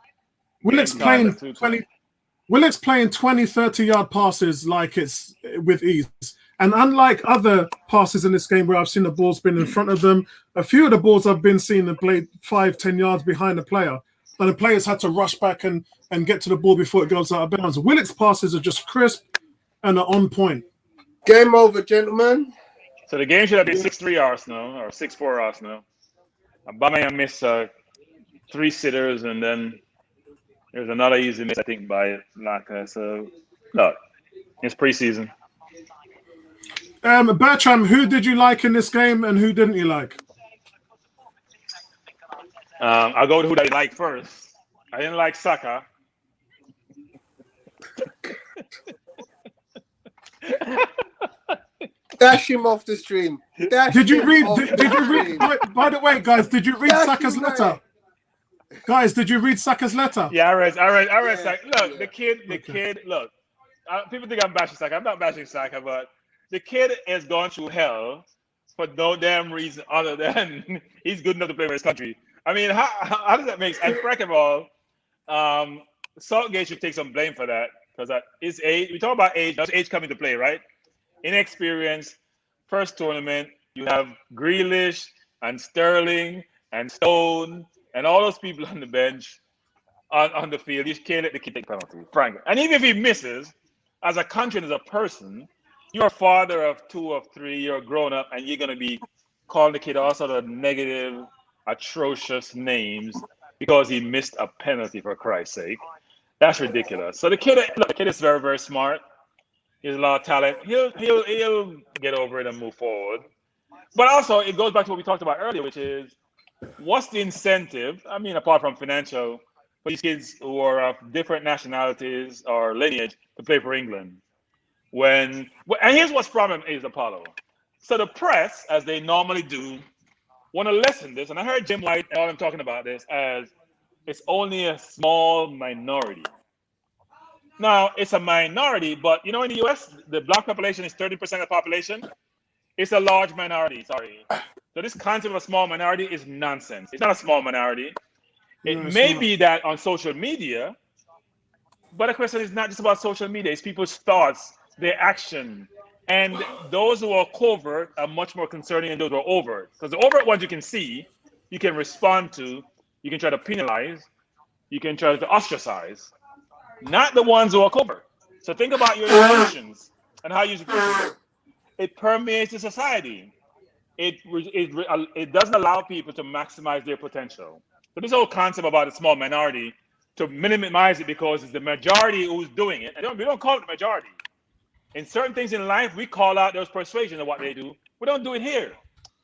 Willock's playing 20, 30 yard passes like it's with ease. And unlike other passes in this game where I've seen the ball spin in front of them, a few of the balls I've been seeing and played 5, 10 yards behind the player. And the players had to rush back and get to the ball before it goes out of bounds. Willock's passes are just crisp and are on point. Game over, gentlemen. So the game should have been 6-3 Arsenal or 6-4 Arsenal. Aubameyang missed 3 sitters, and then there's another easy miss, I think, by Laka. So, look, it's preseason. Bertram, who did you like in this game and who didn't you like? I'll go to who I like first. I didn't like Saka. Dash him off the stream. Did you read? By the way, guys, did you read Saka's letter? Guys, did you read Saka's letter? Yeah, I read Saka. Look, the kid. Look, people think I'm bashing Saka. I'm not bashing Saka, but the kid has gone through hell for no damn reason other than he's good enough to play for his country. I mean, how does that make sense? And second of all, Southgate should take some blame for that because his age. We talk about age. That's age coming to play, right? Inexperience, first tournament, you have Grealish and Sterling and Stone and all those people on the bench on the field. You can't let the kid take penalty, frankly. And even if he misses, as a country and as a person, you're a father of 2 of 3, you're grown up, and you're going to be calling the kid all sort of negative, atrocious names because he missed a penalty, for Christ's sake. That's ridiculous. So the kid is very, very smart. He has a lot of talent. He'll get over it and move forward. But also, it goes back to what we talked about earlier, which is, what's the incentive? I mean, apart from financial, for these kids who are of different nationalities or lineage to play for England. And here's what's problem is, Apollo. So the press, as they normally do, want to lessen this. And I heard Jim White and all them talking about this as it's only a small minority. Now, it's a minority, but, in the U.S., the black population is 30% of the population. It's a large minority, sorry. So this concept of a small minority is nonsense. It's not a small minority. It may be that on social media, but the question is not just about social media. It's people's thoughts, their action. And those who are covert are much more concerning than those who are overt. Because the overt ones you can see, you can respond to, you can try to penalize, you can try to ostracize. Not the ones who are covert. So think about your emotions and how you use it. It permeates the society. It doesn't allow people to maximize their potential. So this whole concept about a small minority, to minimize it because it's the majority who's doing it. And we don't call it the majority. In certain things in life, we call out those persuasions of what they do. We don't do it here.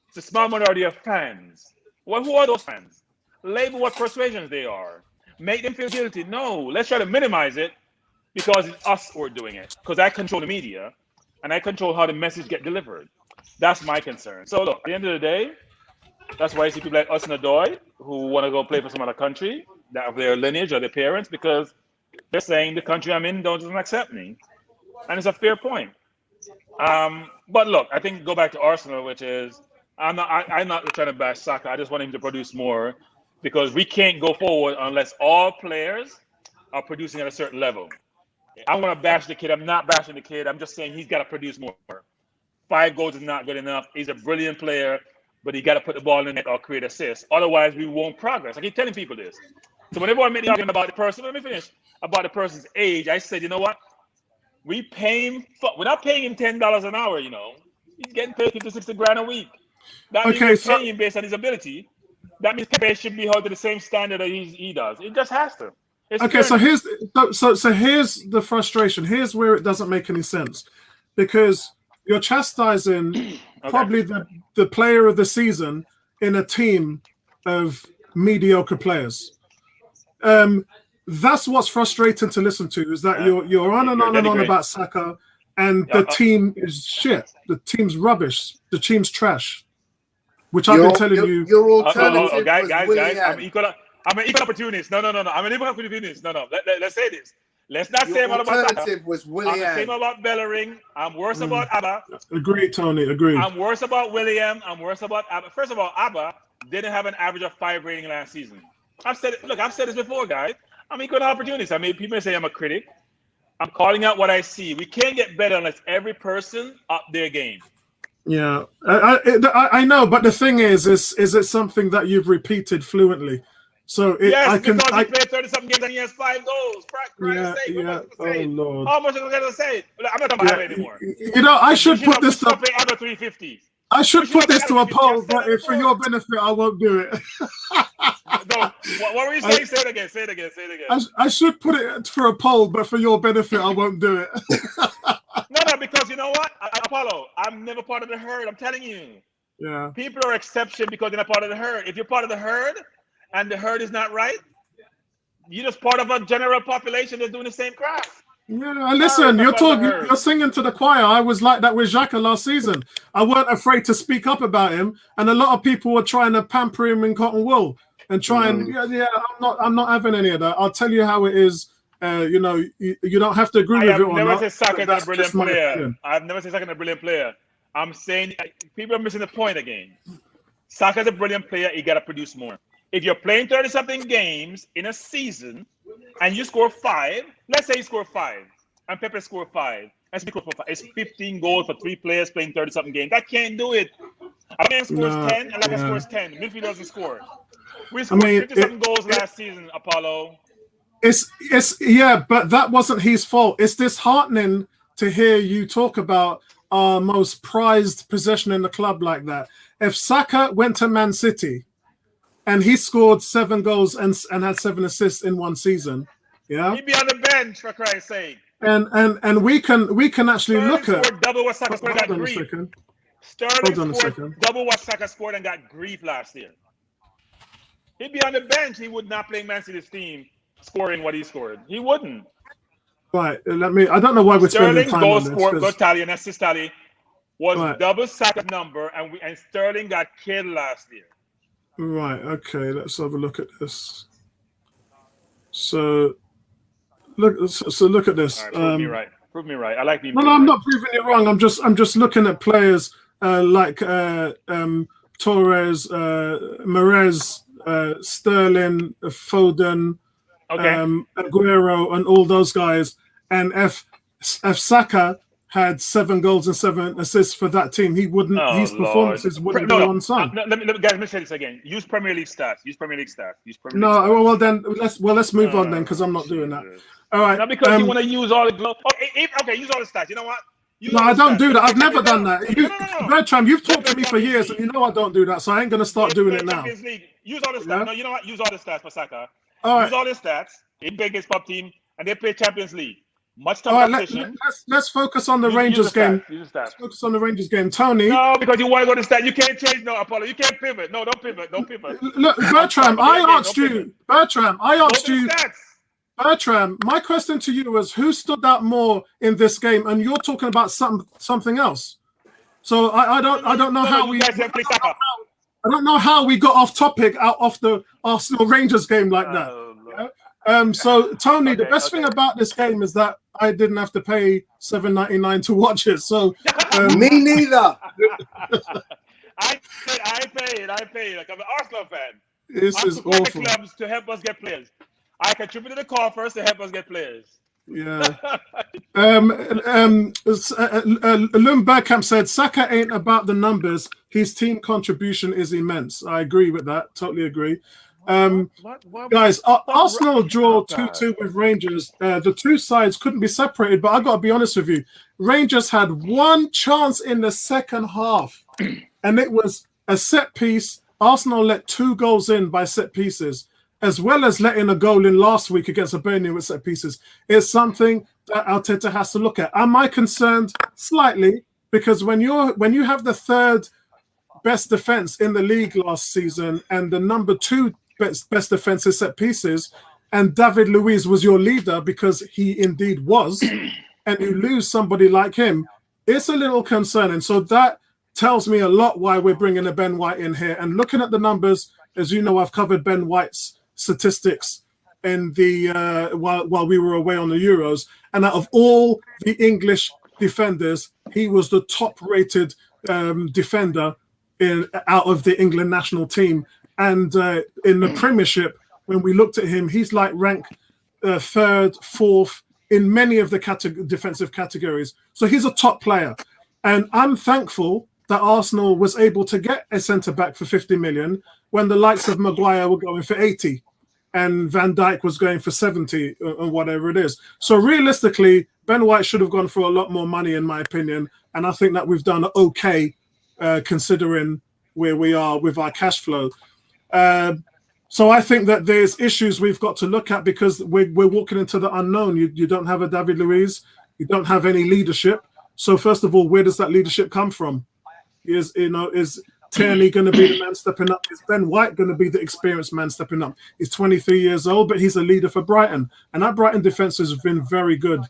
It's a small minority of fans. Well, who are those fans? Label what persuasions they are. Make them feel guilty. No, let's try to minimize it because it's us who are doing it. Because I control the media and I control how the message get delivered. That's my concern. So look, at the end of the day, that's why I see people like us and Adoy who want to go play for some other country. that of their lineage or their parents, because they're saying the country I'm in doesn't accept me, and it's a fair point. But look, I think go back to Arsenal, which is I'm not trying to bash Saka. I just want him to produce more, because we can't go forward unless all players are producing at a certain level. I want to bash the kid. I'm not bashing the kid. I'm just saying he's got to produce more. 5 goals is not good enough. He's a brilliant player, but he got to put the ball in the net or create assists. Otherwise, we won't progress. I keep telling people this. So whenever I make the argument about the person, let me finish, about the person's age, I said, you know what? We're not paying him $10 an hour, you know. He's getting paid 50, 60 grand a week. That means we're paying him based on his ability. That means pay should be held to the same standard that he does. It just has to. So here's the frustration. Here's where it doesn't make any sense, because you're chastising probably the player of the season in a team of mediocre players. That's what's frustrating to listen to, is that you're on and on and on about Saka, and the team is shit. The team's rubbish. The team's trash. Which I've been telling you. Your alternative guys, was I'm an equal opportunist. No. I'm an equal opportunist. No. Let's say this. Let's not say about alternative was I'm Willian. the same about Bellerin. I'm worse about Abba. Agreed, Tony. Agreed. I'm worse about William. I'm worse about Abba. First of all, Abba didn't have an average of 5 rating last season. I've said this before, guys. I'm equal opportunist. I mean, people say I'm a critic. I'm calling out what I see. We can't get better unless every person up their game. Yeah, I know, but the thing is it something that you've repeated fluently? So because he played 30-something games and he has 5 goals. Oh Lord! How much am I going to say? I'm not talking about it anymore. You know, I should put this to. Under 350. I should put this to a poll, but for your benefit, I won't do it. No, what were you saying? Say it again. I should put it for a poll, but for your benefit, I won't do it. No, because you know what, Apollo, I'm never part of the herd. I'm telling you. Yeah. People are exception because they're not part of the herd. If you're part of the herd and the herd is not right, you're just part of a general population that's doing the same crap. Yeah, listen, you're singing to the choir. I was like that with Xhaka last season. I weren't afraid to speak up about him, and a lot of people were trying to pamper him in cotton wool and try and I'm not having any of that. I'll tell you how it is. You know, you don't have to agree with it or not. I've never said Saka is a brilliant player. I've never said Saka is a brilliant player. I'm saying people are missing the point again. Saka is a brilliant player. He got to produce more. If you're playing 30-something games in a season and you score 5, let's say you score 5 and Pepe score 5, and score 5. It's 15 goals for 3 players playing 30-something games. That can't do it. A man scores 10 and Laka scores 10. Midfield doesn't score. We scored 50-something goals last season, Apollo. But that wasn't his fault. It's disheartening to hear you talk about our most prized possession in the club like that. If Saka went to Man City and he scored 7 goals and had 7 assists in one season, he'd be on the bench, for Christ's sake. And we can actually Sterling look at scored double what Saka scored and got grief. Sterling scored double what Saka scored and got grief last year. He'd be on the bench. He would not play Man City's team scoring what he scored. He wouldn't. Right. I don't know why we're spending time on this. Sterling goal tally and assist tally was double Saka's number, and Sterling got killed last year. Right. Okay. Let's have a look at this. So look at this. Right, prove me right. I like being. No, I'm not proving you wrong. I'm just looking at players like Torres, Mahrez, Sterling, Foden, Aguero, and all those guys. And if Saka had 7 goals and 7 assists for that team, he wouldn't. His performances wouldn't go on song. Let me say this again. Use Premier League stats. Well then let's move on then, because I'm not doing that. All right. Not because you want to use all the use all the stats. You know what? I don't do that. I've never done that. Bertram, you've talked to me for years, and you know I don't do that, so I ain't going to start doing it now. Use all the stats. No, you know what? Use all the stats for Saka. All right. Use all the stats. They play against top team, and they play Champions League. Much tougher competition. Let's focus on the Rangers game. Let's focus on the Rangers game. Tony. No, because you want to go to stats. You can't change. No, Apollo. You can't pivot. No, don't pivot. Look, Bertram, I asked you. Bertram, my question to you was, who stood out more in this game? And you're talking about something else. So I don't know how we. I don't know how we got off topic out of the Arsenal Rangers game like that. So Tony, the best Okay. thing about this game is that I didn't have to pay $7.99 to watch it. So Me neither. I paid. Like, I'm an Arsenal fan. this I'm is supporting the awful. clubs to help us get players. I contribute to the coffers to help us get players. Yeah. Lum Bergkamp said Saka ain't about the numbers. His team contribution is immense. I agree with that. Totally agree. What Guys, Arsenal rubbish draw about that? 2-2 with Rangers. The two sides couldn't be separated, but I got to be honest with you. Rangers had one chance in the second half, and it was a set piece. Arsenal let 2 goals in by set pieces, as well as letting a goal in last week against Hibernian with set pieces. It's something that Arteta has to look at. Am I concerned? Slightly, because when you have the third best defense in the league last season and the number 2 best defense is set pieces, and David Luiz was your leader because he indeed was, and you lose somebody like him, it's a little concerning. So that tells me a lot why we're bringing a Ben White in here. And looking at the numbers, as you know, I've covered Ben White's statistics in the while we were away on the Euros, and out of all the English defenders, he was the top-rated defender out of the England national team. And in the Premiership, when we looked at him, he's like ranked 3rd, 4th in many of the defensive categories. So he's a top player. And I'm thankful that Arsenal was able to get a centre-back for 50 million when the likes of Maguire were going for 80 and Van Dijk was going for 70 or whatever it is. So realistically, Ben White should have gone for a lot more money, in my opinion. And I think that we've done okay considering where we are with our cash flow. So I think that there's issues we've got to look at because we're walking into the unknown. You don't have a David Luiz. You don't have any leadership. So first of all, where does that leadership come from? Is Tierney going to be the man stepping up? Is Ben White going to be the experienced man stepping up? He's 23 years old, but he's a leader for Brighton. And that Brighton defense has been very good.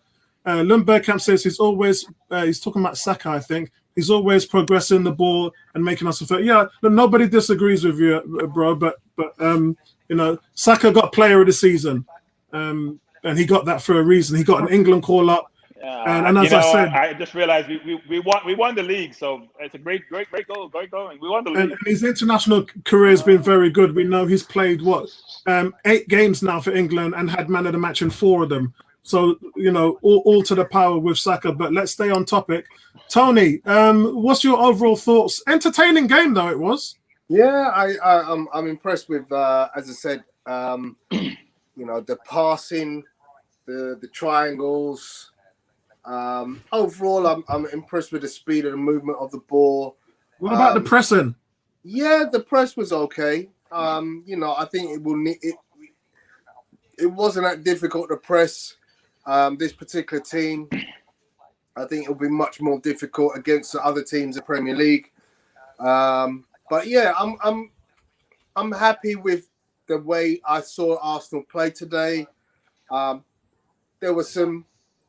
Lund Bergkamp says he's talking about Saka, I think. He's always progressing the ball and making us feel. Yeah, nobody disagrees with you, bro. But Saka got player of the season, and he got that for a reason. He got an England call up, and as I said, I just realized we won the league, so it's a great goal, great going. We won the league. And his international career has been very good. We know he's played 8 games now for England and had man of the match in 4 of them. So, all to the power with Saka. But let's stay on topic. Tony, what's your overall thoughts? Entertaining game, though, it was. Yeah, I'm impressed with, as I said, the passing, the triangles. Overall, I'm impressed with the speed and the movement of the ball. What about the pressing? Yeah, the press was okay. I think it wasn't that difficult to press this particular team. I think it'll be much more difficult against the other teams in the Premier League. But yeah, I'm happy with the way I saw Arsenal play today. There were some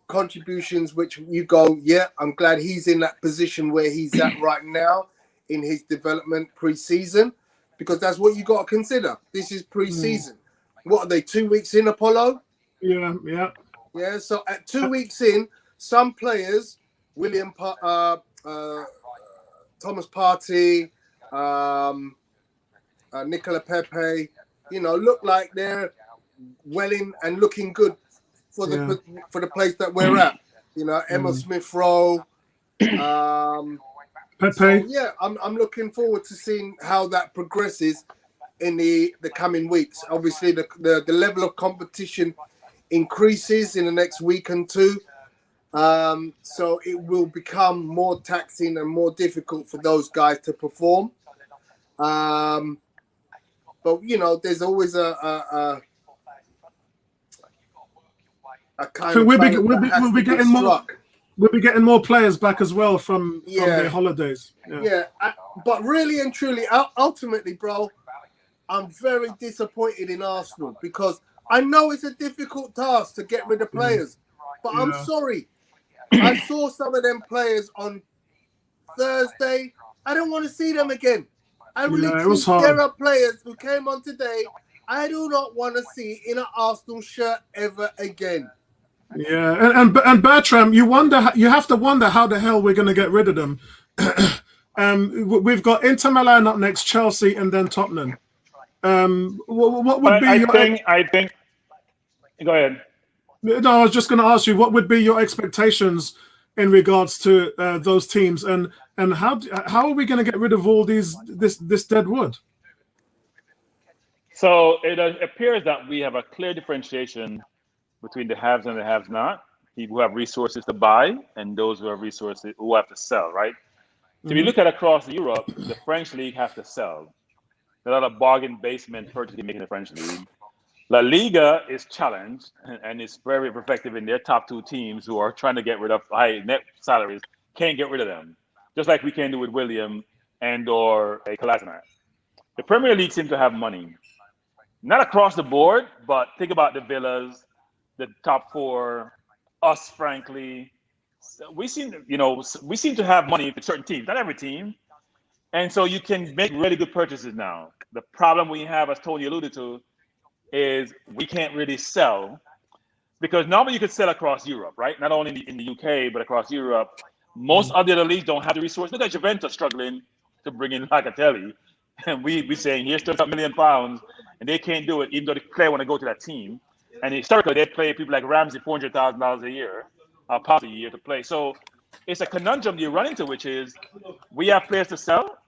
contributions which you go, yeah, I'm glad he's in that position where he's at right now in his development pre-season, because that's what you got to consider. This is pre-season. What are they, 2 weeks in, Apollo? Yeah. Yeah, so at 2 weeks in, some players, Thomas Partey, Nicola Pepe, look like they're welling and looking good for the place that we're at. Emma Smith Rowe. Pepe. So, yeah, I'm looking forward to seeing how that progresses in the coming weeks. Obviously, the level of competition increases in the next week and 2. So it will become more taxing and more difficult for those guys to perform. But there's always a kind of we'll be getting more. We'll be getting more players back as well from their holidays. Yeah. But really and truly, ultimately, bro, I'm very disappointed in Arsenal because I know it's a difficult task to get rid of players, but I'm sorry. I saw some of them players on Thursday. I don't want to see them again. There are players who came on today. I do not want to see in an Arsenal shirt ever again. Yeah, and Bertram, you have to wonder how the hell we're going to get rid of them. We've got Inter Milan up next, Chelsea, and then Tottenham. What would be I think. Go ahead. No, I was just going to ask you, what would be your expectations in regards to those teams, and how are we going to get rid of all this dead wood? So it appears that we have a clear differentiation between the haves and the haves not. People who have resources to buy and those who have resources who have to sell, right? So if you look at across Europe, the French league has to sell. There's a lot of bargain basement purchasing making the French league. La Liga is challenged and is very effective in their top two teams who are trying to get rid of high net salaries. Can't get rid of them, just like we can do with William and or a Kolasinac. The Premier League seems to have money, not across the board, but think about the Villas, the top four, us, frankly. We seem to have money for certain teams, not every team. And so you can make really good purchases now. The problem we have, as Tony alluded to, is we can't really sell because normally you could sell across Europe, right? Not only in the UK, but across Europe. Most other leagues don't have the resources. Look at Juventus struggling to bring in Locatelli. And we saying, here's £1 million, and they can't do it, even though the player want to go to that team. And historically, they play people like Ramsey $400,000 a year, pounds a year to play. So it's a conundrum you run into, which is we have players to sell.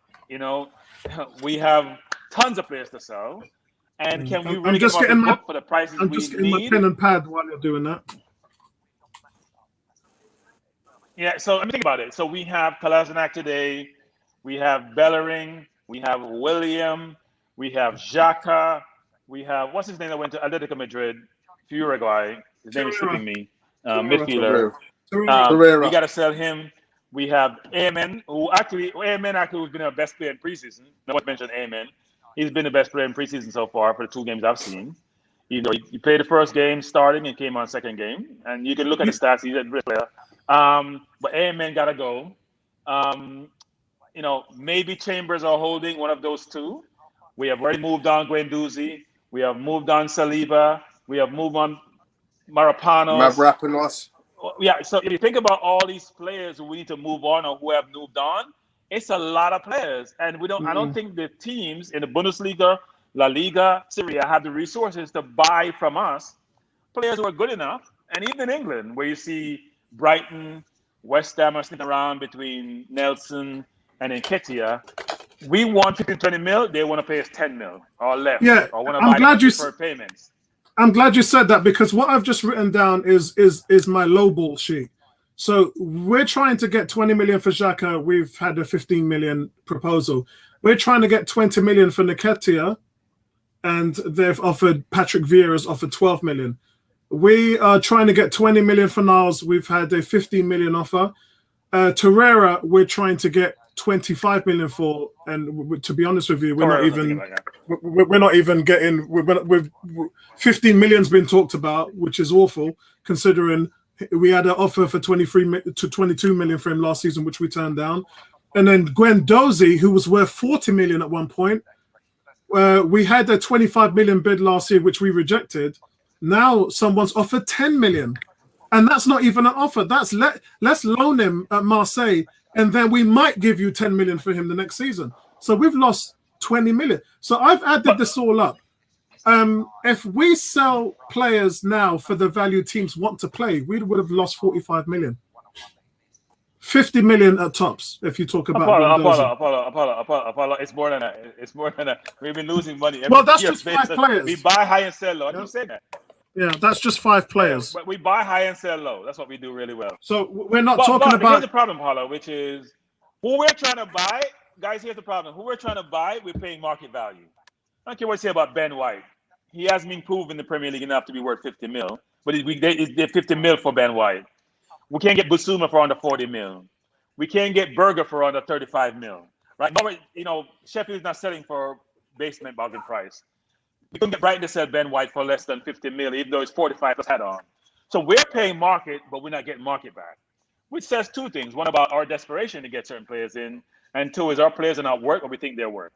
We have tons of players to sell. And can we really get the book for the prices we need? I'm just getting my pen and pad while you're doing that. Yeah, so let me think about it. So we have Kolasinac today. We have Bellerin. We have William. We have Xhaka. We have, what's his name that went to Atletico Madrid a few years ago? His name is slipping me. Midfielder. We got to sell him. We have Amen, who actually has been our best player in preseason. No one mentioned Amen. He's been the best player in preseason so far for the 2 games I've seen. He played the first game starting and came on second game. And you can look at the stats. He's a great player. But Amen got to go. Maybe Chambers are holding one of those two. We have already moved on Guendouzi. We have moved on Saliba. We have moved on Mavropanos. Yeah, so if you think about all these players who we need to move on or who have moved on, it's a lot of players. And I don't think the teams in the Bundesliga, La Liga, Syria have the resources to buy from us players who are good enough. And even in England, where you see Brighton, West Ham are sitting around between Nelson and Nketiah, we want 15, 20 mil. They want to pay us 10 mil or less. Yeah, or want to buy deferred payments. I'm glad you said that because what I've just written down is my lowball sheet. So we're trying to get 20 million for Xhaka. We've had a 15 million proposal. We're trying to get 20 million for Nketiah, and they've offered Patrick Vieira's offered 12 million. We are trying to get 20 million for Niles. We've had a 15 million offer. Torreira, we're trying to get 25 million for, and to be honest with you, we're not even getting. We've 15 million's been talked about, which is awful considering we had an offer for 23 to 22 million for him last season, which we turned down. And then Guendouzi, who was worth 40 million at one point, we had a 25 million bid last year, which we rejected. Now someone's offered 10 million, and that's not even an offer. That's let's loan him at Marseille, and then we might give you 10 million for him the next season. So we've lost 20 million. So I've added this all up. If we sell players now for the value teams want to play, we would have lost 45 million. 50 million at tops, if you talk about Apollo. It's more than that. It's more than that. We've been losing money. Well, that's just 5 players. We buy high and sell low. I just said that. Yeah, that's just 5 players. But we buy high and sell low. That's what we do really well. So we're not talking about. Here's the problem, Paulo, which is who we're trying to buy. Guys, here's the problem. Who we're trying to buy, we're paying market value. I don't care what you say about Ben White. He hasn't been proven in the Premier League enough to be worth 50 mil. But they're 50 mil for Ben White. We can't get Basuma for under 40 mil. We can't get Berger for under 35 mil. Right? Sheffield's not selling for basement bargain price. We couldn't get Brighton to sell Ben White for less than 50 mil, even though it's 45 plus head-on. So we're paying market, but we're not getting market back. Which says 2 things. One, about our desperation to get certain players in. And 2, is our players are not worth what we think they're worth.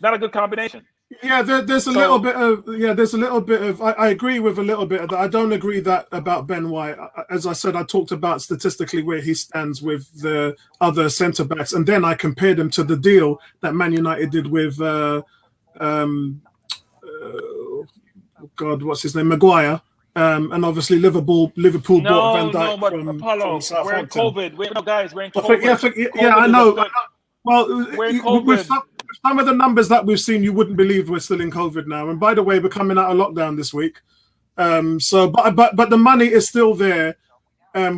Not a good combination. Yeah, there's a little bit of I agree with a little bit of that. I don't agree that about Ben White. As I said, I talked about statistically where he stands with the other centre backs, and then I compared him to the deal that Man United did with God, what's his name, Maguire. And obviously Liverpool bought Van Dijk but from Apollo, Southampton. we're in COVID. Guys, we're in COVID. Yeah, I know. Well, we're in COVID. With some of the numbers that we've seen, you wouldn't believe we're still in COVID now. And by the way, we're coming out of lockdown this week. But the money is still there,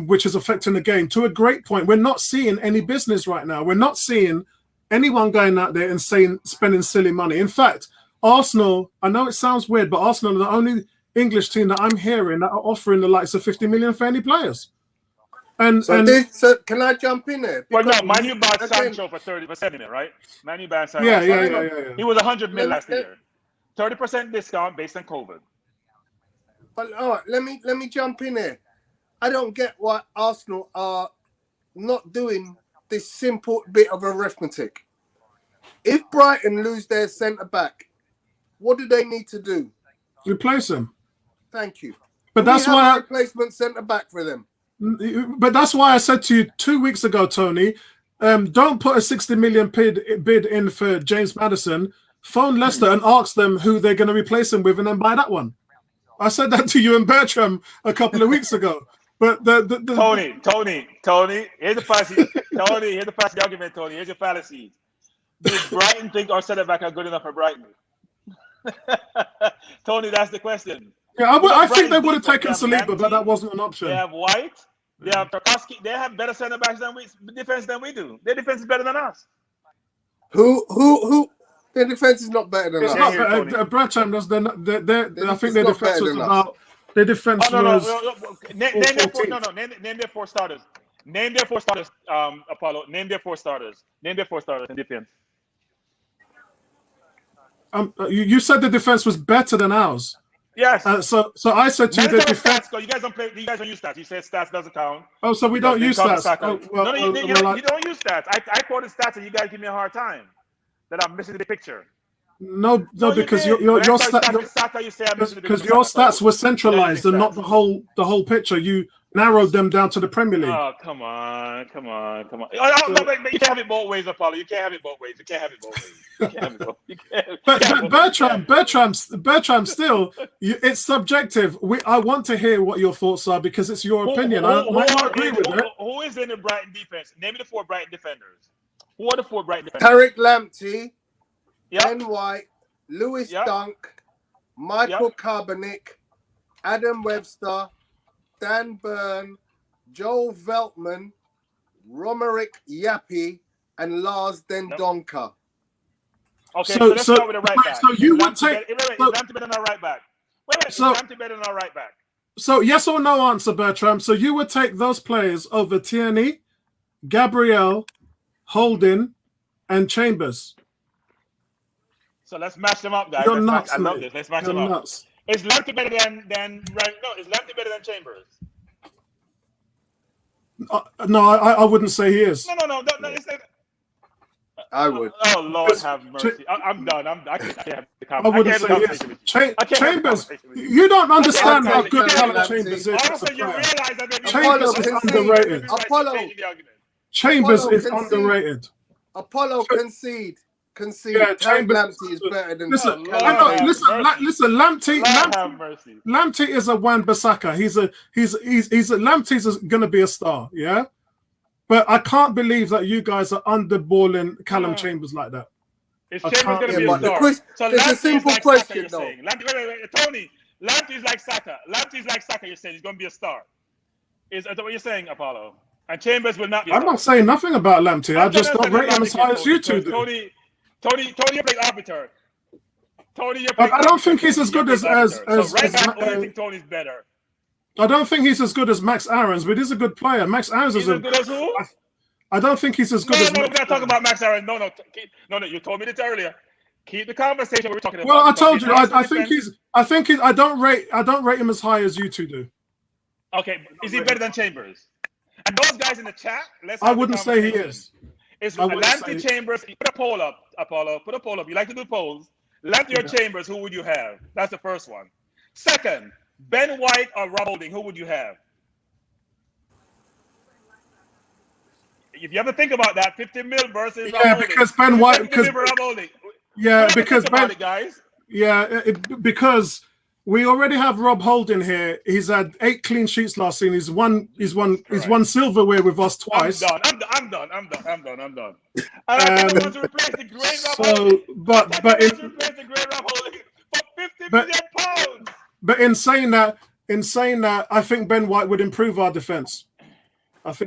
which is affecting the game to a great point. We're not seeing any business right now. We're not seeing anyone going out there and spending silly money. In fact, Arsenal, I know it sounds weird, but Arsenal are the only English team that I'm hearing that are offering the likes of 50 million for any players. So can I jump in there? Well, no, Man U bought Sancho for 70 million, right? Man U bought Sancho. Yeah. He was 100 million last year. 30% discount based on COVID. But all right, let me jump in there. I don't get why Arsenal are not doing this simple bit of arithmetic. If Brighton lose their centre back, what do they need to do? Replace him. Thank you. But that's why replacement centre back for them. But that's why I said to you 2 weeks ago, Tony, don't put a 60 million bid in for James Maddison. Phone Leicester and ask them who they're going to replace him with, and then buy that one. I said that to you and Bertram a couple of weeks ago. But Tony, here's the fallacy. Here's the argument, Tony. Here's your fallacy. Does Brighton think our centre back are good enough for Brighton? Tony, that's the question. Yeah, I think they would have taken Saliba, but that wasn't an option. They have White, they have Tarkowski, they have better centre backs defense than we do. Their defense is better than us. Who? Their defense is not better than us. It's not. Bertram does. I think their defense was about. Their defense was. Name their four starters. Name their four starters. Apollo. Name their four starters. Name their four starters in defense. You said the defense was better than ours. Yes. So I said to you the defense. You guys don't play. You guys don't use stats. You said stats doesn't count. Oh, so we don't use stats. You don't use stats. I quoted stats, and you guys give me a hard time that I'm missing the picture. No, because your stats were centralized and not the whole picture. You narrowed them down to the Premier League. Oh, come on. You can't have it both ways, Apollo. You can't have it both ways. But Bertram, still, it's subjective. I want to hear what your thoughts are because it's your opinion. I might not agree with it. Who is in the Brighton defense? Name me the four Brighton defenders. Who are the four Brighton defenders? Tariq Lamptey, Ben White, Lewis Dunk, Michael Carbonik, Adam Webster, Dan Burn, Joel Veltman, Romaric Yapi, and Lars Dendonka. Okay, so let's start with the right back. So you would take... Is Lamptey better than our right back? Is Lamptey better than our right back? So yes or no answer, Bertram. So you would take those players over Tierney, Gabriel, Holding, and Chambers. So let's match them up, guys. I love this. Let's match them up. Nuts. Is Lamptey better than right? No, is Lamptey better than Chambers? No, I wouldn't say he is. No. I would. Oh Lord, have mercy. I'm done. I can't have the conversation. I wouldn't say he is. Chambers, you don't understand how good Alan Chambers is. Also, you realize that Chambers is underrated. Chambers is underrated. Apollo concede. Yeah, Lamptey is better than. Listen, Lamptey is a Wan-Bissaka. Lamptey's going to be a star, yeah. But I can't believe that you guys are underballing Callum Chambers like that. Is Chambers going to be a star? So it's a simple question, though. Wait, Tony. Lamptey is like Saka. You're saying he's going to be a star. Is that what you're saying, Apollo? And Chambers will not be. I'm not saying nothing about Lamptey. I just don't rate him as high as you two do. Tony, you're playing arbiter. I don't think he's as good as right now, I think Tony's better. I don't think he's as good as Max Aarons, but he's a good player. Max Aarons is as good as who? I don't think he's as good as. No, we're not talking about Max Aarons. No. You told me this earlier. Keep the conversation we're talking about. Well, I told you. I think I don't rate him as high as you two do. Okay, is he better than Chambers? And those guys in the chat, I wouldn't say he is. Is I would Lamptey say- Chambers? Put a poll up, Apollo. Put a poll up. You like to do polls. Lamptey or Chambers? Who would you have? That's the first one. Second, Ben White or Rob Holding? Who would you have? If you ever think about that, 50 mil versus Rob Holding. Because Ben White, 50 mil for Rob Holding. yeah, because think about it, guys. Yeah, because we already have Rob Holding here. He's had 8 clean sheets last season. He's won silverware with us twice. I'm done. And I don't want to replace the great Rob Holding. Replace the great Rob Holding for 50 million pounds. But in saying that, I think Ben White would improve our defense. And the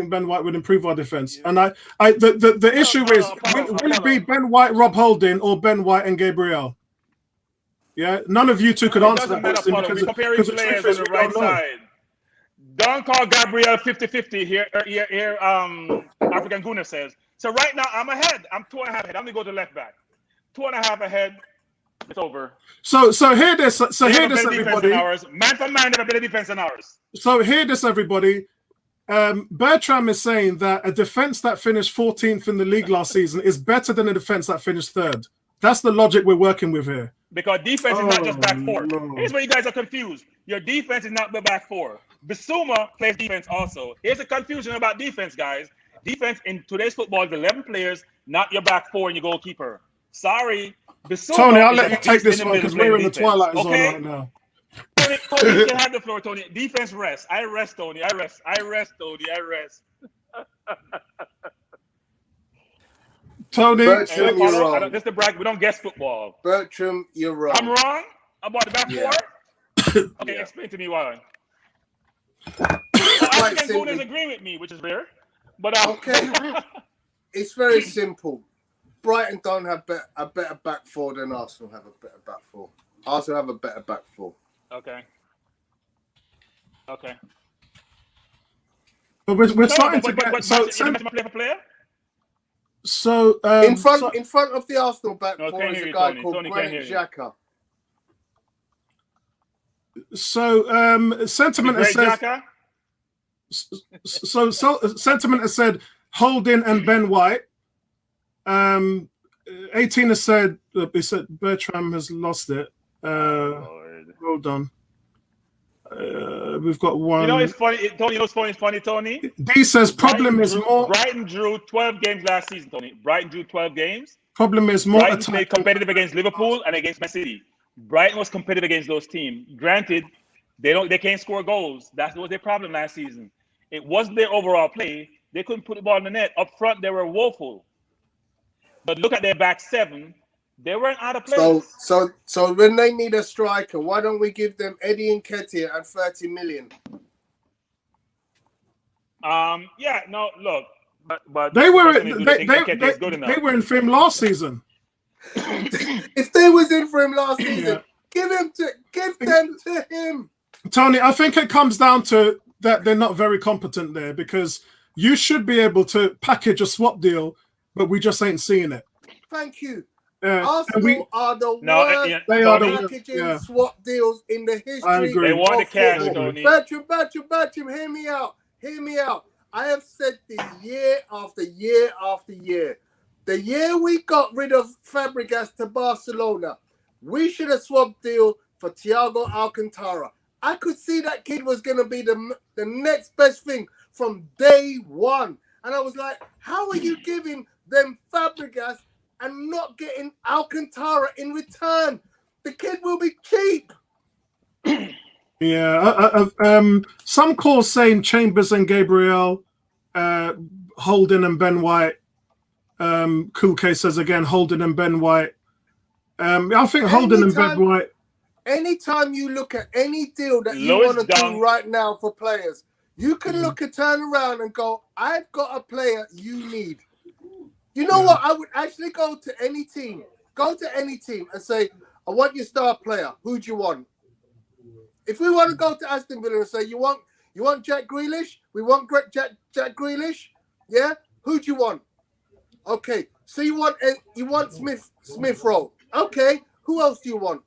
issue is, will it be Ben White, Rob Holding, or Ben White and Gabriel? Yeah, none of you two could answer that question because we compare players on the right side. Don't call Gabriel 50-50 here. African Guna says. So right now I'm ahead. I'm 2.5 ahead. I'm gonna go to left back. 2.5 ahead. It's over. So hear this. Hear this, everybody. Man for man, they have a better defense than ours. So hear this, everybody. Bertram is saying that a defense that finished 14th in the league last season is better than a defense that finished 3rd. That's the logic we're working with here. Because defense is not just back 4. No. Here's where you guys are confused. Your defense is not the back 4. Bissouma plays defense also. Here's the confusion about defense, guys. Defense in today's football is 11 players, not your back 4 and your goalkeeper. Sorry. Bissouma, Tony, I'll let you take this one because we're in the twilight zone right now. Tony, you can have the floor, Tony. Defense rest. I rest, Tony. I rest, Tony. I rest. Tony, Bertram, you're wrong. Just to brag, we don't guess football. Bertram, you're wrong. I'm wrong about the back 4? Okay, explain to me why. African Goon is agreeing with me, which is rare. But okay, it's very simple. Brighton don't have a better back 4 than Arsenal have a better back 4. Arsenal have a better back 4. Okay. But we're starting to get player. So in front of the Arsenal back 4 is a guy called Granit Xhaka. So sentiment has said. So sentiment has said Holding and Ben White. 18 has said Bertram has lost it. Hold on. We've got one. You know it's funny, Tony. You know it's funny, Tony. D says problem is more. Brighton drew 12 games last season, Tony. Brighton drew 12 games. Problem is more. Brighton played competitive against Liverpool and against Man City. Brighton was competitive against those teams. Granted, they can't score goals. That was their problem last season. It wasn't their overall play. They couldn't put the ball in the net. Up front, they were woeful. But look at their back 7. They weren't out of place. So when they need a striker, why don't we give them Eddie Nketiah at 30 million? Yeah, no, look, but they were in for him last season. If they was in for him last season, give them to him. Tony, I think it comes down to that they're not very competent there, because you should be able to package a swap deal, but we just ain't seeing it. Thank you. Arsenal are the worst they are packaging swap deals in the history. I agree. They want the cash, Tony. Bertram, hear me out. I have said this year after year after year. The year we got rid of Fabregas to Barcelona, we should have swapped deal for Thiago Alcantara. I could see that kid was going to be the next best thing from day one. And I was like, how are you giving them Fabregas and not getting Alcantara in return? The kid will be cheap. Some calls saying Chambers and Gabriel, Holding and Ben White. Cool Case says again, Holding and Ben White. I think Holding and Ben White. Anytime you look at any deal that you want to do right now for players, you can turn around and go, I've got a player you need. You know what? I would actually go to any team and say, I want your star player. Who do you want? If we want to go to Aston Villa and say, you want Jack Grealish? We want Jack Grealish? Yeah? Who do you want? Okay. So you want Smith Rowe. Okay. Who else do you want?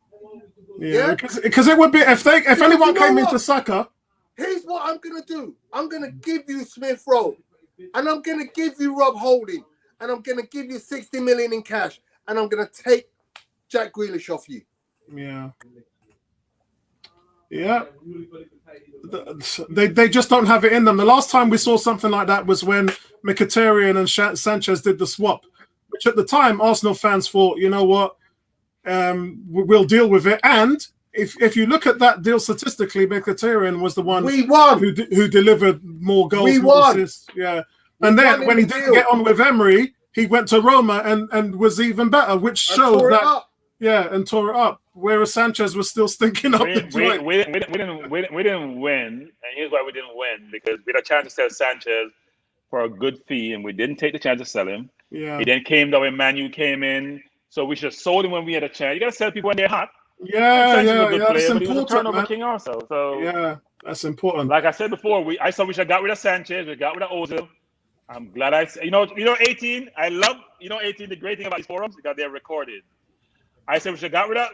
Yeah, because it would be if anyone came into Saka. Here's what I'm gonna do. I'm gonna give you Smith Rowe, and I'm gonna give you Rob Holding, and I'm going to give you 60 million in cash, and I'm going to take Jack Grealish off you. Yeah. Yeah. They just don't have it in them. The last time we saw something like that was when Mkhitaryan and Sanchez did the swap, which at the time Arsenal fans thought, you know what, we'll deal with it. And if you look at that deal statistically, Mkhitaryan was the one who delivered more goals, more assists. Yeah. And then when he didn't get on with Emery, he went to Roma and was even better, which shows that. Yeah, and tore it up. Whereas Sanchez was still stinking up the joint. We didn't win, and here's why we didn't win, because we had a chance to sell Sanchez for a good fee, and we didn't take the chance to sell him. Yeah. He then came down when Manu came in, so we should have sold him when we had a chance. You got to sell people when they're hot. Yeah, Player, that's important, he was a turnover king also. So yeah, that's important. Like I said before, I saw we should have got rid of Sanchez, we got rid of Ozil. I'm glad 18. I love 18. The great thing about these forums is that they're recorded. I said we should got rid of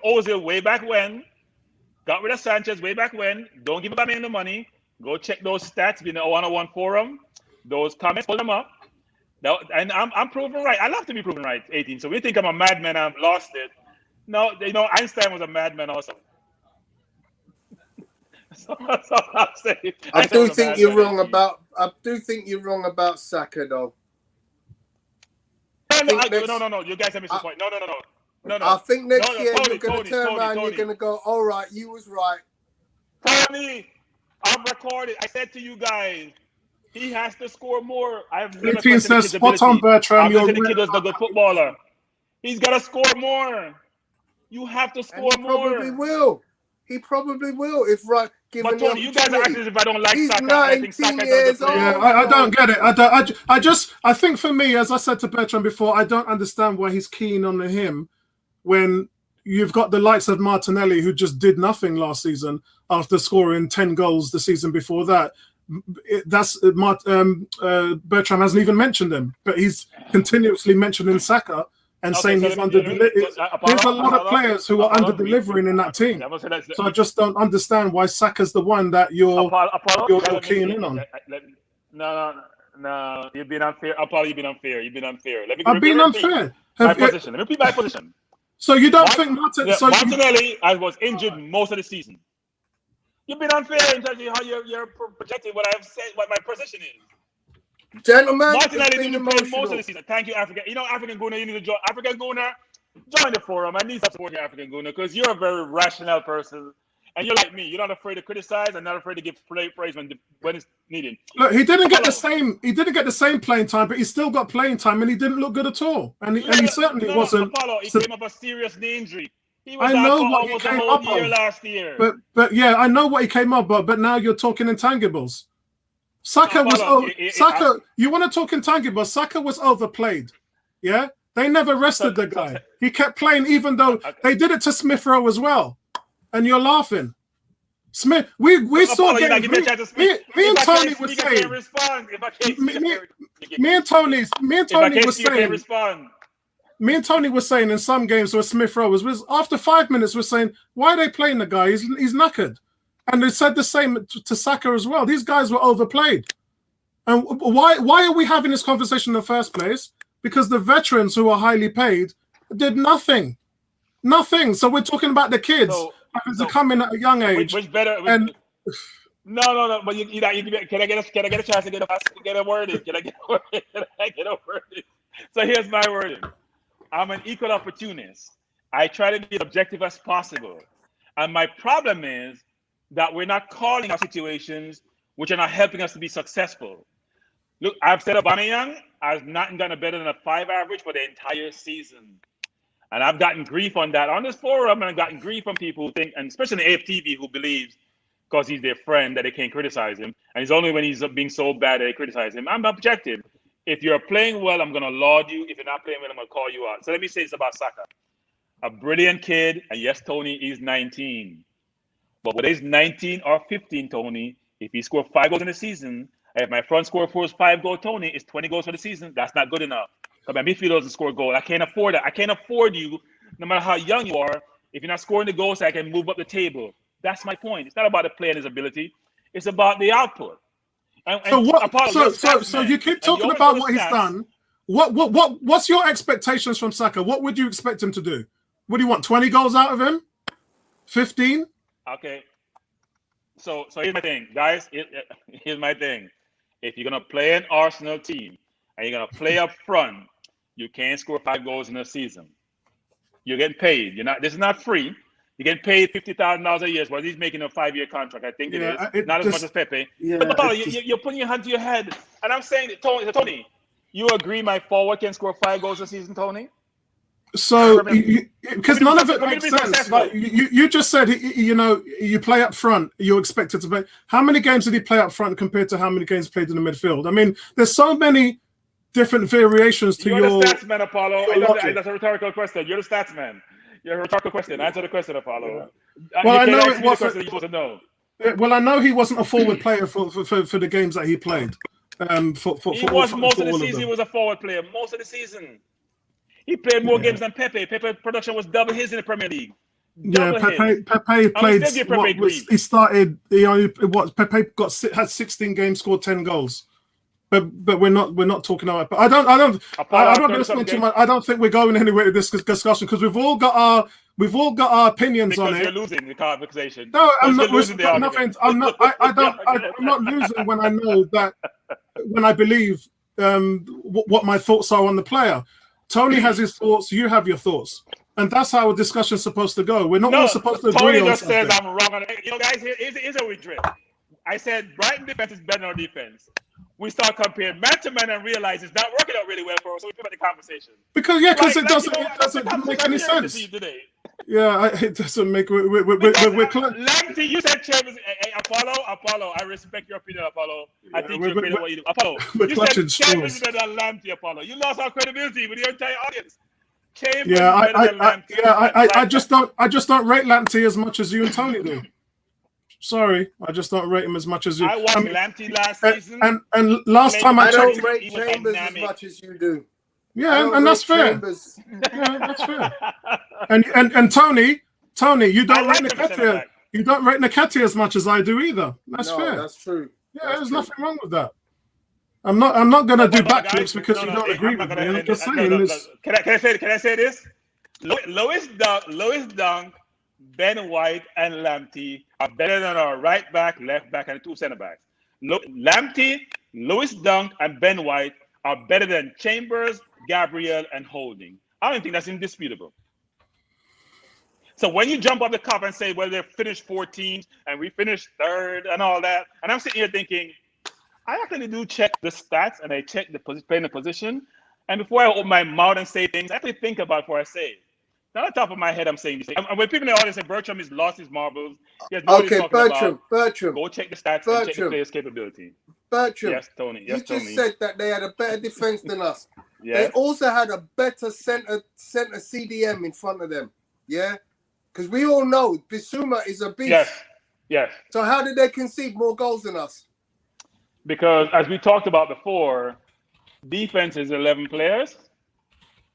Ozil way back when, got rid of Sanchez way back when. Don't give Aubameyang the money. Go check those stats in the 101 forum. Those comments, pull them up. And I'm proven right. I love to be proven right, 18. So we think I'm a madman. I've lost it. No, Einstein was a madman also. That's all I'm saying. I do think you're wrong about Saka, though. No. You guys have missed the point. No. I think next year you're going to turn around and you're going to go, all right, you was right. Tony, I'm recorded. I said to you guys, he has to score more. I've never 18 says, spot on, Bertram. You're the kid was a good footballer. He's got to score more. You have to score more. He probably will. If right, but Tony, you guys are acting as if I don't like Saka. I think Saka is a good player. Yeah, I don't get it. I think for me, as I said to Bertram before, I don't understand why he's keen on him when you've got the likes of Martinelli, who just did nothing last season after scoring 10 goals the season before that. Bertram hasn't even mentioned him, but he's continuously mentioning Saka and saying he's under-delivering. There's a lot of players who are under-delivering in that team. So I just don't understand why Saka's the one that you're keen in on. No, you've been unfair. Apollo, you've been unfair. I've been unfair. Let me repeat my position. So you don't think Martinelli was injured most of the season? You've been unfair in terms of how you're projecting what I've said, what my position is. Gentlemen, Martinelli didn't play most of the season. Thank you, Africa. African Gooner, you need to join. African Gooner, join the forum. I need some support, African Gooner, because you're a very rational person. And you're like me. You're not afraid to criticize and not afraid to give praise when it's needed. Look, he didn't get the same. He didn't get the same playing time, but he still got playing time, and he didn't look good at all. And he certainly wasn't. Apollo, he came up a serious knee injury. He was I know what he came up on last year. But yeah, I know what he came up on. But now you're talking intangibles. Saka was Saka. You want to talk intangibles? Saka was overplayed. Yeah, they never rested the guy. He kept playing, even though they did it to Smith Rowe as well. And you're laughing. Smith, we saw me and Tony was saying. Me and Tony was saying in some games where Smith Rowe was after 5 minutes we're saying, why are they playing the guy? He's knackered. And they said the same to Saka as well. These guys were overplayed. And why are we having this conversation in the first place? Because the veterans who are highly paid did nothing. Nothing. So we're talking about the kids. To come in at a young age. Which better? No. But can I get a chance to get a word in? Can I get a word in? So here's my wording. I'm an equal opportunist. I try to be as objective as possible. And my problem is that we're not calling out situations which are not helping us to be successful. Look, I've said Aubameyang has not gotten better than a 5 average for the entire season. And I've gotten grief on that on this forum, and I've gotten grief from people who think, and especially in AFTV, who believes because he's their friend that they can't criticize him. And it's only when he's being so bad that they criticize him. I'm objective. If you're playing well, I'm going to laud you. If you're not playing well, I'm going to call you out. So let me say this about Saka. A brilliant kid, and yes, Tony is 19. But whether he's 19 or 15, Tony, if he scored 5 goals in the season, if my front score for his 5-goal, Tony, is 20 goals for the season, that's not good enough. Because my midfielder doesn't score a goal. I can't afford that. I can't afford you, no matter how young you are, if you're not scoring the goals, so I can move up the table. That's my point. It's not about the player and his ability. It's about the output. So you keep talking about what he's done. What's your expectations from Saka? What would you expect him to do? What do you want? 20 goals out of him? 15? Okay. So here's my thing, guys. Here's my thing. If you're gonna play an Arsenal team and you're gonna play up front, you can't score 5 goals in a season. You get paid. This is not free. You get paid $50,000 a year. Well, he's making a 5-year contract. I think it is. Not as much as Pepe. Yeah, but you're putting your hand to your head. And I'm saying, Tony, you agree my forward can score 5 goals a season, Tony? So, because none of it makes sense. Like you just said, you play up front, you're expected to play. How many games did he play up front compared to how many games played in the midfield? I mean, there's so many different variations to You're your. the stats man, Apollo. That's a rhetorical question. You're the stats man. You're a rhetorical question. Answer the question, Apollo. Yeah. Well, I know it wasn't. You're supposed to know. Well, I know he wasn't a forward player for the games that he played. Most of the season. He was a forward player. Most of the season. He played more games than Pepe. Pepe's production was double his in the Premier League. Pepe played. He started. Pepe had 16 games, scored 10 goals. But we're not talking about. But I don't listen too much. I don't think we're going anywhere with this discussion because we've all got our opinions because on it. You're losing the conversation. No, I'm not losing. Nothing. I'm not. I'm not losing when I know that when I believe what my thoughts are on the player. Tony has his thoughts. You have your thoughts, and that's how a discussion's supposed to go. We're not all supposed to agree Tony on just something. says I'm wrong. Guys, here's a we drift. I said Brighton defense is better than our defense. We start comparing man to man and realize it's not working out really well for us. So we pivot the conversation. Because it doesn't make any sense. Yeah, it doesn't make. We're Lamptey, you said Chambers. Hey, Apollo. I respect your opinion, Apollo. I think you're great at what you do. Apollo, you said Chambers is better than Lamptey, Apollo. You lost our credibility with your entire audience. Chambers I just don't rate Lamptey as much as you and Tony do. Sorry, I just don't rate him as much as you. I watched Lamptey last season. And last time I don't rate Chambers as much as you do. Yeah, and that's fair. Yeah, that's fair. And Tony, you don't rate Nketiah. You don't rate Nketiah as much as I do either. That's fair. That's true. Yeah, there's nothing wrong with that. I'm not gonna do backflips because you don't agree with me. I'm just saying this. Can I say this? Lois Dunk, Ben White, and Lamptey are better than our right back, left back, and 2 center backs. Lamptey, Lois Dunk, and Ben White are better than Chambers, Gabriel, and Holding. I don't think that's indisputable. So when you jump off the cup and say, well, they finished 14th and we finished 3rd and all that, and I'm sitting here thinking, I actually do check the stats and I check the playing the position. And before I open my mouth and say things, I actually think about before I say it. Not on top of my head, I'm saying this. And when people in the audience say Bertram has lost his marbles, he has Bertram. Go check the stats and check the player's capability. Bertram. Yes, Tony. You just said that they had a better defense than us. Yeah. They also had a better center CDM in front of them. Yeah? Because we all know Bissouma is a beast. Yes. So how did they concede more goals than us? Because as we talked about before, defense is 11 players.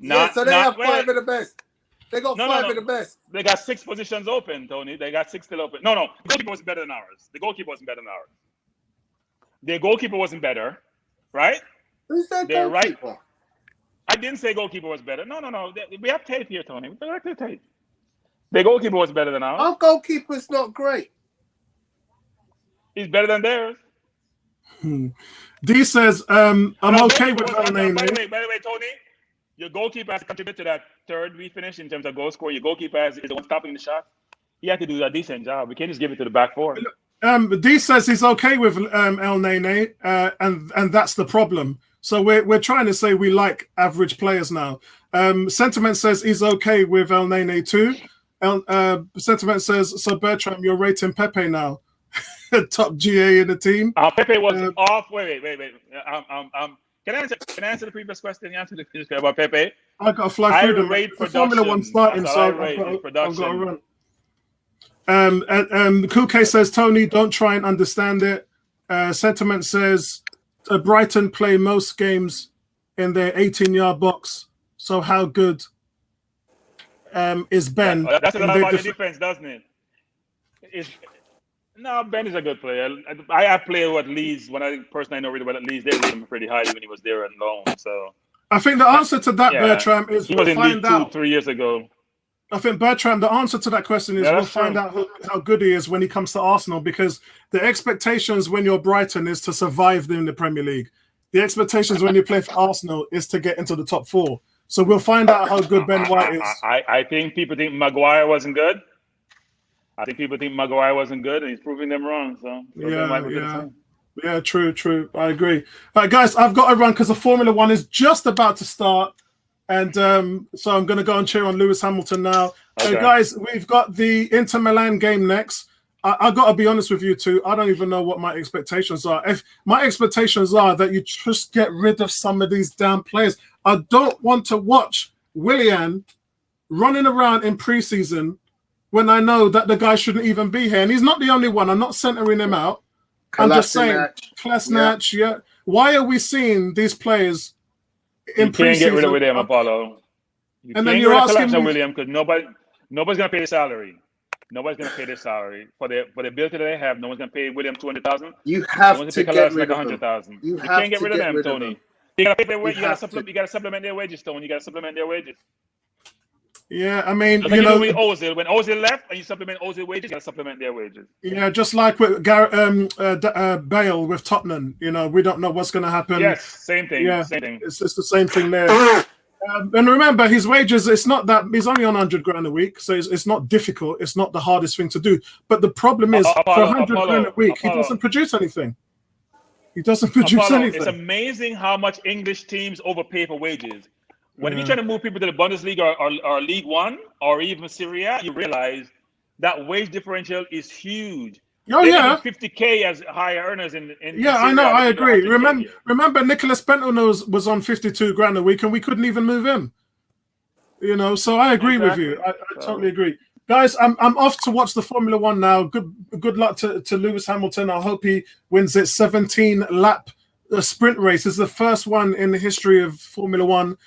So they have 5 of the best. They got 5 of the best. They got 6 positions open, Tony. They got 6 still open. No. The goalkeeper wasn't better than ours. Their goalkeeper wasn't better, right? Who's that They're goalkeeper? Right. I didn't say goalkeeper was better. No. We have tape here, Tony. We have the tape. Their goalkeeper was better than ours. Our goalkeeper's not great. He's better than theirs. D says, I'm okay with that name. By the way, Tony, your goalkeeper has contributed to that 3rd we finished in terms of goal score. Your goalkeeper is the one stopping the shot. He had to do a decent job. We can't just give it to the back 4. D says he's okay with El Nene, and that's the problem. So we're trying to say we like average players now. Sentiment says he's okay with El Nene too. Sentiment says, so Bertram, you're rating Pepe now. Top GA in the team. Pepe was off. Wait. Can I answer the previous question? You answered the previous question about Pepe. I got to fly through them. The Formula One starting, so I've got to run. Kuke says, Tony, don't try and understand it. Sentiment says, Brighton play most games in their 18-yard box. So how good is Ben? That's a lot about the defense, doesn't it? No, Ben is a good player. I have played with Leeds when I know really well at Leeds. They rated him pretty highly when he was there on loan. So I think the answer to that, Bertram, is he was we'll in League find 2 out. 3 years ago. I think, Bertram, the answer to that question is we'll find out how good he is when he comes to Arsenal, because the expectations when you're Brighton is to survive in the Premier League. The expectations when you play for Arsenal is to get into the top 4. So we'll find out how good Ben White is. I think people think Maguire wasn't good. I think people think Maguire wasn't good, and he's proving them wrong. So Yeah, true. I agree. All right, guys, I've got to run because the Formula One is just about to start. And so I'm going to go and cheer on Lewis Hamilton now. Okay. So, guys, we've got the Inter Milan game next. I got to be honest with you two. I don't even know what my expectations are. If my expectations are that you just get rid of some of these damn players. I don't want to watch Willian running around in preseason when I know that the guy shouldn't even be here. And he's not the only one. I'm not centering him out. I'm just saying, Kolasinac, yeah. Why are we seeing these players in you can't get rid of William, Apollo. You and can't then get you're rid of asking William because nobody's going to pay the salary. Nobody's going to pay their salary for the ability that they have. No one's going to pay William 200,000. You have to get rid of 100,000. You can't get rid of them, Tony. You got to pay their wages. You got to supplement their wages, Tony. You got to supplement their wages. Yeah, I mean, you know, with Ozil, when Ozil left and you supplement Ozil wages, you got to supplement their wages. Yeah, just like with Bale with Tottenham. You know, we don't know what's going to happen. Yes, same thing. Yeah, same thing. It's the same thing there. And remember, his wages, it's not that he's only on 100 grand a week, so it's not difficult. It's not the hardest thing to do. But the problem is, for 100 grand a week, he doesn't produce anything. He doesn't produce anything. It's amazing how much English teams overpay for wages. When you try to move people to the Bundesliga or League One or even Serie A, you realize that wage differential is huge. Oh, yeah. 50K as higher earners in yeah, I know, I agree. Remember Nicholas Bentner was on 52 grand a week and we couldn't even move him. You know, so I agree with you. I totally agree. Guys, I'm off to watch the Formula One now. Good luck to Lewis Hamilton. I hope he wins it. 17-lap sprint race. It's the first one in the history of Formula One.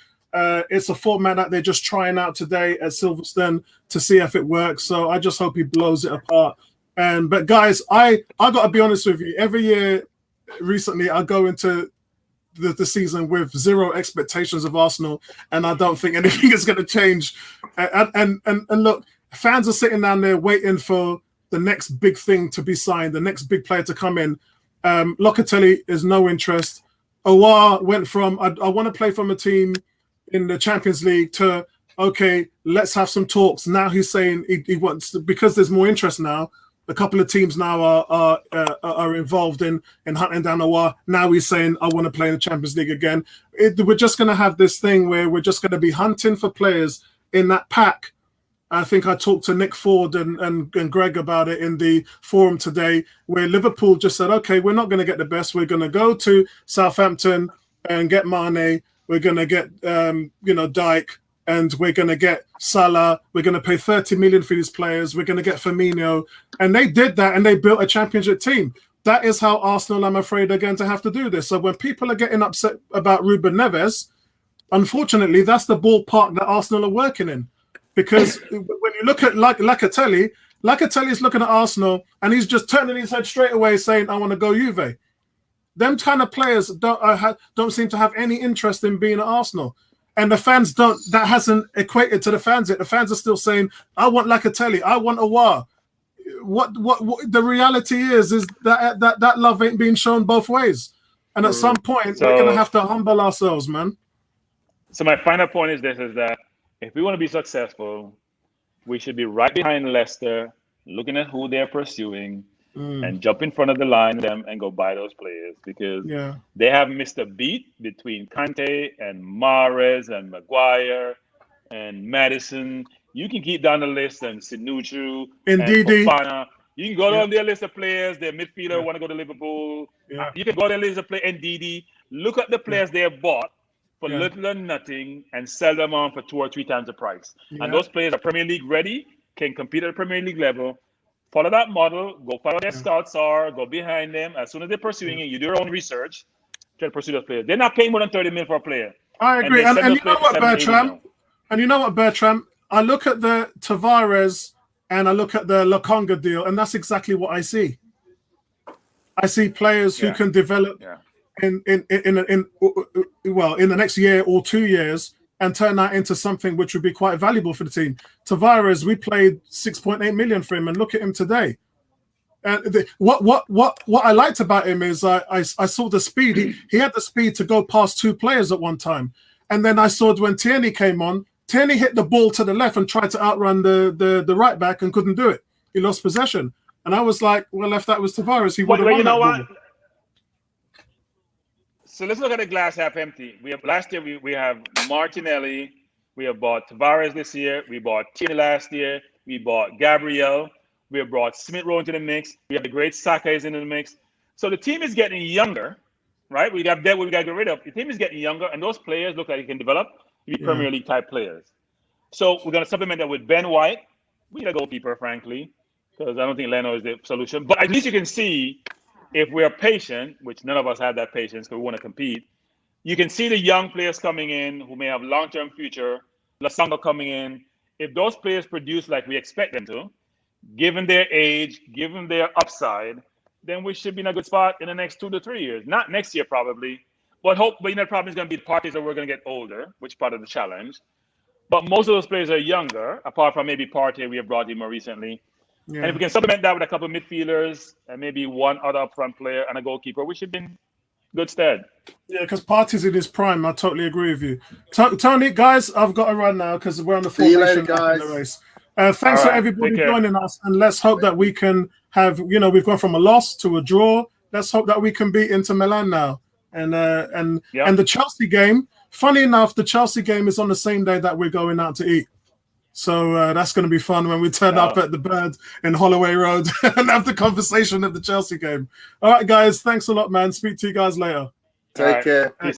It's a format that they're just trying out today at Silverstone to see if it works. So I just hope he blows it apart. But guys, I got to be honest with you. Every year recently, I go into the season with zero expectations of Arsenal, and I don't think anything is going to change. And look, fans are sitting down there waiting for the next big thing to be signed, the next big player to come in. Locatelli is no interest. Aouar went from I want to play from a team in the Champions League to okay, let's have some talks. Now he's saying he wants to, because there's more interest now. A couple of teams now are involved in hunting down Aouar. Now he's saying, I want to play in the Champions League again. We're just going to have this thing where we're just going to be hunting for players in that pack. I think I talked to Nick Ford and Greg about it in the forum today, where Liverpool just said, okay, we're not going to get the best. We're going to go to Southampton and get Mane. We're going to get, Dijk. And we're going to get Salah. We're going to pay 30 million for these players. We're going to get Firmino. And they did that, and they built a championship team. That is how Arsenal, I'm afraid, are going to have to do this. So when people are getting upset about Ruben Neves, unfortunately, that's the ballpark that Arsenal are working in. Because when you look at Locatelli is looking at Arsenal, and he's just turning his head straight away saying, I want to go Juve. Them kind of players don't seem to have any interest in being at Arsenal. And the fans don't. That hasn't equated to the fans yet. The fans are still saying, "I want Locatelli. I want Aouar." What the reality is that love ain't being shown both ways. And at some point, we're gonna have to humble ourselves, man. So my final point is this: is that if we want to be successful, we should be right behind Leicester, looking at who they're pursuing, and jump in front of the line them and go buy those players, because they have missed a beat between Kante and Mahrez and Maguire and Madison. You can keep down the list, and Sinucci and Fofana. You can go down their list of players. Their midfielder want to go to Liverpool. You can go down the list of players. And Ndidi. Look at the players they have bought for little or nothing and sell them on for 2 or 3 times the price. And those players are Premier League ready, can compete at the Premier League level. Follow that model. Go follow their scouts are. Go behind them. As soon as they're pursuing it, you do your own research. Try to pursue those players. They're not paying more than 30 million for a player. I agree. And you know what, Bertram? And you know what, Bertram? I look at the Tavares and I look at the Lokonga deal, and that's exactly what I see. I see players who can develop in well, in the next year or 2 years and turn that into something which would be quite valuable for the team. Tavares, we paid 6.8 million for him, and look at him today. And what I liked about him is I saw the speed. He had the speed to go past 2 players at one time. And then I saw when Tierney came on, Tierney hit the ball to the left and tried to outrun the right back and couldn't do it. He lost possession. And I was like, well, if that was Tavares, he would have won that ball. So let's look at the glass half empty. We have last year we have Martinelli. We have bought Tavares this year. We bought Tierney last year. We bought Gabriel. We have brought Smith Rowe into the mix. We have the great Saka is in the mix. So the team is getting younger, right? We got debt we got to get rid of. The team is getting younger, and those players look like they can develop to be Premier League type players. So we're going to supplement that with Ben White. We need a goalkeeper, frankly, because I don't think Leno is the solution. But at least you can see, if we're patient, which none of us have that patience because we want to compete, you can see the young players coming in who may have long-term future, Lasanga coming in. If those players produce like we expect them to, given their age, given their upside, then we should be in a good spot in the next 2 to 3 years. Not next year, probably. But the problem is going to be the parties that we're going to get older, which is part of the challenge. But most of those players are younger, apart from maybe Partey we have brought in more recently. Yeah. And if we can supplement that with a couple of midfielders and maybe one other upfront player and a goalkeeper, we should be in good stead. Yeah, because Partey's in his prime. I totally agree with you. Tony, guys, I've got to run now because we're on the formation of the race. Thanks for everybody joining us, and let's hope that we can have, we've gone from a loss to a draw. Let's hope that we can beat Inter Milan now. And the Chelsea game, funny enough, the Chelsea game is on the same day that we're going out to eat. So that's going to be fun when we turn up at the Bird in Holloway Road and have the conversation of the Chelsea game. All right, guys, thanks a lot, man. Speak to you guys later. Take care.